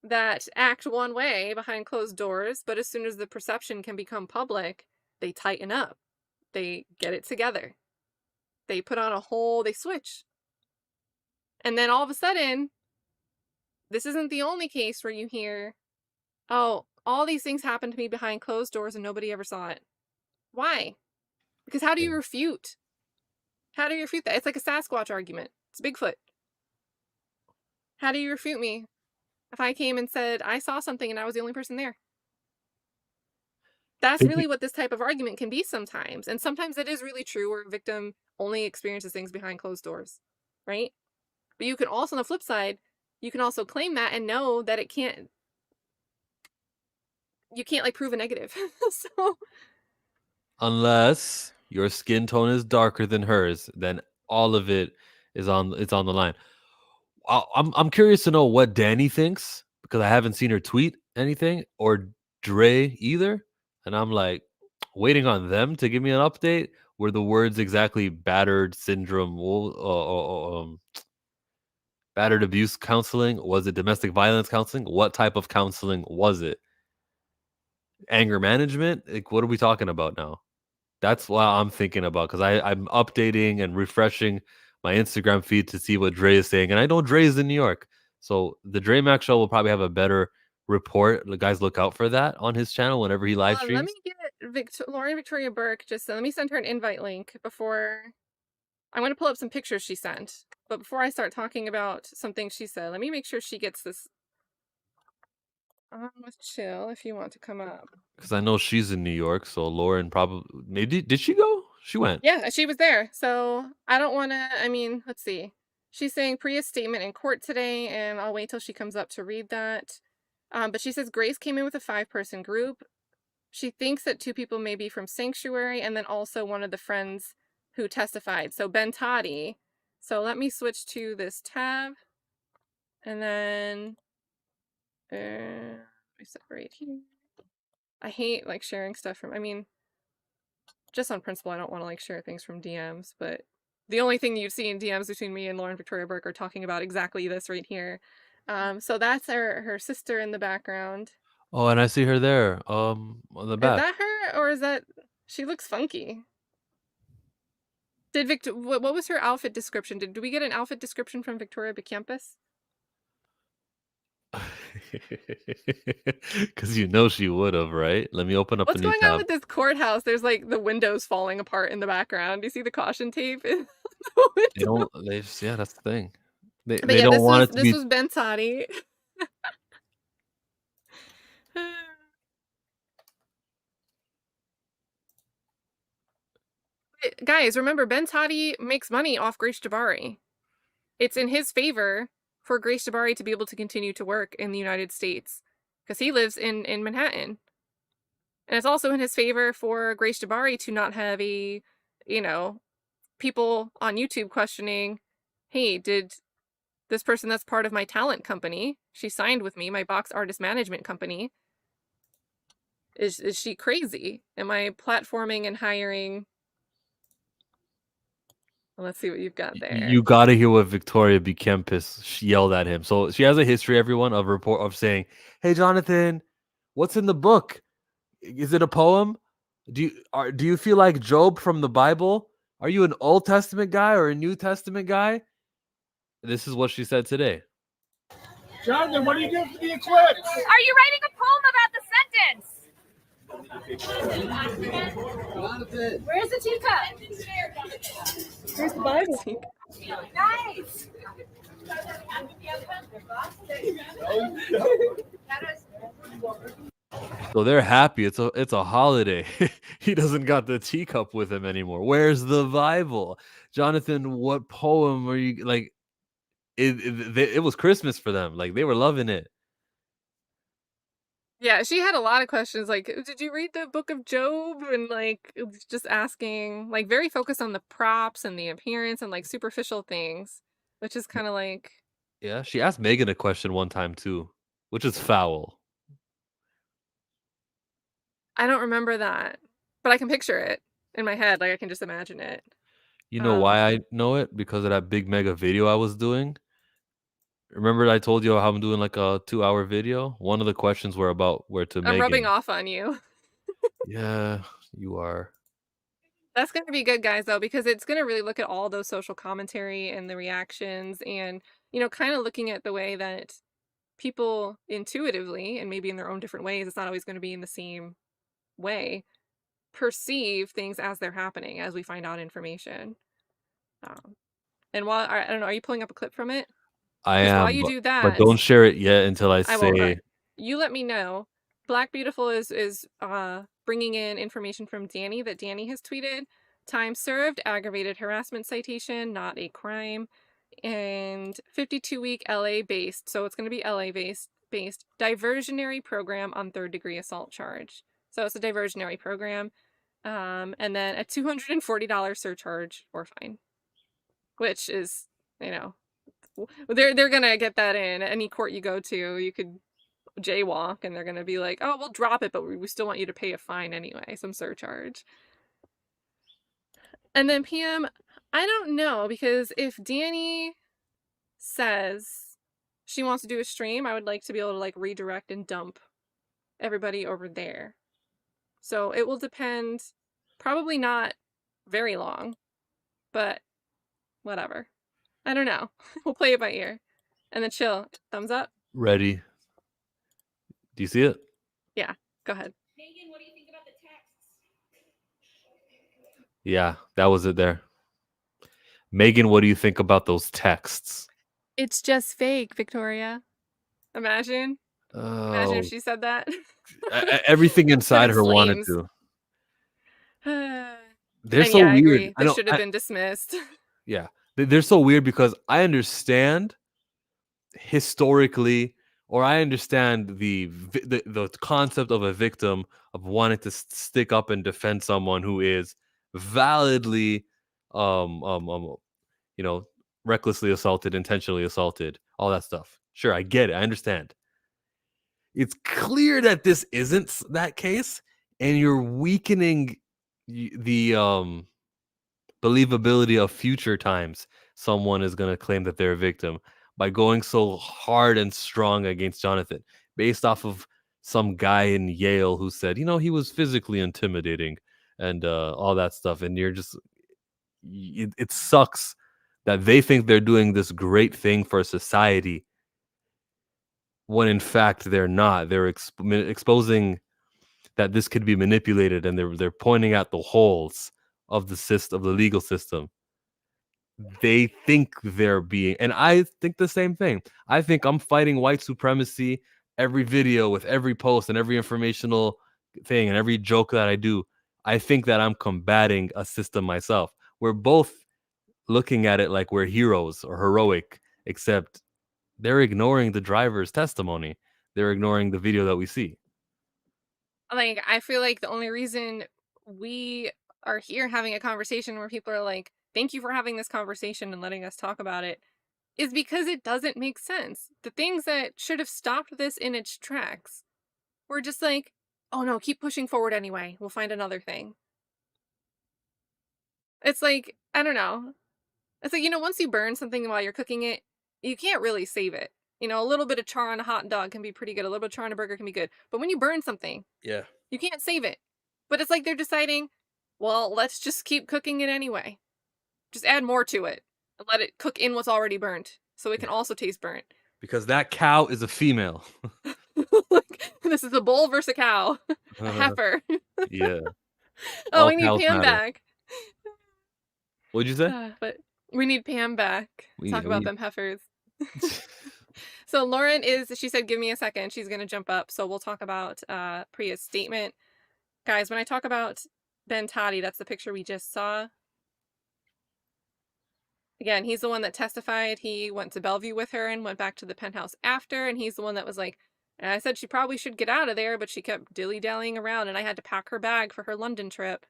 that act one way behind closed doors, but as soon as the perception can become public, they tighten up. They get it together. They put on they switch. And then all of a sudden, this isn't the only case where you hear, oh, all these things happened to me behind closed doors and nobody ever saw it. Why? Because how do you refute? How do you refute that? It's like a Sasquatch argument. It's Bigfoot. How do you refute me if I came and said I saw something and I was the only person there? That's really what this type of argument can be sometimes. And sometimes it is really true where a victim only experiences things behind closed doors, right? But you can also, on the flip side, you can also claim that and know that you can't prove a negative. So unless your skin tone is darker than hers, then all of it is on the line. I'm curious to know what Danny thinks, because I haven't seen her tweet anything, or Dre either, and I'm like waiting on them to give me an update. Were the words exactly battered syndrome, battered abuse counseling? Was it domestic violence counseling? What type of counseling was it? Anger management? Like, what are we talking about now? That's what I'm thinking about, because I'm updating and refreshing my Instagram feed to see what Dre is saying. And I know Dre is in New York. So the Dre Max Show will probably have a better report. The guys, look out for that on his channel whenever he live streams. Let me get Lauren Victoria Burke, let me send her an invite link before. I'm going to pull up some pictures she sent. But before I start talking about something she said, let me make sure she gets this on with Chill if you want to come up. Because I know she's in New York, so Lauren probably, maybe, did she go? She went. Yeah, she was there. So I don't want to, let's see. She's saying Priya's statement in court today, and I'll wait till she comes up to read that. But she says Grace came in with a 5-person group. She thinks that 2 people may be from Sanctuary, and then also one of the friends who testified. So Ben Toddy. So let me switch to this tab. And then let me separate here. I hate sharing stuff from, just on principle, I don't want to share things from DMs, but the only thing you see in DMs between me and Lauren Victoria Burke are talking about exactly this right here. So that's her sister in the background. Oh, and I see her there, on the back. Is that her, or is that, she looks funky. Did what was her outfit description? Did we get an outfit description from Victoria Becampus? Because you know she would have, right? Let me open up What's a new going on tab. with this courthouse? There's like the windows falling apart in the background. Do you see the caution tape in the They window? don't. They just, yeah, that's the thing. They But they yeah, don't want it to this be. was Ben Toddy. Guys, remember Ben Toddy makes money off Grace Jabari. It's in his favor for Grace Jabari to be able to continue to work in the United States because he lives in Manhattan. And it's also in his favor for Grace Jabari to not have a, you know, people on YouTube questioning, hey, did this person that's part of my talent company, she signed with me, my box artist management company, is she crazy? Am I platforming and hiring? Well, let's see what you've got there. You got to hear what Victoria B. Kempis yelled at him. So she has a history, everyone, of saying, "Hey, Jonathan, what's in the book? Is it a poem? Do you feel like Job from the Bible? Are you an Old Testament guy or a New Testament guy?" This is what she said today. Jonathan, what do you do for the eclipse? Are you writing a poem about the sentence? Where's the teacup? Where's the Bible? Nice. So they're happy. It's a holiday. He doesn't got the teacup with him anymore. Where's the Bible? Jonathan, what poem are you like? It was Christmas for them. Like they were loving it. Yeah, she had a lot of questions like, did you read the book of Job? And like, it was just asking, like, very focused on the props and the appearance and like superficial things, which is kind of like, Yeah, she asked Megan a question one time too, which is foul. I don't remember that, but I can picture it in my head. Like, I can just imagine it. You know why I know it? Because of that big mega video I was doing. Remember I told you how I'm doing like a 2-hour video? One of the questions were about where to I'm rubbing Megan. off on you. Yeah, you are. That's going to be good, guys, though, because it's going to really look at all those social commentary and the reactions and, you know, kind of looking at the way that people intuitively, and maybe in their own different ways, it's not always going to be in the same way, perceive things as they're happening as we find out information. And while, I don't know, are you pulling up a clip from it? I 'Cause while am, you do but that, don't share it yet until I I won't. say You let me know. Black Beautiful is bringing in information from Danny that Danny has tweeted. Time served, aggravated harassment citation, not a crime, and 52-week LA based. So it's going to be LA based diversionary program on third-degree assault charge. So it's a diversionary program, and then a $240 surcharge or fine, which is, you know, they're gonna get that in any court you go to. You could jaywalk and they're gonna be like, oh, we'll drop it, but we still want you to pay a fine anyway, some surcharge. And then PM, I don't know, because if Danny says she wants to do a stream, I would like to be able to like redirect and dump everybody over there. So it will depend, probably not very long, but whatever. I don't know. We'll play it by ear. And then chill. Thumbs up. ready. Do you see it? Yeah, go ahead. Megan, what do you think about the texts? Yeah, that was it there. Megan, what do you think about those texts? It's just fake, Victoria. Imagine. Imagine if Oh, she said that. everything inside her wanted flames. to. They're And so yeah, I weird. agree. I They know. should have been dismissed. Yeah, they're so weird because I understand historically, or I understand the concept of a victim of wanting to stick up and defend someone who is validly, you know, recklessly assaulted, intentionally assaulted, all that stuff. Sure, I get it. I understand. It's clear that this isn't that case, and you're weakening the believability of future times someone is going to claim that they're a victim by going so hard and strong against Jonathan based off of some guy in Yale who said, you know, he was physically intimidating and all that stuff. And you're just, it sucks that they think they're doing this great thing for society when in fact they're not. They're exposing that this could be manipulated, and they're pointing out the holes of the system, of the legal system. They think they're being, and I think the same thing. I think I'm fighting white supremacy every video, with every post and every informational thing and every joke that I do. I think that I'm combating a system myself. We're both looking at it like we're heroes or heroic, except they're ignoring the driver's testimony. They're ignoring the video that we see. Like, I feel like the only reason we are here having a conversation where people are like, thank you for having this conversation and letting us talk about it, is because it doesn't make sense. The things that should have stopped this in its tracks were just like, oh no, keep pushing forward anyway. We'll find another thing. It's like, I don't know. It's like, once you burn something while you're cooking it, you can't really save it. A little bit of char on a hot dog can be pretty good. A little bit of char on a burger can be good. But when you burn something, Yeah. you can't save it. But it's like they're deciding, well, let's just keep cooking it anyway. Just add more to it and let it cook in what's already burnt so it can also taste burnt. Because that cow is a female. This is a bull versus a cow. A heifer. Yeah. Oh, All we need cows Pam matter. back. What'd you say? But we need Pam back. We- Talk we about need- them heifers. So Lauren she said, give me a second. She's going to jump up. So we'll talk about Priya's statement. Guys, when I talk about Ben Toddy, that's the picture we just saw. Again, he's the one that testified. He went to Bellevue with her and went back to the penthouse after. And he's the one that was like, and I said she probably should get out of there, but she kept dilly-dallying around. And I had to pack her bag for her London trip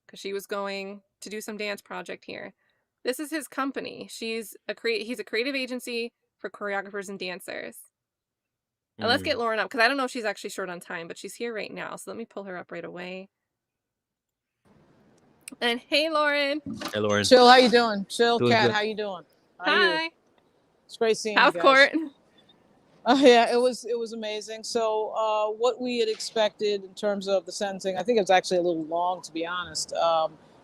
because she was going to do some dance project here. This is his company. He's a creative agency for choreographers and dancers. Now let's get Lauren up, because I don't know if she's actually short on time, but she's here right now. So let me pull her up right away. And hey, Lauren. Hey, Lauren. Chill, how you doing? Chill, Doing Kat, good. how you doing? How are you? Hi. It's great seeing House you guys. court. Yeah, it was amazing. So what we had expected in terms of the sentencing, I think it was actually a little long, to be honest,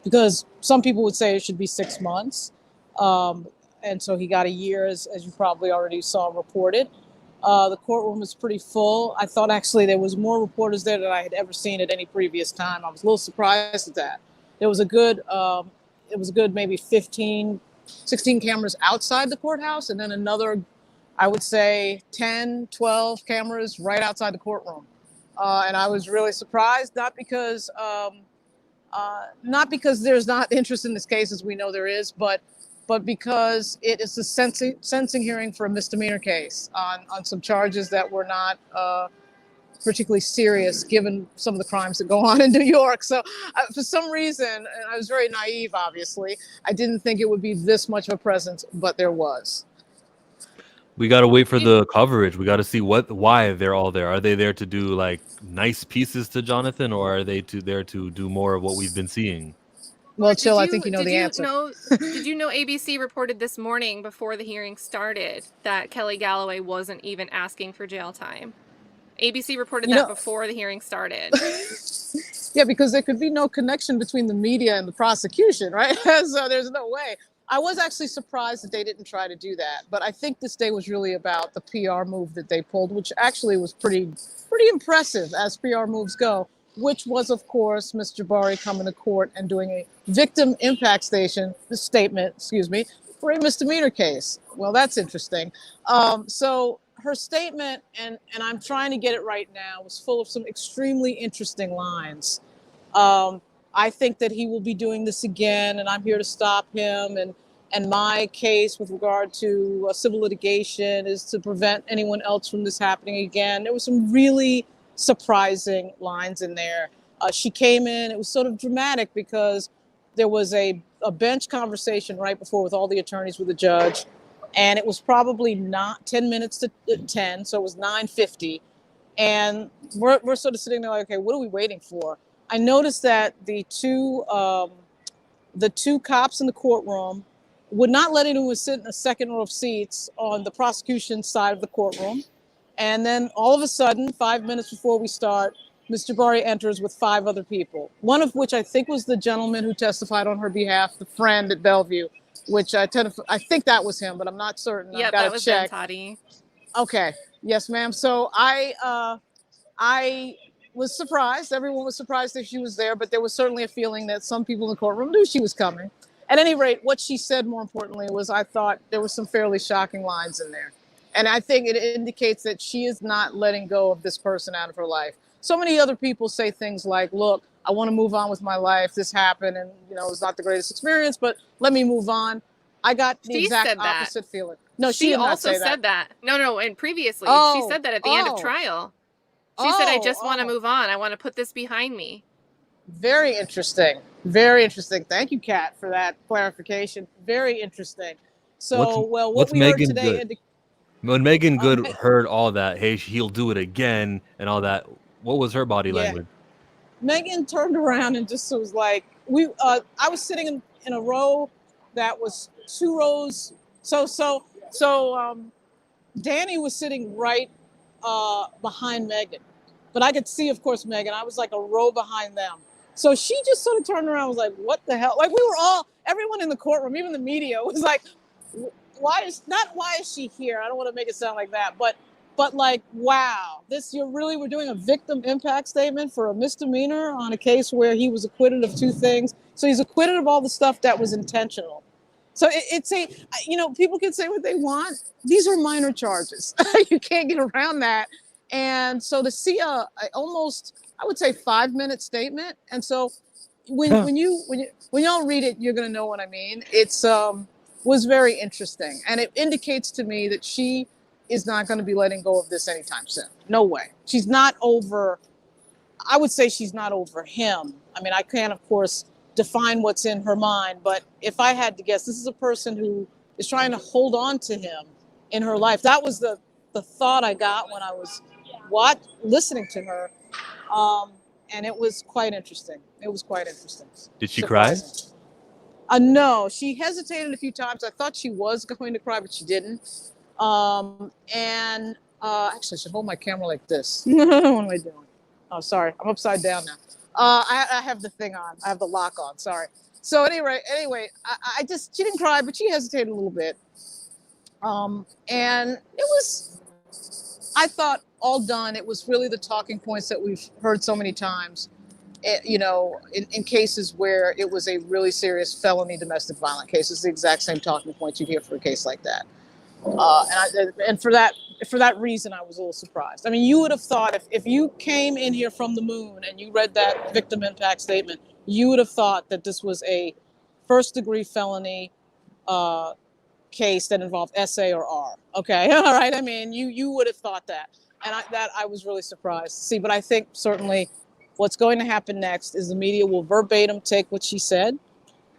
because some people would say it should be 6 months. And so he got a year, as you probably already saw reported. The courtroom was pretty full. I thought actually there was more reporters there than I had ever seen at any previous time. I was a little surprised at that. There was a good maybe 15, 16 cameras outside the courthouse, and then another, I would say 10, 12 cameras right outside the courtroom. And I was really surprised, not because there's not interest in this case, as we know there is, but because it is a sentencing hearing for a misdemeanor case on some charges that were not particularly serious, given some of the crimes that go on in New York. So for some reason, and I was very naive, obviously, I didn't think it would be this much of a presence, but there was. We got to wait for the coverage. We got to see why they're all there. Are they there to do like nice pieces to Jonathan, or are they there to do more of what we've been seeing? Well, Chill, I think you know the answer. Did you know ABC reported this morning before the hearing started that Kelly Galloway wasn't even asking for jail time? ABC reported that before the hearing started. Yeah, because there could be no connection between the media and the prosecution, right? So there's no way. I was actually surprised that they didn't try to do that, but I think this day was really about the PR move that they pulled, which actually was pretty impressive as PR moves go, which was, of course, Ms. Jabari coming to court and doing a victim impact statement, for a misdemeanor case. Well, that's interesting. So her statement, and I'm trying to get it right now, was full of some extremely interesting lines. I think that he will be doing this again, and I'm here to stop him. And my case with regard to civil litigation is to prevent anyone else from this happening again. There was some really surprising lines in there. She came in, it was sort of dramatic because there was a bench conversation right before with all the attorneys with the judge, and it was probably not 10 minutes to 10, so it was 9:50. And we're sort of sitting there like, okay, what are we waiting for? I noticed that the two cops in the courtroom would not let anyone sit in a second row of seats on the prosecution side of the courtroom. And then all of a sudden, 5 minutes before we start, Ms. Jabari enters with 5 other people, one of which I think was the gentleman who testified on her behalf, the friend at Bellevue, which I think that was him, but I'm not certain. Yeah, I've got that to was check. Ben Toddy. Okay. Yes, ma'am. So I was surprised. Everyone was surprised that she was there, but there was certainly a feeling that some people in the courtroom knew she was coming. At any rate, what she said, more importantly, was I thought there were some fairly shocking lines in there. And I think it indicates that she is not letting go of this person out of her life. So many other people say things like, look, I want to move on with my life. This happened and, you know, it was not the greatest experience, but let me move on. I got the She exact said that. opposite feeling. No, She did not also say said that. No, and previously she Oh, said that at the end of oh. trial. She said, I just Oh, want to oh. move on. I want to put this behind me. Very interesting. Very interesting. Thank you, Kat, for that clarification. Very interesting. So, what what's we heard Megan today, Good? When Megan Good Me- heard all that, hey, he'll do it again and all that, what was her body Yeah. language? Megan turned around and just was like, I was sitting in a row that was 2 rows. So Danny was sitting right behind Megan, but I could see, of course, Megan. I was like a row behind them. So she just sort of turned around and was like, what the hell? Like, we were all, everyone in the courtroom, even the media, was like, why is she here? I don't want to make it sound like that, but like, wow, we're doing a victim impact statement for a misdemeanor on a case where he was acquitted of 2 things. So he's acquitted of all the stuff that was intentional. So people can say what they want. These are minor charges. You can't get around that. And so to see a almost, I would say, 5-minute statement. And so when y'all read it, you're going to know what I mean. It's was very interesting. And it indicates to me that she is not going to be letting go of this anytime soon. No way. She's not over, I would say she's not over him. I mean, I can't, of course, define what's in her mind, but if I had to guess, this is a person who is trying to hold on to him in her life. That was the thought I got when I was listening to her. And it was quite interesting. Did she cry? No, she hesitated a few times. I thought she was going to cry, but she didn't. Actually, I should hold my camera like this. What am I doing? Oh, sorry. I'm upside down now. I have the thing on. I have the lock on. Sorry. So anyway, she didn't cry, but she hesitated a little bit. And it was, I thought, all done. It was really the talking points that we've heard so many times, in cases where it was a really serious felony domestic violence case. It's the exact same talking points you'd hear for a case like that. And for that reason, I was a little surprised. I mean, you would have thought if you came in here from the moon and you read that victim impact statement, you would have thought that this was a first-degree felony case that involved SA or R. Okay, all right. I mean, you would have thought that, and I was really surprised to see. But I think certainly what's going to happen next is the media will verbatim take what she said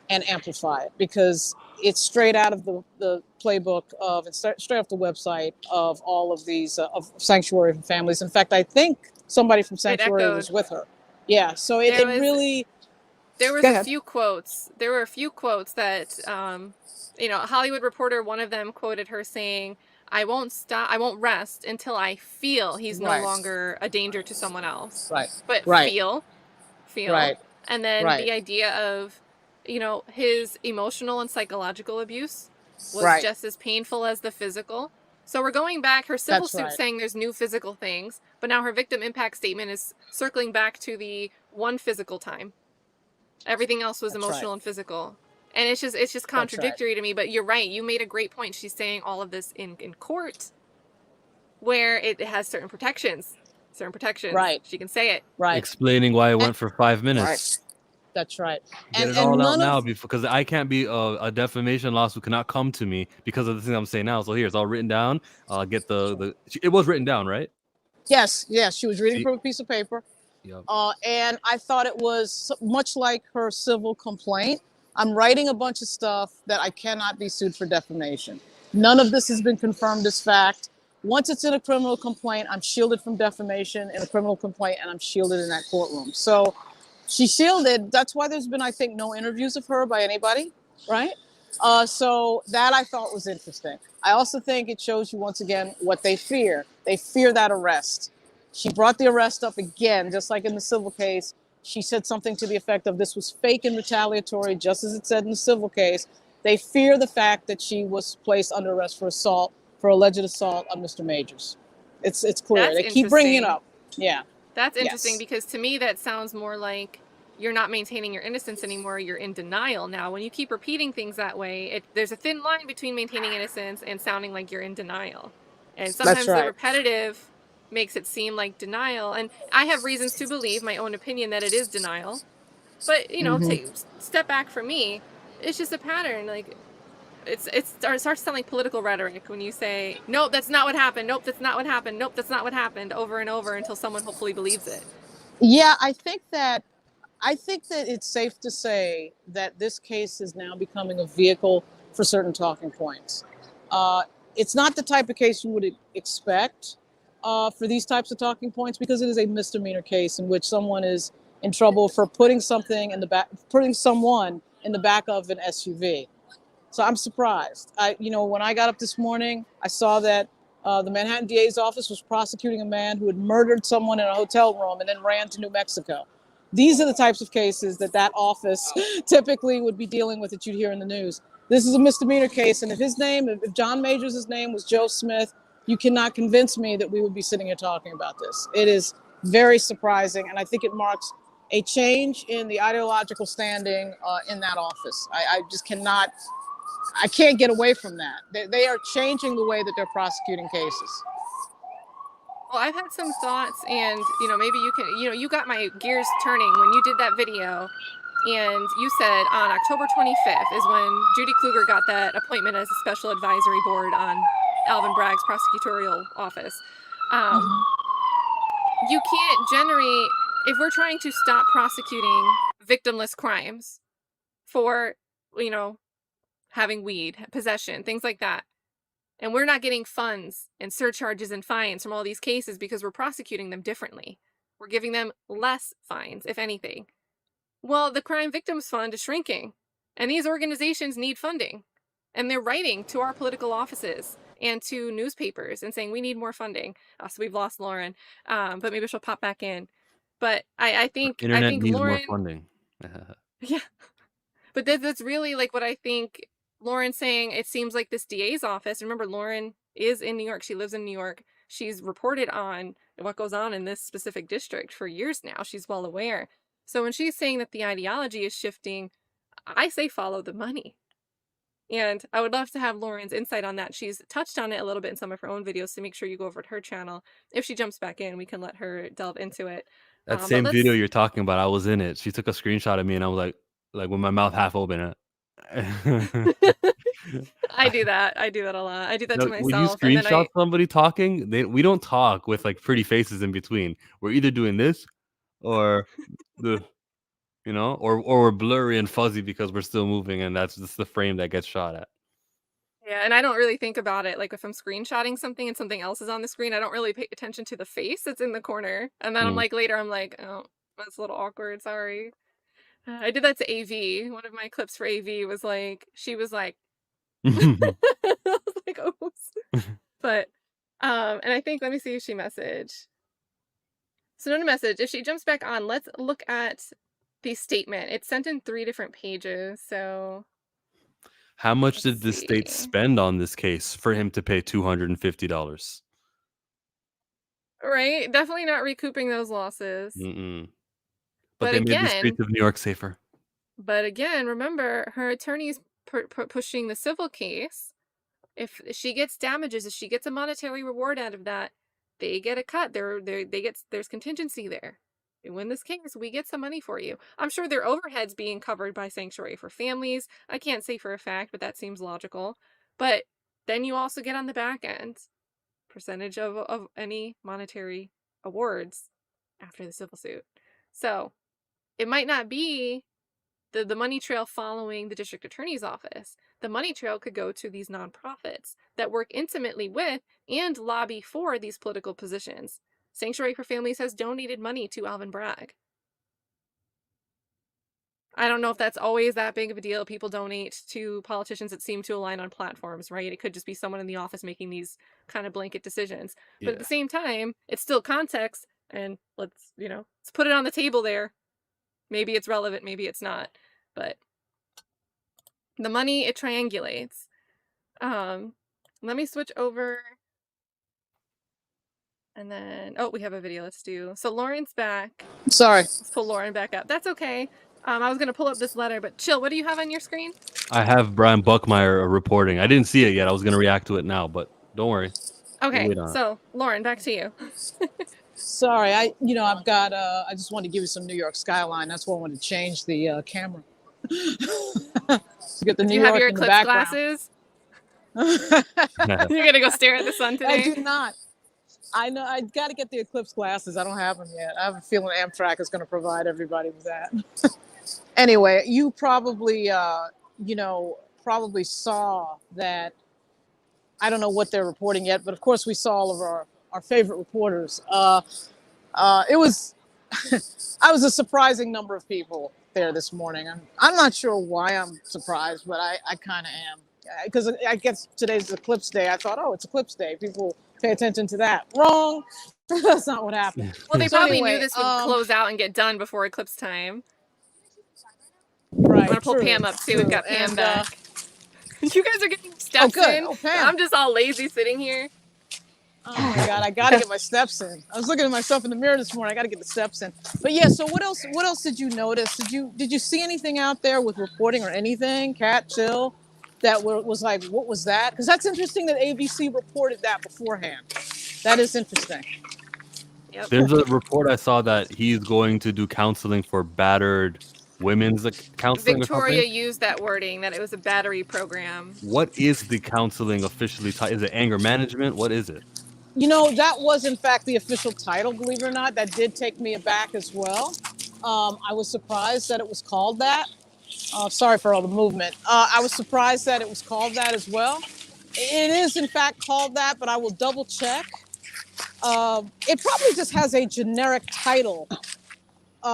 and amplify it, because it's straight out of the playbook straight off the website of all of these of Sanctuary for Families. In fact, I think somebody from Sanctuary was with her. Yeah, so it really. There was a few quotes. There were a few quotes that, Hollywood Reporter, one of them quoted her saying, I won't rest until I feel he's no longer a danger to someone else. Right. But feel. Right. And then the idea of, his emotional and psychological abuse was just as painful as the physical. So we're going back, her civil suit saying there's new physical things, but now her victim impact statement is circling back to the one physical time. Everything else was emotional and physical. And it's just contradictory to me, but you're right. You made a great point. She's saying all of this in court where it has certain protections. Right. She can say it. Right. Explaining why it went for 5 minutes. Right. That's right. Get it all out now because I can't be a defamation lawsuit cannot come to me because of the thing I'm saying now. So here, it's all written down. I'll get it was written down, right? Yes. She was reading from a piece of paper. Yep. And I thought it was much like her civil complaint. I'm writing a bunch of stuff that I cannot be sued for defamation. None of this has been confirmed as fact. Once it's in a criminal complaint, I'm shielded from defamation in a criminal complaint, and I'm shielded in that courtroom. So she's shielded. That's why there's been, I think, no interviews of her by anybody, right? So that I thought was interesting. I also think it shows you once again what they fear. They fear that arrest. She brought the arrest up again, just like in the civil case. She said something to the effect of this was fake and retaliatory, just as it said in the civil case. They fear the fact that she was placed under arrest for alleged assault on Mr. Majors. It's clear. That's They keep bringing it interesting. up. Yeah. That's interesting Yes. because to me that sounds more like you're not maintaining your innocence anymore. You're in denial now. When you keep repeating things that way, there's a thin line between maintaining innocence and sounding like you're in denial. And That's sometimes the right. repetitive makes it seem like denial. And I have reasons to believe, my own opinion, that it is denial. But, you know, Mhm. step back from me. It's just a pattern. Like, it starts to sound like political rhetoric when you say, nope, that's not what happened. Nope, that's not what happened. Nope, that's not what happened, over and over until someone hopefully believes it. Yeah, I think that it's safe to say that this case is now becoming a vehicle for certain talking points. It's not the type of case you would expect for these types of talking points because it is a misdemeanor case in which someone is in trouble for putting someone in the back of an SUV. So I'm surprised. When I got up this morning, I saw that the Manhattan DA's office was prosecuting a man who had murdered someone in a hotel room and then ran to New Mexico. These are the types of cases that office typically would be dealing with that you'd hear in the news. This is a misdemeanor case, and if John Majors' name was Joe Smith, you cannot convince me that we would be sitting here talking about this. It is very surprising, and I think it marks a change in the ideological standing in that office. I just cannot. I can't get away from that. They are changing the way that they're prosecuting cases. Well, I've had some thoughts, and maybe you can, you got my gears turning when you did that video, and you said on October 25th is when Judy Kluger got that appointment as a special advisory board on Alvin Bragg's prosecutorial office. You can't generate, if we're trying to stop prosecuting victimless crimes for, having weed, possession, things like that, and we're not getting funds and surcharges and fines from all these cases because we're prosecuting them differently. We're giving them less fines, if anything. Well, the Crime Victims Fund is shrinking, and these organizations need funding. And they're writing to our political offices and to newspapers and saying, we need more funding. So we've lost Lauren, but maybe she'll pop back in. But I think Internet needs more Lauren, funding. yeah, but that's really like what I think Lauren's saying. It seems like this DA's office, remember, Lauren is in New York. She lives in New York. She's reported on what goes on in this specific district for years now. She's well aware. So when she's saying that the ideology is shifting, I say follow the money. And I would love to have Lauren's insight on that. She's touched on it a little bit in some of her own videos, so make sure you go over to her channel. If she jumps back in, we can let her delve into it. That But same let's video you're talking about, I was in it. She took a screenshot of me, and I was like with my mouth half open. I do that. I do that a lot. I do that to When you myself, and then screenshot somebody talking, we don't talk with like pretty faces in between. We're either doing this or the, or we're blurry and fuzzy because we're still moving, and that's just the frame that gets shot at. yeah, and I don't really think about it. Like if I'm screenshotting something and something else is on the screen, I don't really pay attention to the face that's in the corner. And then I'm like, later, I'm like, oh, that's a little awkward. Sorry. I did that to AV. One of my clips for AV was like, she was like, I was like, oops. But, and I think, let me see if she messaged. So no message. If she jumps back on, let's look at the statement. It's sent in 3 different pages. So How much did the state spend on this case for him to pay $250? right, definitely not recouping those losses. But they made the streets of New York safer. But again, remember, her attorney's pushing the civil case. If she gets damages, if she gets a monetary reward out of that, they get a cut. There's contingency there. They win this case, we get some money for you. I'm sure their overhead's being covered by Sanctuary for Families. I can't say for a fact, but that seems logical. But then you also get on the back end percentage of any monetary awards after the civil suit. So it might not be the money trail following the district attorney's office. The money trail could go to these nonprofits that work intimately with and lobby for these political positions. Sanctuary for Families has donated money to Alvin Bragg. I don't know if that's always that big of a deal. People donate to politicians that seem to align on platforms, right? It could just be someone in the office making these kind of blanket decisions. But at the same time, it's still context, and let's put it on the table there. Maybe it's relevant, maybe it's not. But the money, it triangulates. Let me switch over. And then, oh, we have a video. Let's do. So Lauren's back. Sorry. Let's pull Lauren back up. That's okay. I was gonna pull up this letter, but chill. What do you have on your screen? I have Brian Buckmeyer reporting. I didn't see it yet. I was gonna react to it now, but don't worry. Okay. wait on it. So Lauren, back to you. Sorry, I've got. I just wanted to give you some New York skyline. That's why I wanted to change the camera. To get the Do New you York have your in the eclipse background. glasses? You're gonna go stare at the sun today? I do not. I know I got to get the eclipse glasses. I don't have them yet. I have a feeling Amtrak is going to provide everybody with that. Anyway, you probably, probably saw that. I don't know what they're reporting yet, but of course we saw all of our favorite reporters. It was, I was a surprising number of people there this morning. I'm not sure why I'm surprised, but I kind of am. Because I guess today's eclipse day. I thought, oh, it's eclipse day. People pay attention to that. Wrong. That's not what happened. Well, they So probably anyway, knew this would close out and get done before eclipse time. Right. I'm gonna pull true, Pam up too. We've got true. Pam And, back. You guys are getting steps good. in. Oh, Pam. I'm just all lazy sitting here. Oh my God, I gotta get my steps in. I was looking at myself in the mirror this morning. I gotta get the steps in. But yeah, so what else did you notice? Did you see anything out there with reporting or anything? Cat, Chill, that was like, what was that? Because that's interesting that ABC reported that beforehand. That is interesting. Yep. There's a report I saw that he's going to do counseling for battered women's counseling. Victoria or something. used that wording that it was a battery program. What is the counseling officially? Is it anger management? What is it? That was in fact the official title, believe it or not. That did take me aback as well. I was surprised that it was called that. Sorry for all the movement. I was surprised that it was called that as well. It is in fact called that, but I will double check. It probably just has a generic title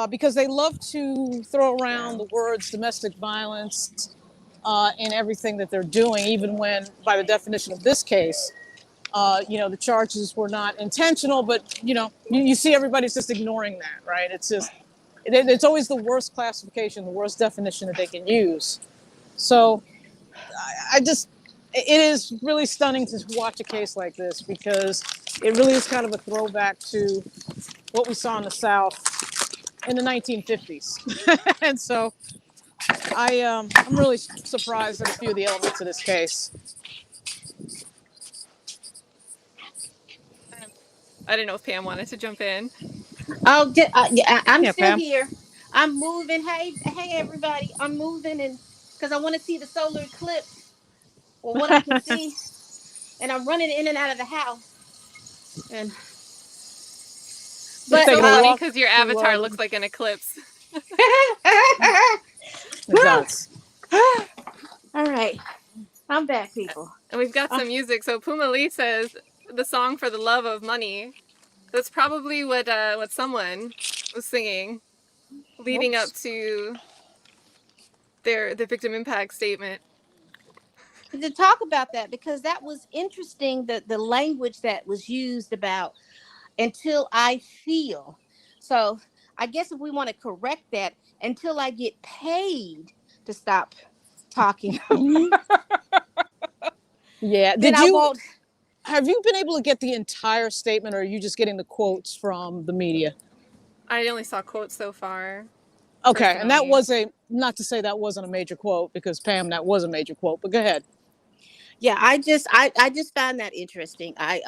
because they love to throw around the words domestic violence in everything that they're doing, even when, by the definition of this case, the charges were not intentional, but, you see everybody's just ignoring that, right? It's just, it's always the worst classification, the worst definition that they can use. So it is really stunning to watch a case like this because it really is kind of a throwback to what we saw in the South in the 1950s. And so I'm really surprised at a few of the elements of this case. I didn't know if Pam wanted to jump in. Oh, I'm Yeah, still Pam. here. I'm moving. Hey, everybody! I'm moving, and because I want to see the solar eclipse or what I can see, and I'm running in and out of the house. And But so taking a funny walk because your to, avatar looks like an eclipse. It does. all right, I'm back, people. And we've got some music. So Puma Lee says the song for the love of money. That's probably what someone was singing leading up to the victim impact statement. To talk about that, because that was interesting, the language that was used about until I feel. So I guess if we want to correct that, until I get paid to stop talking. Yeah. Then I won't. Have you been able to get the entire statement, or are you just getting the quotes from the media? I only saw quotes so far. Okay, and that personally. was not to say that wasn't a major quote, because Pam, that was a major quote, but go ahead. Yeah, I just found that interesting. I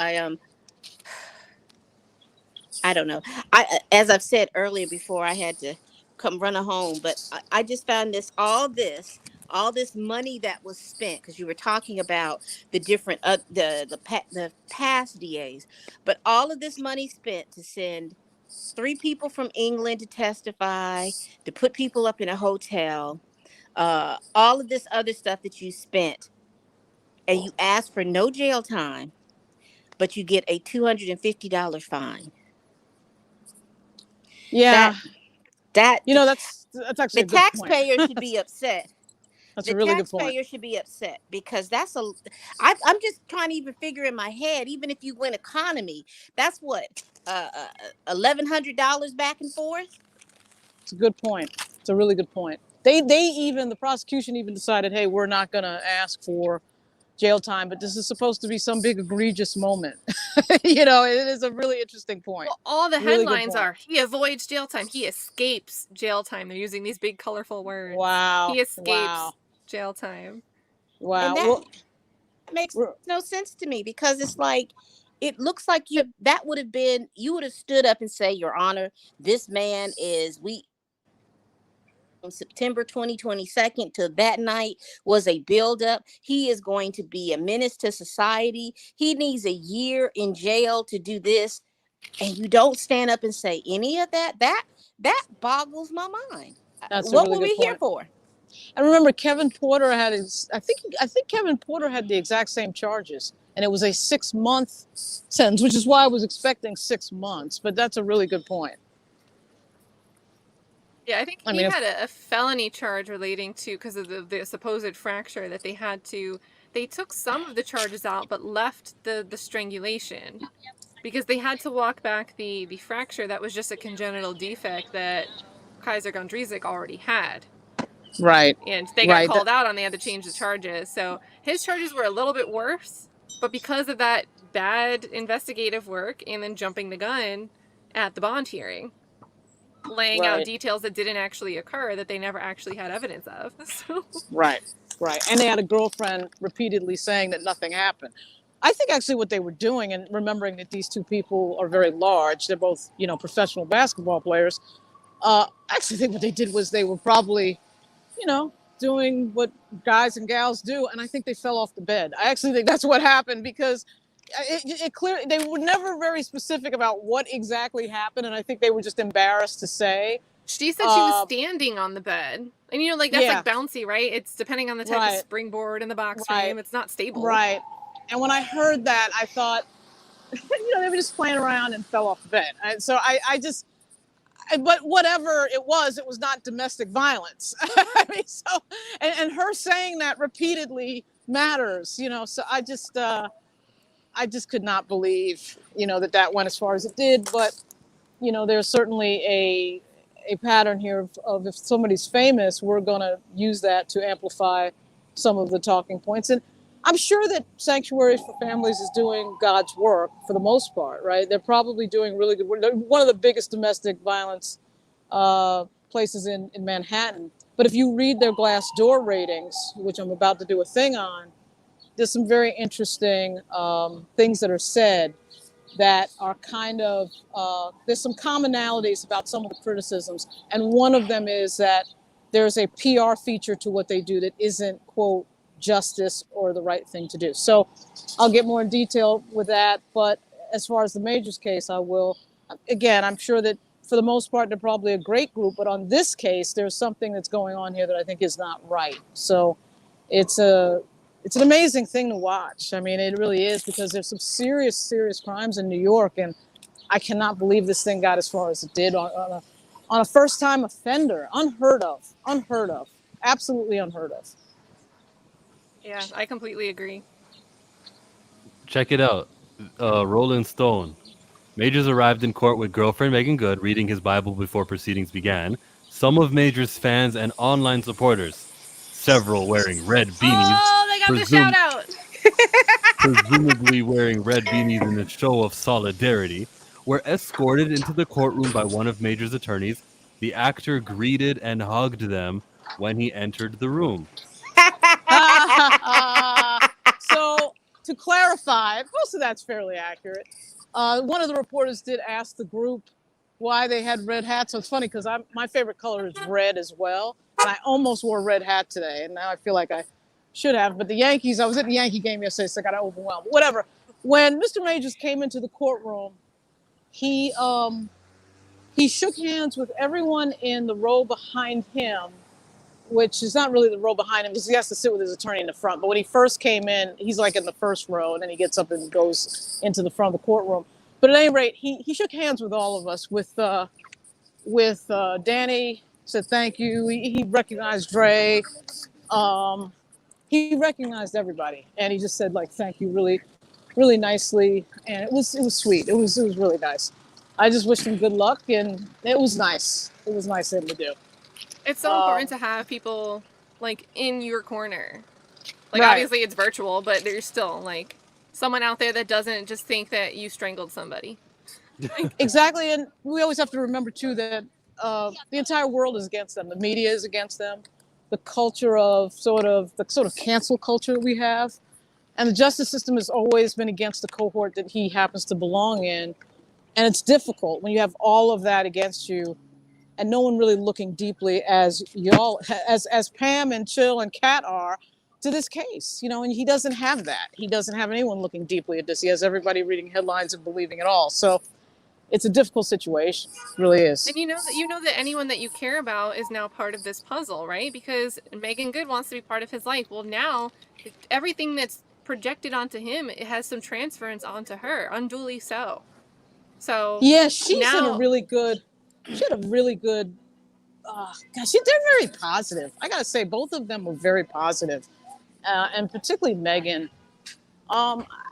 don't know. As I've said earlier before, I had to come run home, but I just found all this money that was spent, because you were talking about the different the past DAs, but all of this money spent to send 3 people from England to testify, to put people up in a hotel, all of this other stuff that you spent, and you ask for no jail time, but you get a $250 fine. Yeah, that that's actually the taxpayer should be upset. That's a really good point. The taxpayer should be upset, because I'm just trying to even figure in my head, even if you win economy, that's what, $1,100 back and forth. It's a good point. It's a really good point. The prosecution even decided, hey, we're not going to ask for jail time, but this is supposed to be some big egregious moment. You know, it is a really interesting point. Well, all the Really good headlines point. are, he avoids jail time. He escapes jail time. They're using these big, colorful words. Wow. He escapes Wow. jail time. Wow. And that Well, makes no sense to me, because it's like, it looks like you would have stood up and say, Your Honor, this man is from September 2022 to that night was a buildup. He is going to be a menace to society. He needs a year in jail to do this. And you don't stand up and say any of that. That boggles my mind. That's a What really were we good here for? I remember Kevin Porter had I think Kevin Porter had the exact same charges, and it was a 6-month sentence, which is why I was expecting 6 months. But that's a really good point. Yeah, I think I he mean, had a felony charge relating to, because of the supposed fracture, that they took some of the charges out but left the strangulation, because they had to walk back the fracture that was just a congenital defect that Kaiser Gondrezick already had. Right. And they got Right. called out on, they had to change the charges. So his charges were a little bit worse, but because of that bad investigative work and then jumping the gun at the bond hearing, laying out Right. details that didn't actually occur, that they never actually had evidence of. So. Right. And they had a girlfriend repeatedly saying that nothing happened. I think actually what they were doing, and remembering that these two people are very large, they're both, you know, professional basketball players. I actually think what they did was they were probably, you know, doing what guys and gals do, and I think they fell off the bed. I actually think that's what happened, because it clearly, they were never very specific about what exactly happened, and I think they were just embarrassed to say. She said she was standing on the bed. And, you know, like, that's Yeah. like bouncy, right? It's depending on the type Right. of springboard in the box Right. frame. It's not stable. Right. And when I heard that, I thought, you know, they were just playing around and fell off the bed. And so but whatever it was not domestic violence. I mean, so, and her saying that repeatedly matters, you know, so I just could not believe, you know, that went as far as it did. But, you know, there's certainly a pattern here of if somebody's famous, we're going to use that to amplify some of the talking points. And I'm sure that Sanctuary for Families is doing God's work for the most part, right? They're probably doing really good work. They're one of the biggest domestic violence places in Manhattan. But if you read their Glassdoor ratings, which I'm about to do a thing on, there's some very interesting things that are said that are kind of, there's some commonalities about some of the criticisms. And one of them is that there's a PR feature to what they do that isn't, quote, justice or the right thing to do. So I'll get more in detail with that. But as far as the Majors case, I will. Again, I'm sure that for the most part, they're probably a great group. But on this case, there's something that's going on here that I think is not right. So it's an amazing thing to watch. I mean, it really is, because there's some serious, serious crimes in New York. And I cannot believe this thing got as far as it did on a first-time offender. Unheard of, absolutely unheard of. Yeah, I completely agree. Check it out. Rolling Stone. Majors arrived in court with girlfriend Megan Good reading his Bible before proceedings began. Some of Majors' fans and online supporters, several wearing red beanies. Oh, they got the shout out. Presumably wearing red beanies in a show of solidarity, were escorted into the courtroom by one of Majors' attorneys. The actor greeted and hugged them when he entered the room. So to clarify, most of that's fairly accurate. One of the reporters did ask the group why they had red hats. So it's funny because my favorite color is red as well. And I almost wore a red hat today. And now I feel like I should have. But the Yankees, I was at the Yankee game yesterday, so I got overwhelmed. Whatever. When Mr. Majors came into the courtroom, he shook hands with everyone in the row behind him, which is not really the row behind him because he has to sit with his attorney in the front. But when he first came in, he's like in the first row, and then he gets up and goes into the front of the courtroom. But at any rate, he shook hands with all of us. With Danny, said thank you. He recognized Dre. He recognized everybody, and he just said like thank you really, really nicely. And it was sweet. It was really nice. I just wished him good luck, and it was nice. It was nice of him to do. It's so important to have people like in your corner. Like, Right. obviously it's virtual, but there's still, like, someone out there that doesn't just think that you strangled somebody. Exactly, and we always have to remember too that the entire world is against them. The media is against them. The culture of the sort of cancel culture we have, and the justice system has always been against the cohort that he happens to belong in. And it's difficult when you have all of that against you, and no one really looking deeply as y'all, as Pam and Chill and Kat are, to this case. You know, and he doesn't have that. He doesn't have anyone looking deeply at this. He has everybody reading headlines and believing it all. So it's a difficult situation. It really is. And you know that anyone that you care about is now part of this puzzle, right? Because Megan Good wants to be part of his life. Well, now everything that's projected onto him, it has some transference onto her, unduly so. So yeah, she's now, in a really good. She had a really good. Gosh, they're very positive. I gotta say, both of them were very positive, and particularly Megan.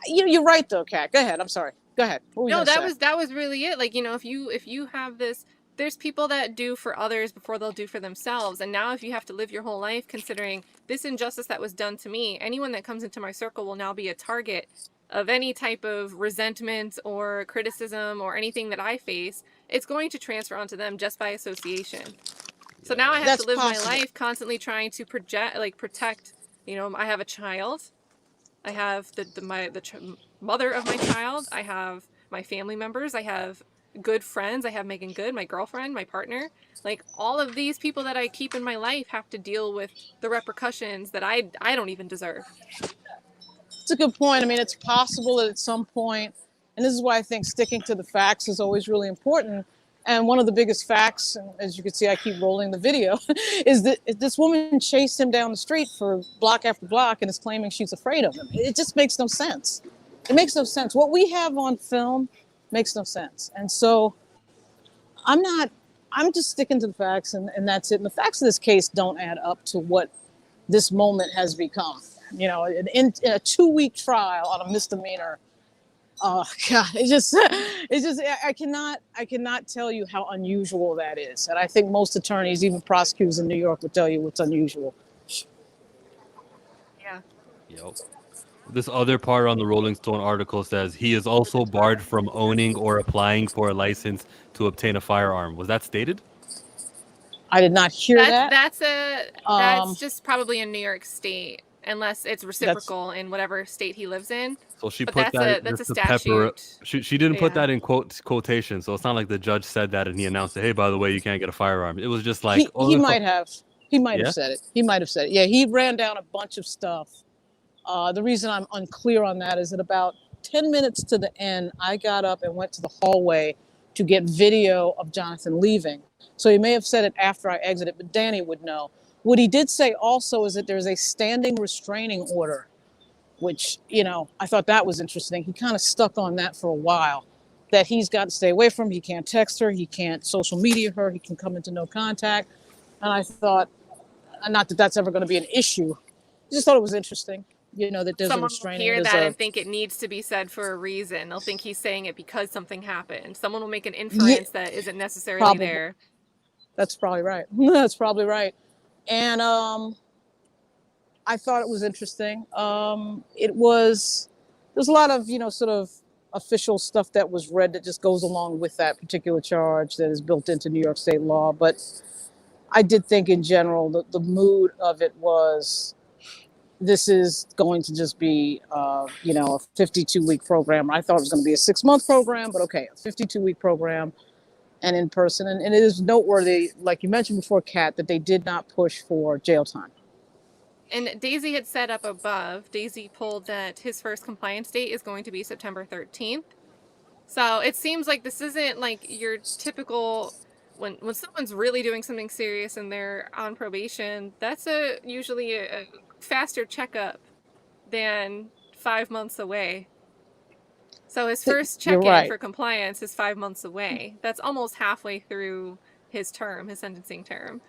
You're right though, Kat. Go ahead. I'm sorry. Go ahead. What were you no, gonna say? that was really it. Like, you know, if you have this, there's people that do for others before they'll do for themselves. And now if you have to live your whole life considering this injustice that was done to me, anyone that comes into my circle will now be a target of any type of resentment or criticism or anything that I face. It's going to transfer onto them just by association. So now I have That's to live possible. my life constantly trying to protect, you know, I have a child. I have the mother of my child. I have my family members. I have good friends. I have Megan Good, my girlfriend, my partner. Like, all of these people that I keep in my life have to deal with the repercussions that I don't even deserve. It's a good point. I mean, it's possible that at some point, and this is why I think sticking to the facts is always really important. And one of the biggest facts, and as you can see, I keep rolling the video, is that this woman chased him down the street for block after block and is claiming she's afraid of him. It just makes no sense. It makes no sense. What we have on film makes no sense. And so I'm just sticking to the facts, and that's it. And the facts of this case don't add up to what this moment has become. You know, in a 2-week trial on a misdemeanor. Oh God, I cannot tell you how unusual that is. And I think most attorneys, even prosecutors in New York, would tell you what's unusual. Yeah. Yep. This other part on the Rolling Stone article says he is also barred from owning or applying for a license to obtain a firearm. Was that stated? I did not hear that. That's just probably in New York State, unless it's reciprocal in whatever state he lives in. So she but put that that's a just to pepper. statute. She didn't put that in quotation, so it's not like the judge said that and he announced it. Hey, by the way, you can't get a firearm. It was just like he might have. He might Yeah? have said it. He might have said it. Yeah, he ran down a bunch of stuff. The reason I'm unclear on that is that about 10 minutes to the end, I got up and went to the hallway to get video of Jonathan leaving. So he may have said it after I exited, but Danny would know. What he did say also is that there's a standing restraining order, which, you know, I thought that was interesting. He kind of stuck on that for a while, that he's got to stay away from. He can't text her. He can't social media her. He can come into no contact. And I thought, not that that's ever going to be an issue. I just thought it was interesting, you know, that there's Someone a will restraining hear order. that and think it needs to be said for a reason. They'll think he's saying it because something happened. Someone will make an inference that isn't necessarily Probably. there. That's probably right. That's probably right. And I thought it was interesting. There's a lot of, you know, sort of official stuff that was read that just goes along with that particular charge that is built into New York state law. But I did think in general, the mood of it was, this is going to just be, you know, a 52-week program. I thought it was going to be a 6-month program, but okay, a 52-week program and in person. And it is noteworthy, like you mentioned before, Kat, that they did not push for jail time. And Daisy had said up above, Daisy pulled that his first compliance date is going to be September 13th. So it seems like this isn't like your typical, when someone's really doing something serious and they're on probation, that's usually a faster checkup than 5 months away. So his first check-in for compliance is 5 months away. That's almost halfway through his term, his sentencing term.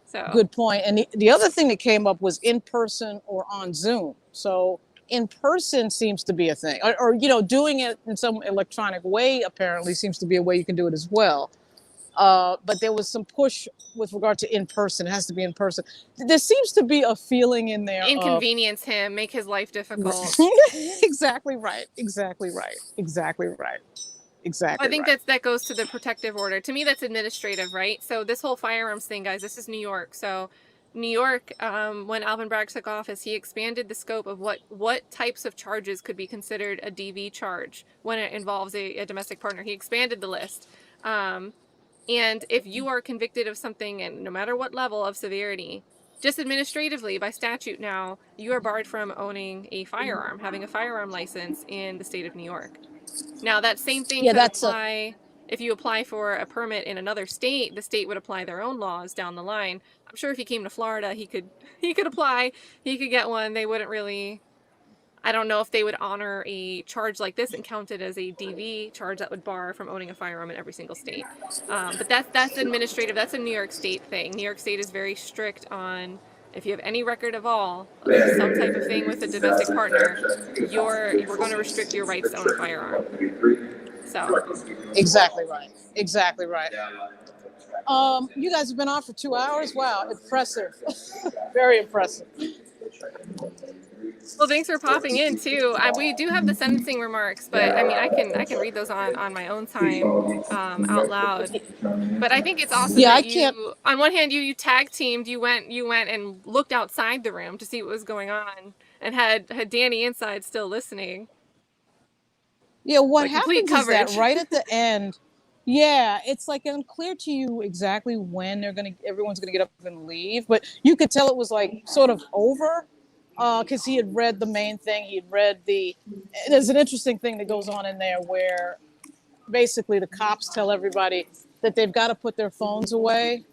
So Good point. And the other thing that came up was in person or on Zoom. So in person seems to be a thing, or you know, doing it in some electronic way apparently seems to be a way you can do it as well. But there was some push with regard to in person. It has to be in person. There seems to be a feeling in there Inconvenience him, make his life difficult. Exactly right. Exactly right. Exactly right. Exactly I think right. that goes to the protective order. To me, that's administrative, right? So this whole firearms thing, guys, this is New York. So New York, when Alvin Bragg took office, he expanded the scope of what types of charges could be considered a DV charge when it involves a domestic partner. He expanded the list. And if you are convicted of something, and no matter what level of severity, just administratively by statute now, you are barred from owning a firearm, having a firearm license in the state of New York. Now, that same thing Yeah, could that's apply if you apply for a permit in another state. The state would apply their own laws down the line. I'm sure if he came to Florida, he could apply, he could get one. They wouldn't really, I don't know if they would honor a charge like this and count it as a DV charge that would bar from owning a firearm in every single state. But that's administrative. That's a New York State thing. New York State is very strict on, if you have any record of all of some type of thing with a domestic partner, we're going to restrict your rights to own a firearm. So exactly right. Exactly right. You guys have been on for 2 hours. Wow, impressive. Very impressive. Well, thanks for popping in too. We do have the sentencing remarks, but I mean, I can read those on my own time out loud. But I think it's awesome that you, on one hand, you tag teamed. You went and looked outside the room to see what was going on, and had Danny inside still listening. Yeah, what Like, happens is that right at the end, yeah, it's like unclear to you exactly when everyone's gonna get up and leave, but you could tell it was like sort of over. Because he had read the main thing. He had read there's an interesting thing that goes on in there where basically the cops tell everybody that they've got to put their phones away,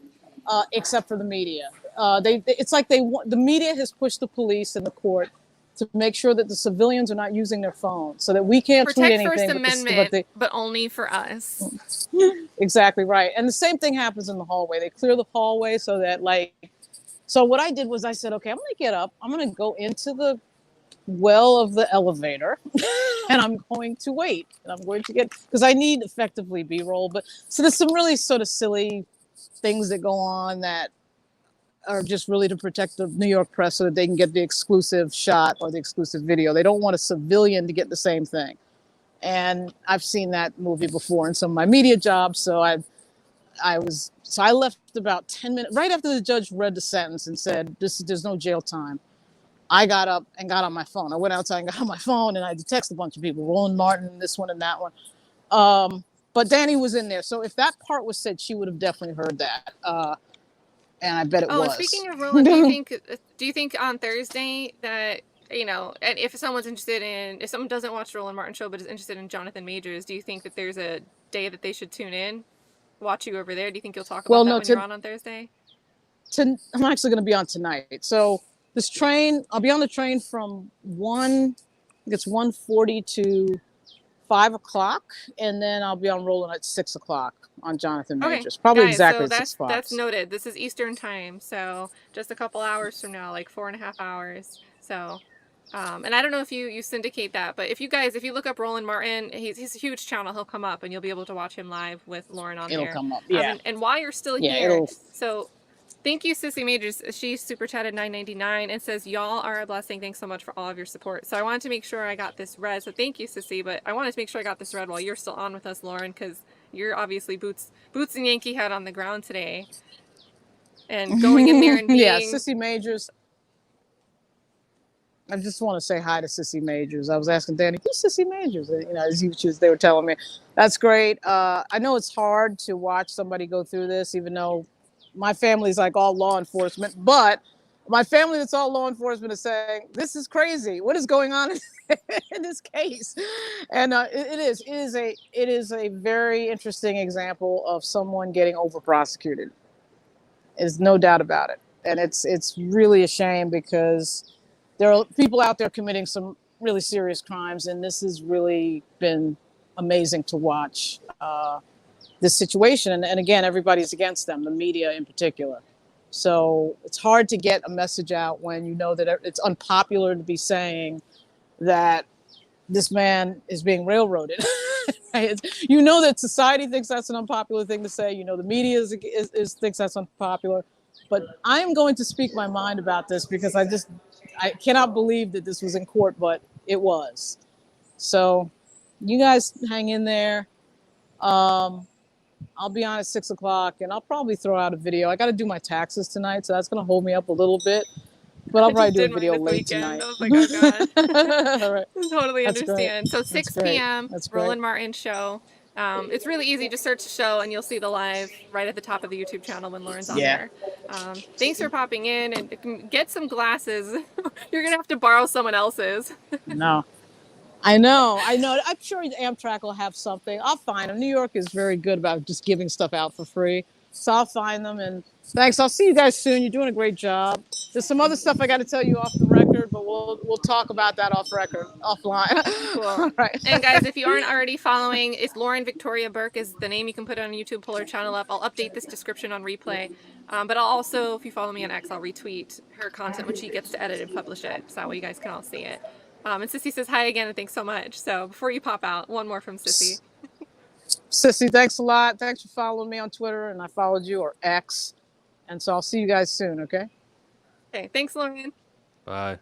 except for the media. It's like the media has pushed the police and the court to make sure that the civilians are not using their phones, so that we can't tweet anything. Protect First Amendment, but only for us. Exactly right. And the same thing happens in the hallway. They clear the hallway so that So what I did was I said, okay, I'm going to get up. I'm going to go into the well of the elevator and I'm going to wait. And I'm going to because I need effectively B-roll. But so there's some really sort of silly things that go on that are just really to protect the New York press so that they can get the exclusive shot or the exclusive video. They don't want a civilian to get the same thing. And I've seen that movie before in some of my media jobs. So I left about 10 minutes right after the judge read the sentence and said, there's no jail time. I got up and got on my phone. I went outside and got on my phone and I had to text a bunch of people, Roland Martin, this one and that one. But Danny was in there. So if that part was said, she would have definitely heard that. And I bet it was. Oh, speaking of Roland, do you think on Thursday that, and if someone doesn't watch the Roland Martin show but is interested in Jonathan Majors, do you think that there's a day that they should tune in? Watch you over there? Do you think you'll talk about that when you're on Thursday? I'm actually going to be on tonight. So this train, I'll be on the train from 1:40 to 5 o'clock, and then I'll be on Roland at 6 o'clock on Jonathan Majors. Probably guys, exactly so 6 o'clock. That's noted. This is Eastern time, so just a couple hours from now, like 4.5 hours. So. And I don't know if you syndicate that, but if you look up Roland Martin, he's a huge channel. He'll come up and you'll be able to watch him live with Lauren on there. It'll come up, yeah. And while you're still here, so thank you, Sissy Majors. She super chatted $9.99 and says, y'all are a blessing. Thanks so much for all of your support. So I wanted to make sure I got this read. So thank you, Sissy, but I wanted to make sure I got this read while you're still on with us, Lauren, because you're obviously boots and Yankee head on the ground today. And going in there and being... Yeah, Sissy Majors... I just want to say hi to Sissy Majors. I was asking Danny, who's Sissy Majors? They were telling me. That's great. I know it's hard to watch somebody go through this, even though my family's like all law enforcement. But my family that's all law enforcement is saying, this is crazy. What is going on in this case? And it is a very interesting example of someone getting over prosecuted. There's no doubt about it. And it's really a shame because there are people out there committing some really serious crimes, and this has really been amazing to watch this situation. And again, everybody's against them, the media in particular. So it's hard to get a message out when you know that it's unpopular to be saying that this man is being railroaded. Right? You know that society thinks that's an unpopular thing to say. You know the media thinks that's unpopular. But I'm going to speak my mind about this because I cannot believe that this was in court, but it was. So you guys hang in there. I'll be on at 6 o'clock and I'll probably throw out a video. I got to do my taxes tonight, so that's going to hold me up a little bit. But I'll probably do a video late tonight. I was like, oh God. All right. Totally That's great. understand. So 6 great. p.m. That's great. Roland Martin show. It's really easy. Just search the show and you'll see the live right at the top of the YouTube channel when Lauren's on there. Thanks for popping in and get some glasses. You're gonna have to borrow someone else's. No. I know. I'm sure Amtrak will have something. I'll find them. New York is very good about just giving stuff out for free. So I'll find them, and thanks. I'll see you guys soon. You're doing a great job. There's some other stuff I got to tell you off the record, but we'll talk about that offline. Cool. All right. And guys, if you aren't already following, it's Lauren Victoria Burke is the name. You can put it on YouTube, pull her channel up. I'll update this description on replay. But I'll also, if you follow me on X, I'll retweet her content when she gets to edit and publish it. So that way you guys can all see it. And Sissy says hi again and thanks so much. So before you pop out, one more from Sissy. Sissy, thanks a lot. Thanks for following me on Twitter, and I followed you, or X. And so I'll see you guys soon, okay? Okay, thanks, Lauren. Bye.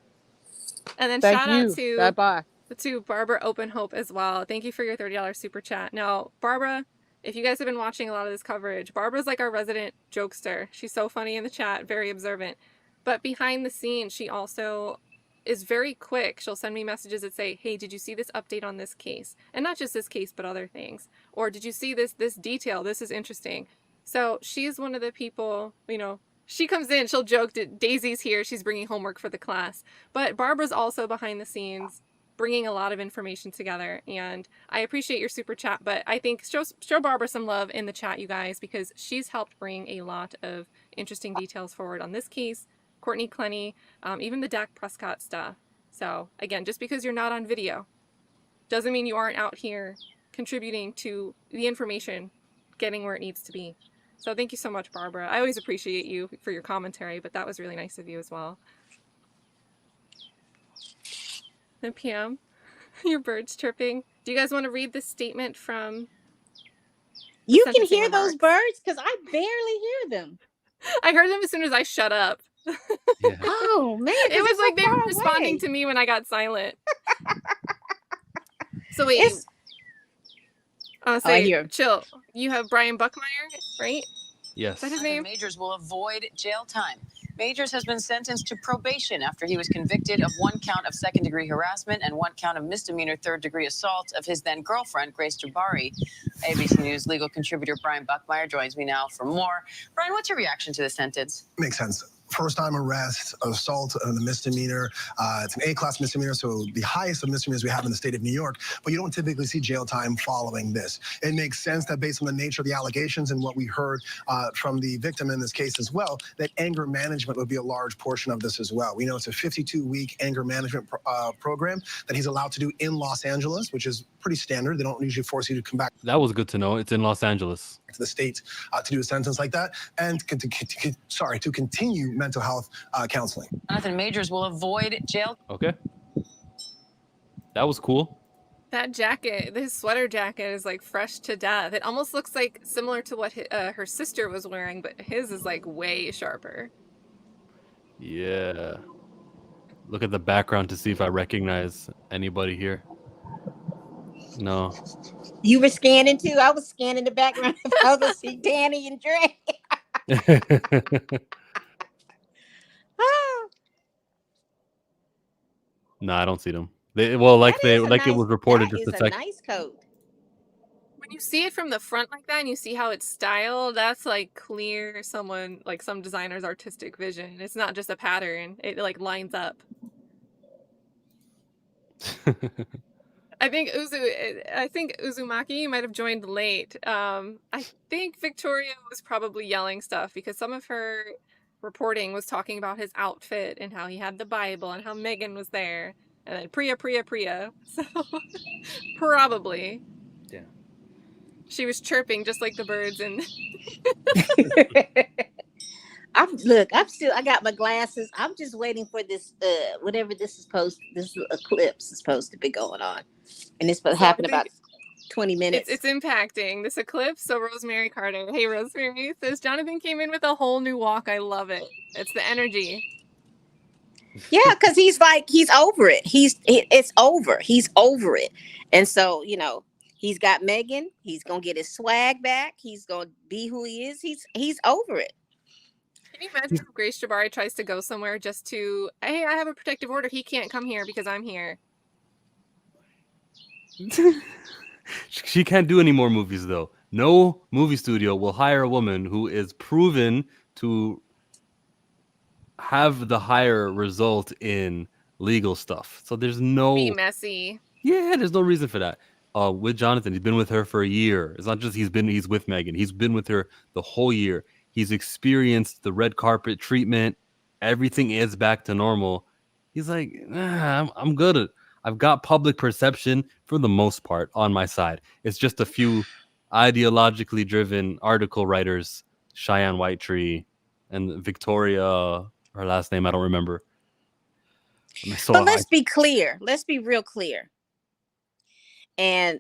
And then Thank shout you. out to Bye-bye. to Barbara Open Hope as well. Thank you for your $30 super chat. Now, Barbara, if you guys have been watching a lot of this coverage, Barbara's like our resident jokester. She's so funny in the chat, very observant. But behind the scenes, she also is very quick. She'll send me messages that say, hey, did you see this update on this case? And not just this case, but other things. Or did you see this detail? This is interesting. So she's one of the people, you know, she comes in, she'll joke that Daisy's here, she's bringing homework for the class. But Barbara's also behind the scenes, bringing a lot of information together. And I appreciate your super chat, but I think show Barbara some love in the chat, you guys, because she's helped bring a lot of interesting details forward on this case. Courtney Clenny, even the Dak Prescott stuff. So again, just because you're not on video doesn't mean you aren't out here contributing to the information, getting where it needs to be. So thank you so much, Barbara. I always appreciate you for your commentary, but that was really nice of you as well. Then PM, your bird's chirping. Do you guys want to read the statement from... You can hear those birds? Because I barely hear them. I heard them as soon as I shut up. Yeah. Oh, man. It was like they were responding to me when I got silent. So wait. I hear. Chill. You have Brian Buckmeyer, right? Yes. Is that his name? Majors will avoid jail time. Majors has been sentenced to probation after he was convicted of 1 count of second-degree harassment and 1 count of misdemeanor third-degree assault of his then-girlfriend, Grace Jabari. ABC News legal contributor Brian Buckmeyer joins me now for more. Brian, what's your reaction to the sentence? Makes sense. First-time arrest, assault, and the misdemeanor. It's an A-class misdemeanor, so the highest of misdemeanors we have in the state of New York, but you don't typically see jail time following this. It makes sense that based on the nature of the allegations and what we heard from the victim in this case as well, that anger management would be a large portion of this as well. We know it's a 52-week anger management program that he's allowed to do in Los Angeles, which is pretty standard. They don't usually force you to come back That was good to know. It's in Los Angeles. to the state to do a sentence like that, and to continue mental health counseling. Jonathan Majors will avoid jail. Okay. That was cool. That jacket, his sweater jacket is like fresh to death. It almost looks like similar to what her sister was wearing, but his is like way sharper. Yeah. Look at the background to see if I recognize anybody here. No. You were scanning too? I was scanning the background. I was going to see Danny and Dre. No, I don't see them. It was reported just a second. Nice coat. When you see it from the front like that and you see how it's styled, that's like clear someone, like some designer's artistic vision. It's not just a pattern. It like lines up. I think Uzumaki might have joined late. I think Victoria was probably yelling stuff because some of her reporting was talking about his outfit and how he had the Bible and how Megan was there. And then Priya. So probably. Yeah. She was chirping just like the birds and I got my glasses. I'm just waiting for this whatever this eclipse is supposed to be going on. And it's supposed to happen about 20 minutes. It's impacting this eclipse. So Rosemary Carter, hey Rosemary, says Jonathan came in with a whole new walk. I love it. It's the energy. Yeah, because he's like, he's over it. It's over. He's over it. And so, you know, he's got Megan. He's gonna get his swag back. He's gonna be who he is. He's over it. Can you imagine if Grace Jabari tries to go somewhere just to, hey, I have a protective order. He can't come here because I'm here. She can't do any more movies though. No movie studio will hire a woman who is proven to have the higher result in legal stuff. So there's no Be messy. Yeah, there's no reason for that. With Jonathan, he's been with her for a year. It's not just he's with Megan. He's been with her the whole year. He's experienced the red carpet treatment. Everything is back to normal. He's like, I'm good at. I've got public perception for the most part on my side. It's just a few ideologically driven article writers, Cheyenne Whitetree and Victoria, her last name I don't remember. But let's be clear. Let's be real clear. And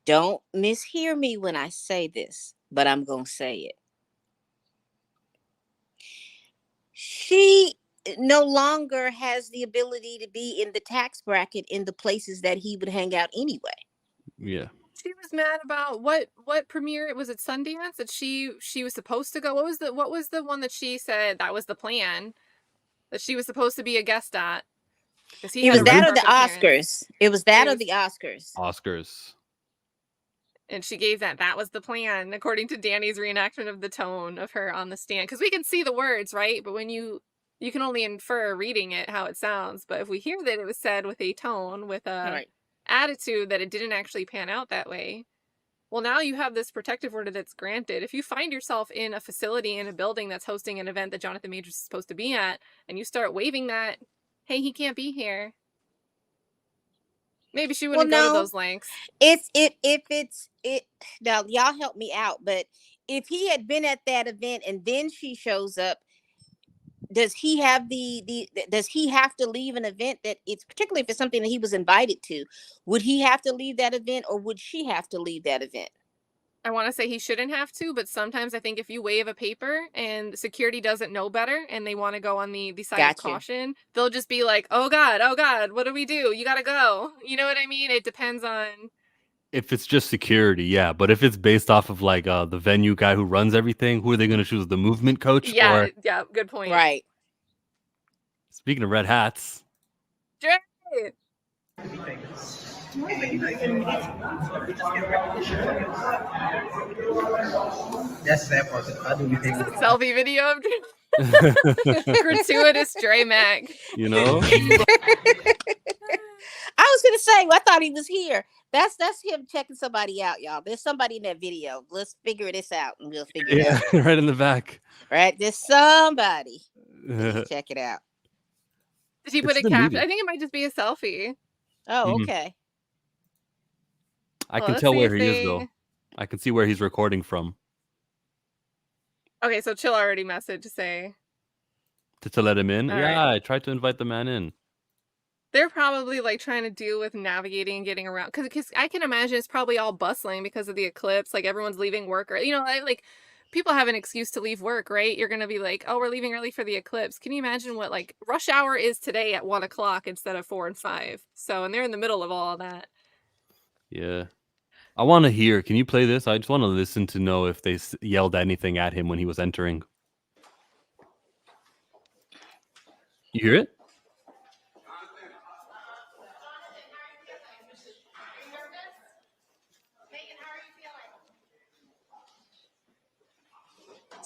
don't mishear me when I say this, but I'm going to say it. She no longer has the ability to be in the tax bracket in the places that he would hang out anyway. Yeah. She was mad about what premiere? Was it Sundance that she was supposed to go? What was the one that she said that was the plan that she was supposed to be a guest at? It was that or the Oscars. It was that or the Oscars. Oscars. And she gave that was the plan, according to Danny's reenactment of the tone of her on the stand. Because we can see the words, right? But when you can only infer reading it how it sounds. But if we hear that it was said with a tone, with a attitude that it didn't actually pan out that way, well, now you have this protective order that's granted. If you find yourself in a facility, in a building that's hosting an event that Jonathan Majors is supposed to be at, and you start waving that, hey, he can't be here. Maybe she wouldn't go to those lengths. Now y'all help me out, but if he had been at that event and then she shows up, does he have does he have to leave an event that it's particularly if it's something that he was invited to? Would he have to leave that event or would she have to leave that event? I want to say he shouldn't have to, but sometimes I think if you wave a paper and security doesn't know better and they want to go on the side of caution, they'll just be like, oh God, what do we do? You got to go. You know what I mean? It depends on... If it's just security, yeah. But if it's based off of like the venue guy who runs everything, who are they going to choose? The movement coach? Yeah, yeah, good point. Right. Speaking of red hats. Dre! That's that part. I do think it's a selfie video of gratuitous Dre Mac. You know? I was gonna say, I thought he was here. That's him checking somebody out, y'all. There's somebody in that video. Let's figure this out and we'll figure it out. Right in the back. Right, there's somebody. Let's check it out. Did he put a caption? I think it might just be a selfie. Oh, okay. I can tell where he is though. I can see where he's recording from. Okay, so Chill already messaged to say To let him in? All Yeah, right. I tried to invite the man in. They're probably like trying to deal with navigating and getting around because I can imagine it's probably all bustling because of the eclipse. Like everyone's leaving work, or like people have an excuse to leave work, right? You're gonna be like, oh, we're leaving early for the eclipse. Can you imagine what like rush hour is today at 1 o'clock instead of 4 and 5? So, and they're in the middle of all of that. Yeah. I want to hear. Can you play this? I just want to listen to know if they yelled anything at him when he was entering. You hear it?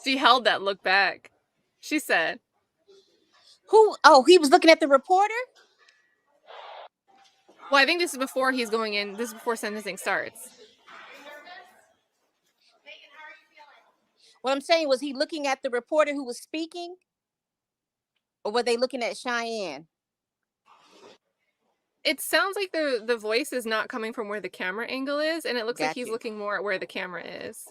She held that look back. She said, "Who? Oh, he was looking at the reporter." Well, I think this is before he's going in. This is before sentencing starts. What I'm saying, was he looking at the reporter who was speaking, or were they looking at Cheyenne? It sounds like the voice is not coming from where the camera angle is, and it looks like he's Gotcha. looking more at where the camera is.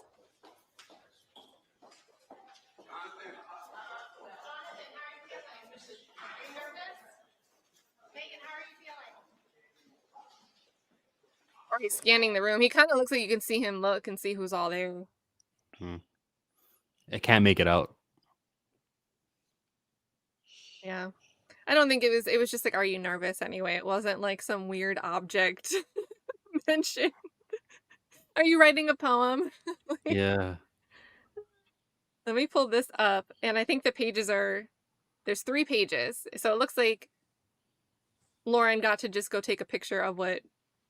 Or he's scanning the room. He kind of looks like you can see him look and see who's all there. I can't make it out. Yeah. I don't think it was just like, are you nervous anyway? It wasn't like some weird object mention. Are you writing a poem? Yeah. Let me pull this up. And I think the pages there's 3 pages. So it looks like Lauren got to just go take a picture of what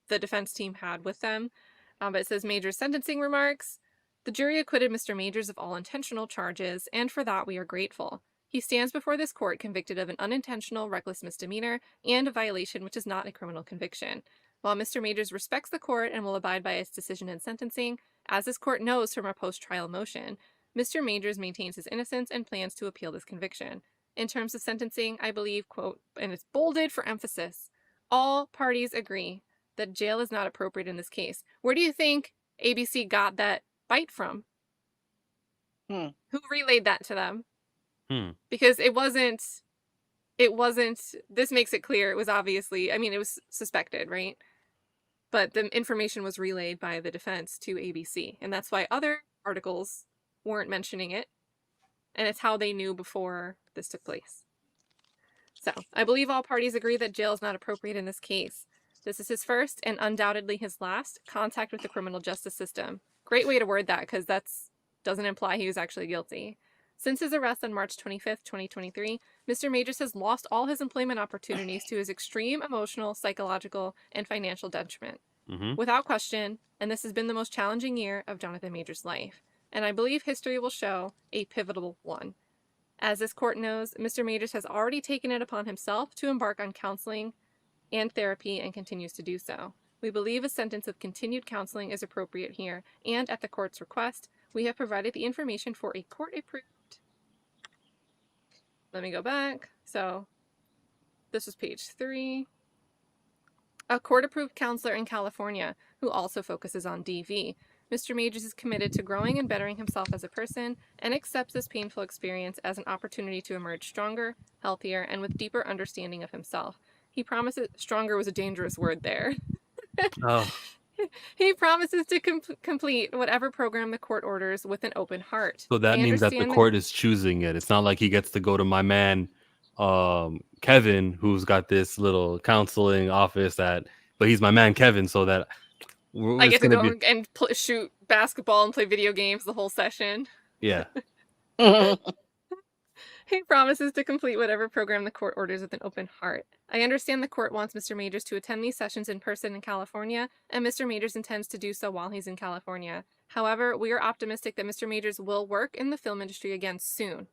the defense team had with them. But it says Major's sentencing remarks. The jury acquitted Mr. Majors of all intentional charges, and for that we are grateful. He stands before this court convicted of an unintentional, reckless misdemeanor and a violation which is not a criminal conviction. While Mr. Majors respects the court and will abide by its decision in sentencing, as this court knows from our post-trial motion, Mr. Majors maintains his innocence and plans to appeal this conviction. In terms of sentencing, I believe, quote, and it's bolded for emphasis, all parties agree that jail is not appropriate in this case. Where do you think ABC got that bite from? Who relayed that to them? Because it wasn't, this makes it clear, it was obviously, I mean, it was suspected, right? But the information was relayed by the defense to ABC, and that's why other articles weren't mentioning it, and it's how they knew before this took place. So, I believe all parties agree that jail is not appropriate in this case. This is his first, and undoubtedly his last, contact with the criminal justice system. Great way to word that, because that doesn't imply he was actually guilty. Since his arrest on March 25th, 2023, Mr. Majors has lost all his employment opportunities to his extreme emotional, psychological, and financial detriment. Without question, and this has been the most challenging year of Jonathan Majors' life, and I believe history will show a pivotal one. As this court knows, Mr. Majors has already taken it upon himself to embark on counseling and therapy and continues to do so. We believe a sentence of continued counseling is appropriate here, and at the court's request, we have provided the information for a court-approved. Let me go back. So, this was page 3. A court-approved counselor in California who also focuses on DV. Mr. Majors is committed to growing and bettering himself as a person and accepts this painful experience as an opportunity to emerge stronger, healthier, and with deeper understanding of himself. He promises, stronger was a dangerous word there. Oh. He promises to complete whatever program the court orders with an open heart. So that means that the court is choosing it. It's not like he gets to go to my man, Kevin, who's got this little counseling office but he's my man, Kevin, so that I get to go and shoot basketball and play video games the whole session. Yeah. He promises to complete whatever program the court orders with an open heart. I understand the court wants Mr. Majors to attend these sessions in person in California, and Mr. Majors intends to do so while he's in California. However, we are optimistic that Mr. Majors will work in the film industry again soon,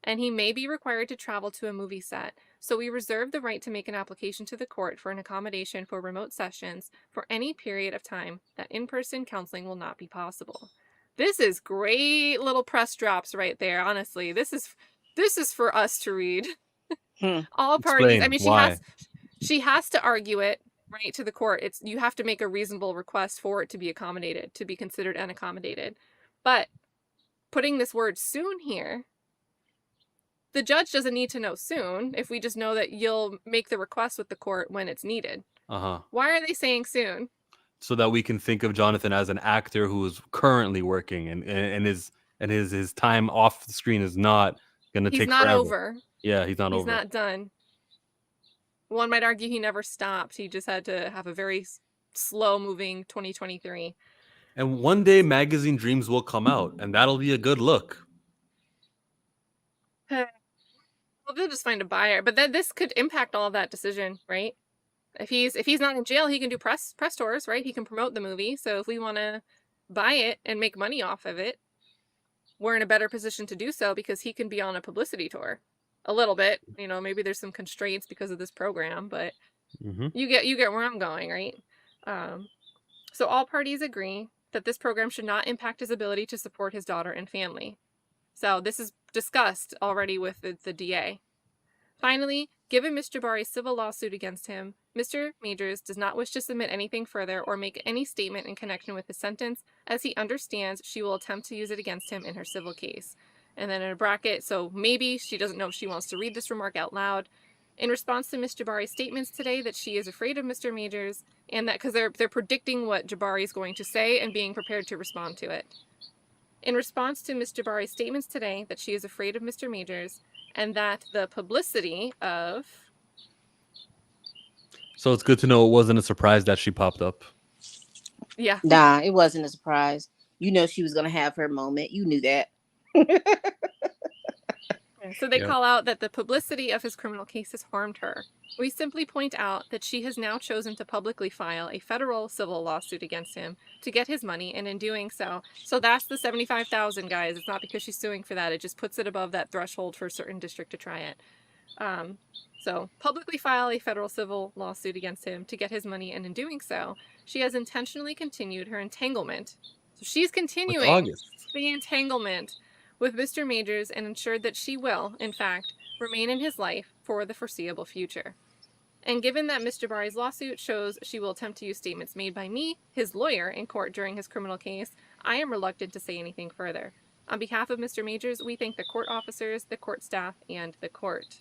and he may be required to travel to a movie set, so we reserve the right to make an application to the court for an accommodation for remote sessions for any period of time that in-person counseling will not be possible. This is great little press drops right there, honestly. This is for us to read. All parties. Explain I mean, she has to argue it right to the court. You have to make a reasonable request for it to be accommodated, to be considered unaccommodated. But putting this word soon here, the judge doesn't need to know soon if we just know that you'll make the request with the court when it's needed. Why are they saying soon? So that we can think of Jonathan as an actor who is currently working and his time off the screen is not going to take forever. He's not over. Yeah, he's not over. He's not done. One might argue he never stopped. He just had to have a very slow-moving 2023. And one day magazine dreams will come out, and that'll be a good look. Well, they'll just find a buyer. But then this could impact all of that decision, right? If he's not in jail, he can do press tours, right? He can promote the movie. So if we want to buy it and make money off of it, we're in a better position to do so because he can be on a publicity tour. A little bit, maybe there's some constraints because of this program, but you get where I'm going, right? So all parties agree that this program should not impact his ability to support his daughter and family. So this is discussed already with the DA. Finally, given Ms. Jabbari's civil lawsuit against him, Mr. Majors does not wish to submit anything further or make any statement in connection with his sentence, as he understands she will attempt to use it against him in her civil case. And then in a bracket, so maybe she doesn't know if she wants to read this remark out loud. In response to Miss Jabari's statements today that she is afraid of Mr. Majors, and that because they're predicting what Jabari is going to say and being prepared to respond to it. In response to Miss Jabari's statements today that she is afraid of Mr. Majors, and that the publicity of... So it's good to know it wasn't a surprise that she popped up. Yeah. Nah, it wasn't a surprise. You know she was gonna have her moment. You knew that. So they Yep. call out that the publicity of his criminal case has harmed her. We simply point out that she has now chosen to publicly file a federal civil lawsuit against him to get his money, and in doing so that's the $75,000, guys. It's not because she's suing for that. It just puts it above that threshold for a certain district to try it. So publicly file a federal civil lawsuit against him to get his money, and in doing so, she has intentionally continued her entanglement. So she's continuing August. the entanglement with Mr. Majors and ensured that she will, in fact, remain in his life for the foreseeable future. And given that Ms. Jabbari's lawsuit shows she will attempt to use statements made by me, his lawyer, in court during his criminal case, I am reluctant to say anything further. On behalf of Mr. Majors, we thank the court officers, the court staff, and the court.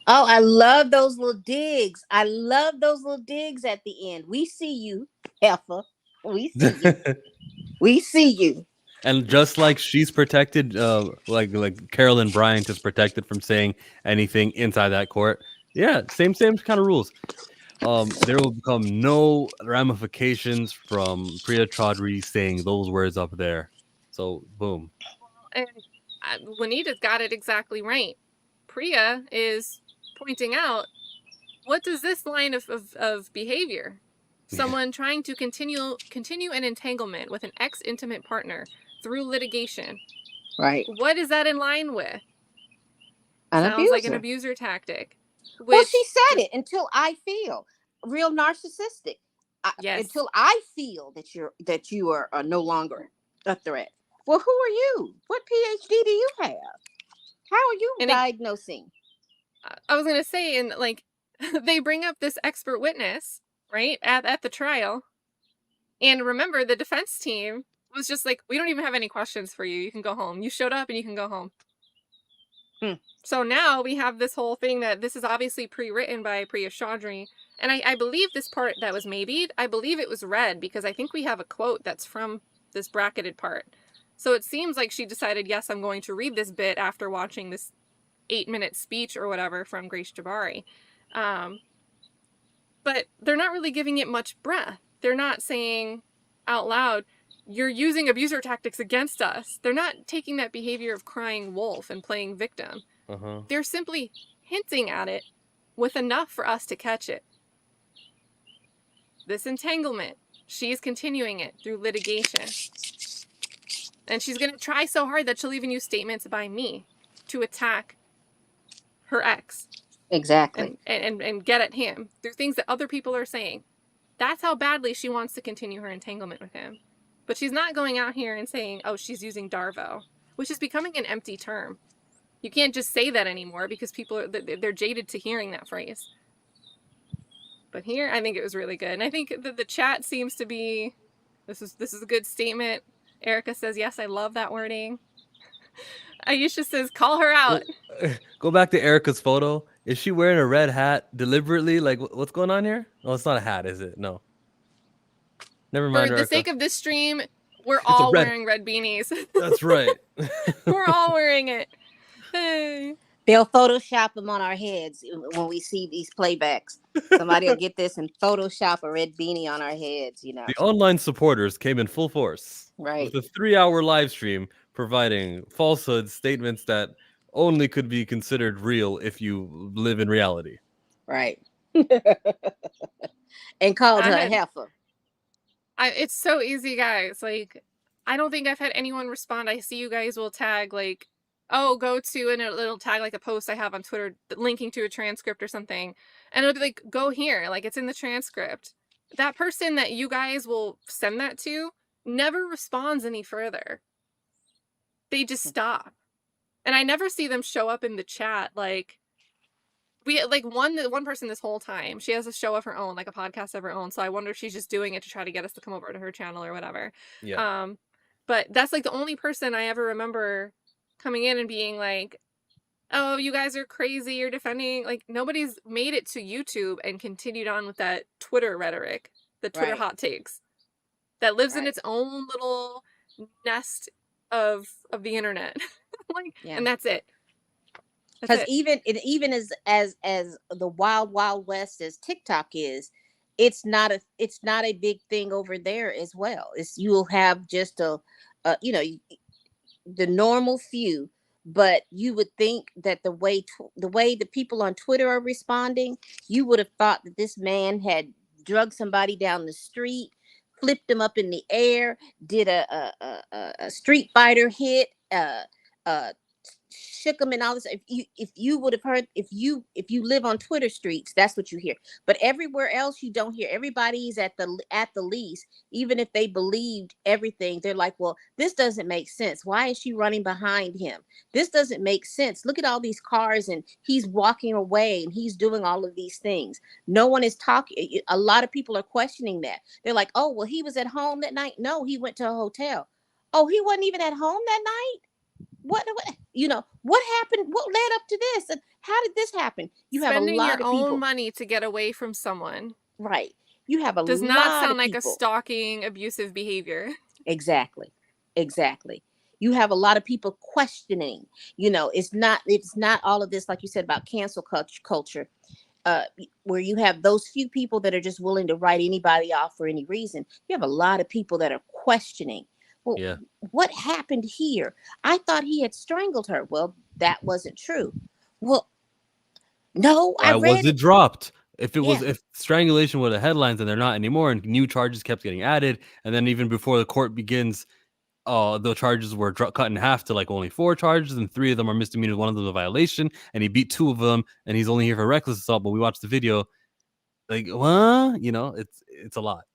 Oh, I love those little digs. I love those little digs at the end. We see you, heifer. We see you. We see you. And just like she's protected, like Carolyn Bryant is protected from saying anything inside that court. Yeah, same kind of rules. There will become no ramifications from Priya Chaudhry saying those words up there. So, boom. And Juanita's got it exactly right. Priya is pointing out, what does this line of behavior? Someone trying to continue an entanglement with an ex-intimate partner through litigation. Right. What is that in line with? Sounds like an abuser tactic. Well, she said it, until I feel real narcissistic. Yes. Until I feel that you are no longer a threat. Well, who are you? What PhD do you have? How are you diagnosing? I was going to say, and like, they bring up this expert witness, right, at the trial. And remember, the defense team was just like, we don't even have any questions for you. You can go home. You showed up and you can go home. So now we have this whole thing that this is obviously pre-written by Priya Chaudhry. And I believe this part that was maybe, I believe it was read, because I think we have a quote that's from this bracketed part. So it seems like she decided, yes, I'm going to read this bit after watching this 8-minute speech or whatever from Grace Jabbari. But they're not really giving it much breath. They're not saying out loud, you're using abuser tactics against us. They're not taking that behavior of crying wolf and playing victim. They're simply hinting at it with enough for us to catch it. This entanglement, she's continuing it through litigation. And she's going to try so hard that she'll even use statements by me to attack her ex. Exactly. And get at him through things that other people are saying. That's how badly she wants to continue her entanglement with him. But she's not going out here and saying, oh, she's using Darvo, which is becoming an empty term. You can't just say that anymore because people are, they're jaded to hearing that phrase. But here, I think it was really good. And I think that the chat seems to be, this is a good statement. Erica says, yes, I love that wording. Aisha says, call her out. Go back to Erica's photo. Is she wearing a red hat deliberately? Like, what's going on here? No, it's not a hat, is it? No. Never mind, For Erica. the sake of this stream, we're all wearing red beanies. That's right. We're all wearing it. Hey. They'll Photoshop them on our heads when we see these playbacks. Somebody will get this and Photoshop a red beanie on our heads, you know. The online supporters came in full force. Right. With a 3-hour live stream providing falsehood statements that only could be considered real if you live in reality. Right. And called her a heifer. It's so easy, guys. Like, I don't think I've had anyone respond. I see you guys will tag, like, oh, go to, and it'll tag, like, a post I have on Twitter linking to a transcript or something. And it'll be like, go here. Like, it's in the transcript. That person that you guys will send that to never responds any further. They just stop. And I never see them show up in the chat. Like, we like one person this whole time. She has a show of her own, like a podcast of her own. So I wonder if she's just doing it to try to get us to come over to her channel or whatever. Yeah. But that's like the only person I ever remember coming in and being like, oh, you guys are crazy, you're defending, like, nobody's made it to YouTube and continued on with that Twitter rhetoric, the Twitter Right. hot takes, that lives in Right. its own little nest of the internet. Like, Yeah. and that's it. That's Because it. even as the wild west as TikTok is, it's not a big thing over there as well. It's you'll have just you know the normal few, but you would think that the way the people on Twitter are responding, you would have thought that this man had drugged somebody down the street, flipped them up in the air, did a Street Fighter hit, uh shook them and all this. If you would have heard, if you live on Twitter streets, that's what you hear. But everywhere else you don't hear. Everybody's at the least, even if they believed everything, they're like, well, this doesn't make sense. Why is she running behind him? This doesn't make sense. Look at all these cars and he's walking away and he's doing all of these things. No one is talking. A lot of people are questioning that. They're like, oh, well, he was at home that night. No, he went to a hotel. Oh, he wasn't even at home that night. What what happened? What led up to this? And how did this happen? You have a Spending lot your of people. own money to get away from someone. Right. You have a Does lot not sound of like a people. stalking, abusive behavior. Exactly. You have a lot of people questioning. It's not all of this, like you said, about cancel culture, where you have those few people that are just willing to write anybody off for any reason. You have a lot of people that are questioning. Well, Yeah. what happened here? I thought he had strangled her. Well, that wasn't true. Well, no, Why I was read it dropped? If it was, Yeah. if strangulation were the headlines, and they're not anymore, and new charges kept getting added, and then even before the court begins, the charges were cut in half to like only 4 charges, and 3 of them are misdemeanors, one of them is a violation, and he beat 2 of them, and he's only here for reckless assault. But we watched the video, like, what? It's a lot.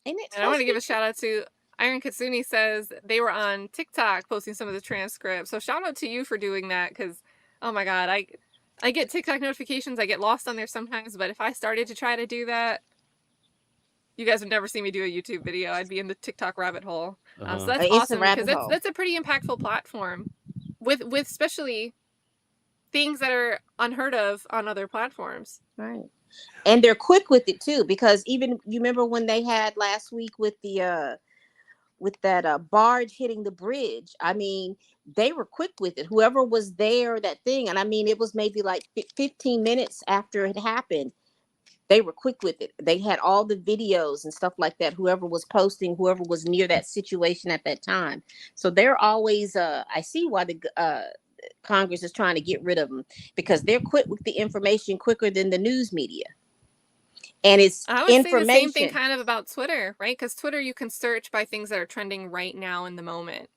And I want to give a shout out to Iron Katsuni. Says they were on TikTok posting some of the transcripts. So shout out to you for doing that, because oh my god, I get TikTok notifications. I get lost on there sometimes, but if I started to try to do that, you guys would never see me do a YouTube video. I'd be in the TikTok rabbit hole. So that's It's a awesome, rabbit because hole. that's a pretty impactful platform with especially things that are unheard of on other platforms. Right. And they're quick with it too, because even you remember when they had last week with the with that barge hitting the bridge. I mean, they were quick with it. Whoever was there, that thing, and I mean, it was maybe like 15 minutes after it happened. They were quick with it. They had all the videos and stuff like that. Whoever was posting, whoever was near that situation at that time. So they're always. I see why the Congress is trying to get rid of them, because they're quick with the information, quicker than the news media. And it's I would say the same information. thing kind of about Twitter, right? Because Twitter, you can search by things that are trending right now in the moment.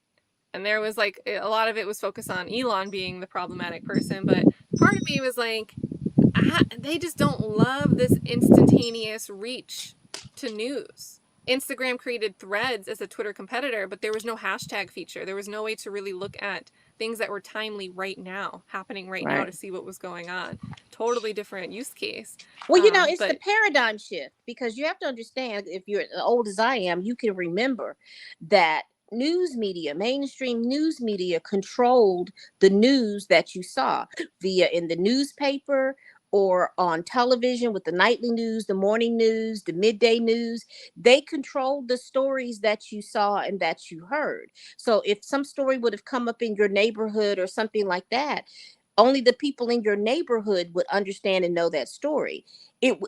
And there was like a lot of it was focused on Elon being the problematic person, but part of me was like, they just don't love this instantaneous reach to news. Instagram created Threads as a Twitter competitor, but there was no hashtag feature. There was no way to really look at things that were timely right now, happening right now, Right. to see what was going on. Totally different use case. Well, it's but the paradigm shift, because you have to understand, if you're as old as I am, you can remember that news media, mainstream news media, controlled the news that you saw in the newspaper or on television with the nightly news, the morning news, the midday news. They controlled the stories that you saw and that you heard. So if some story would have come up in your neighborhood or something like that, only the people in your neighborhood would understand and know that story.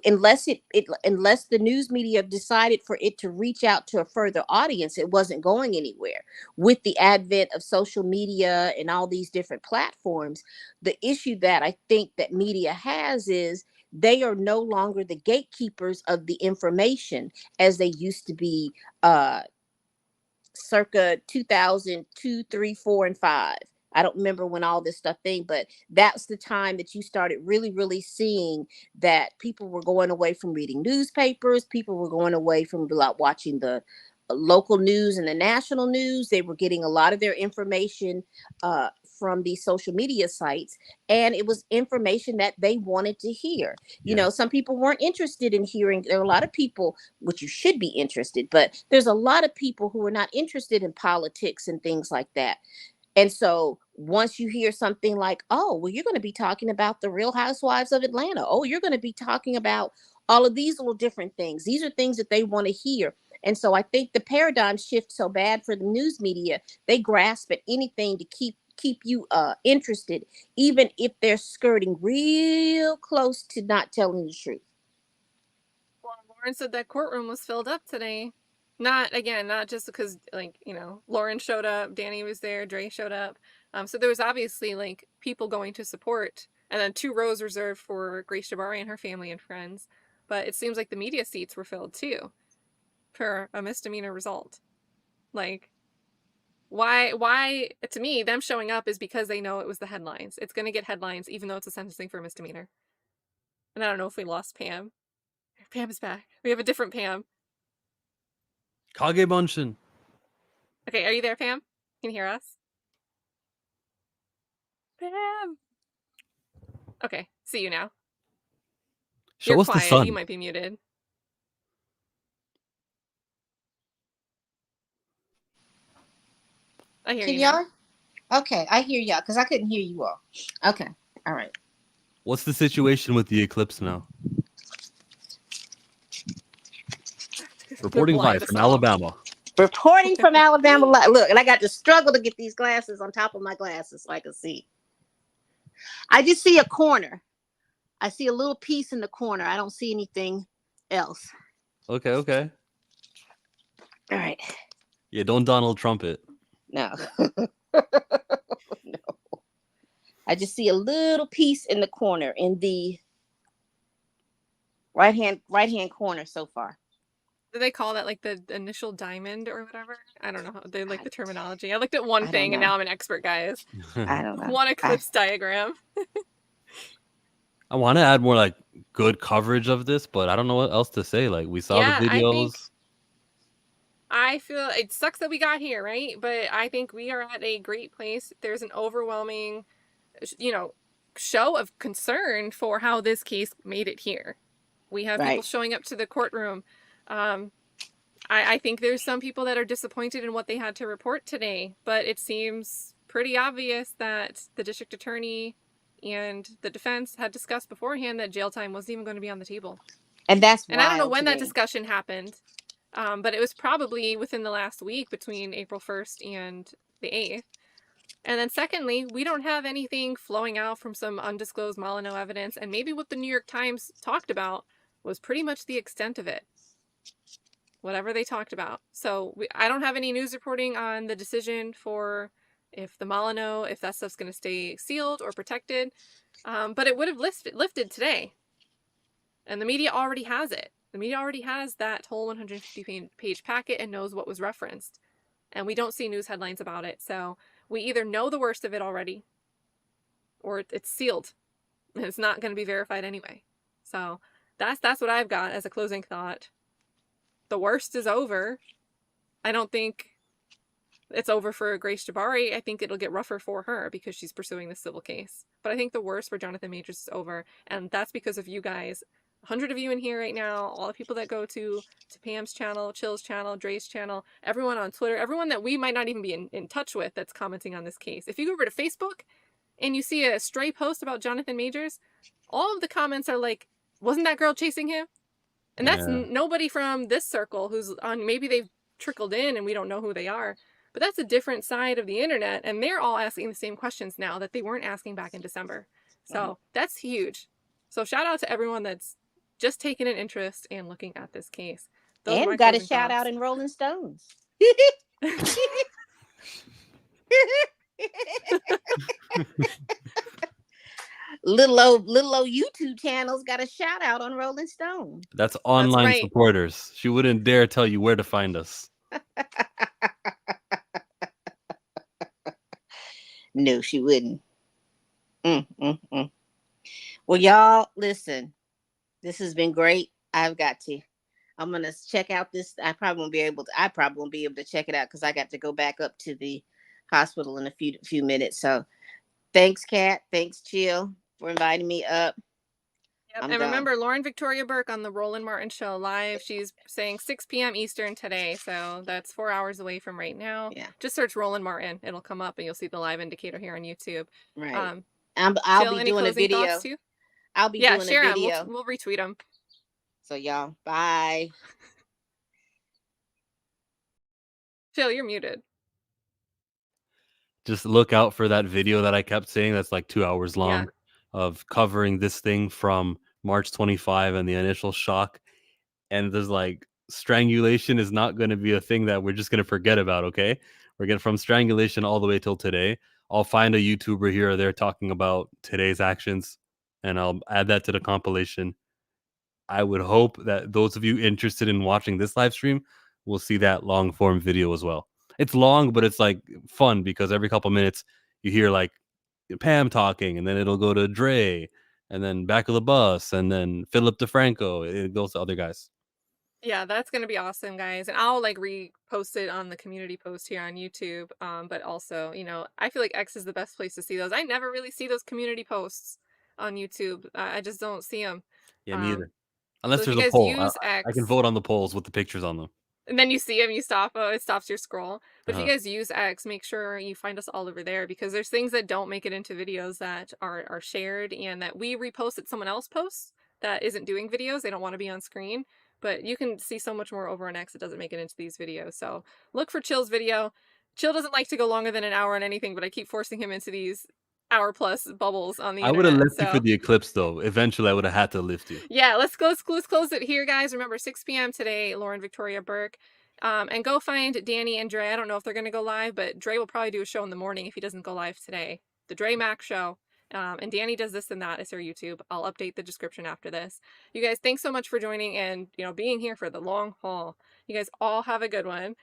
Unless the news media decided for it to reach out to a further audience, it wasn't going anywhere. With the advent of social media and all these different platforms, the issue that I think that media has is they are no longer the gatekeepers of the information as they used to be, circa 2002, 3, 4, and 5. I don't remember when all this stuff thing, but that's the time that you started really, really seeing that people were going away from reading newspapers. People were going away from watching the local news and the national news. They were getting a lot of their information from these social media sites, and it was information that they wanted to hear. Some people weren't interested in hearing. There are a lot of people, which you should be interested, but there's a lot of people who are not interested in politics and things like that. And so once you hear something like, oh, well, you're going to be talking about the Real Housewives of Atlanta. Oh, you're going to be talking about all of these little different things. These are things that they want to hear. And so I think the paradigm shift so bad for the news media. They grasp at anything to keep you interested, even if they're skirting real close to not telling the truth. Well, Lauren said that courtroom was filled up today. Not just because, like, Lauren showed up, Danny was there, Dre showed up. So there was obviously, like, people going to support, and then 2 rows reserved for Grace Jabari and her family and friends. But it seems like the media seats were filled too for a misdemeanor result. Like, why to me, them showing up is because they know it was the headlines. It's going to get headlines even though it's a sentencing for a misdemeanor. And I don't know if we lost Pam. Pam is back. We have a different Pam. Kage Bunshin. Okay, are you there, Pam? Can you hear us? Pam! Okay, see you now. Show You're us the quiet. sun. You might be muted. I hear Can you now. y'all? Okay, I hear y'all because I couldn't hear you all. Okay, all right. What's the situation with the eclipse now? Reporting blind live as from hell. Alabama. Reporting from Alabama. Look, and I got to struggle to get these glasses on top of my glasses so I can see. I just see a corner. I see a little piece in the corner. I don't see anything else. Okay. All right. Yeah, don't Donald Trump it. No. No. I just see a little piece in the corner, in the right hand corner so far. Do they call that like the initial diamond or whatever? I don't know how they like the terminology. I looked at one thing and now I'm an expert, guys. I don't know. One eclipse diagram. I want to add more like good coverage of this, but I don't know what else to say. Like we saw the videos. I feel it sucks that we got here, right? But I think we are at a great place. There's an overwhelming, show of concern for how this case made it here. We have people showing up to the courtroom. I think there's some people that are disappointed in what they had to report today, but it seems pretty obvious that the district attorney and the defense had discussed beforehand that jail time wasn't even going to be on the table. And I don't know when that discussion happened, but it was probably within the last week between April 1st and the 8th. And then secondly, we don't have anything flowing out from some undisclosed Molyneux evidence, and maybe what the New York Times talked about was pretty much the extent of it. Whatever they talked about. So I don't have any news reporting on the decision for if the Molyneux, if that stuff's going to stay sealed or protected. But it would have lifted today. And the media already has it. The media already has that whole 150-page packet and knows what was referenced. And we don't see news headlines about it. So we either know the worst of it already, or it's sealed. And it's not going to be verified anyway. So that's what I've got as a closing thought. The worst is over. I don't think it's over for Grace Jabari. I think it'll get rougher for her because she's pursuing this civil case. But I think the worst for Jonathan Majors is over. And that's because of you guys. 100 of you in here right now, all the people that go to Pam's channel, Chill's channel, Dre's channel, everyone on Twitter, everyone that we might not even be in touch with that's commenting on this case. If you go over to Facebook and you see a stray post about Jonathan Majors, all of the comments are like, wasn't that girl chasing him? And that's nobody from this circle who's on, maybe they've trickled in and we don't know who they are, but that's a different side of the internet. And they're all asking the same questions now that they weren't asking back in December. So that's huge. So shout out to everyone that's just taking an interest and looking at this case. Those and got a shout out in Rolling Stones. Little old YouTube channels got a shout out on Rolling Stone. That's online supporters. She wouldn't dare tell you where to find us. No, she wouldn't. Well, y'all, listen. This has been great. I'm gonna check out this. I probably won't be able to check it out because I got to go back up to the hospital in a few minutes. So thanks, Kat. Thanks, Chill, for inviting me up. Yep. I'm And done. remember, Lauren Victoria Burke on the Roland Martin Show live. She's saying 6 p.m. Eastern today. So that's 4 hours away from right now. Yeah. Just search Roland Martin. It'll come up and you'll see the live indicator here on YouTube. Right. Jill, I'll be any doing a closing video. thoughts too? I'll be Yeah, doing share a 'em. video. We'll retweet them. So y'all, bye. Jill, you're muted. Just look out for that video that I kept saying that's like 2 hours long Yeah. of covering this thing from March 25 and the initial shock. And there's like strangulation is not going to be a thing that we're just going to forget about. Okay. We're getting from strangulation all the way till today. I'll find a YouTuber here or there talking about today's actions and I'll add that to the compilation. I would hope that those of you interested in watching this live stream will see that long form video as well. It's long, but it's like fun because every couple minutes you hear like Pam talking and then it'll go to Dre and then back of the bus and then Philip DeFranco. It goes to other guys. Yeah, that's gonna be awesome, guys. And I'll like repost it on the community post here on YouTube. But also, you know, I feel like X is the best place to see those. I never really see those community posts on YouTube. I just don't see them. Yeah, me either. So Unless if there's you a guys poll. use I can X, vote on the polls with the pictures on them. and then you see them, you stop. Oh, it stops your scroll. But if you Uh-huh. guys use X, make sure you find us all over there because there's things that don't make it into videos that are shared and that we repost that someone else posts that isn't doing videos. They don't want to be on screen. But you can see so much more over on X that doesn't make it into these videos. So look for Chill's video. Chill doesn't like to go longer than an hour on anything, but I keep forcing him into these hour-plus bubbles on the I would have internet. left you for the eclipse though. Eventually I would have had to lift you. Yeah, let's close it here, guys. Remember, 6 p.m. today, Lauren Victoria Burke. And go find Danny and Dre. I don't know if they're going to go live, but Dre will probably do a show in the morning if he doesn't go live today. The Dre Mac Show. And Danny does this and that. It's her YouTube. I'll update the description after this. You guys, thanks so much for joining and, you know, being here for the long haul. You guys all have a good one.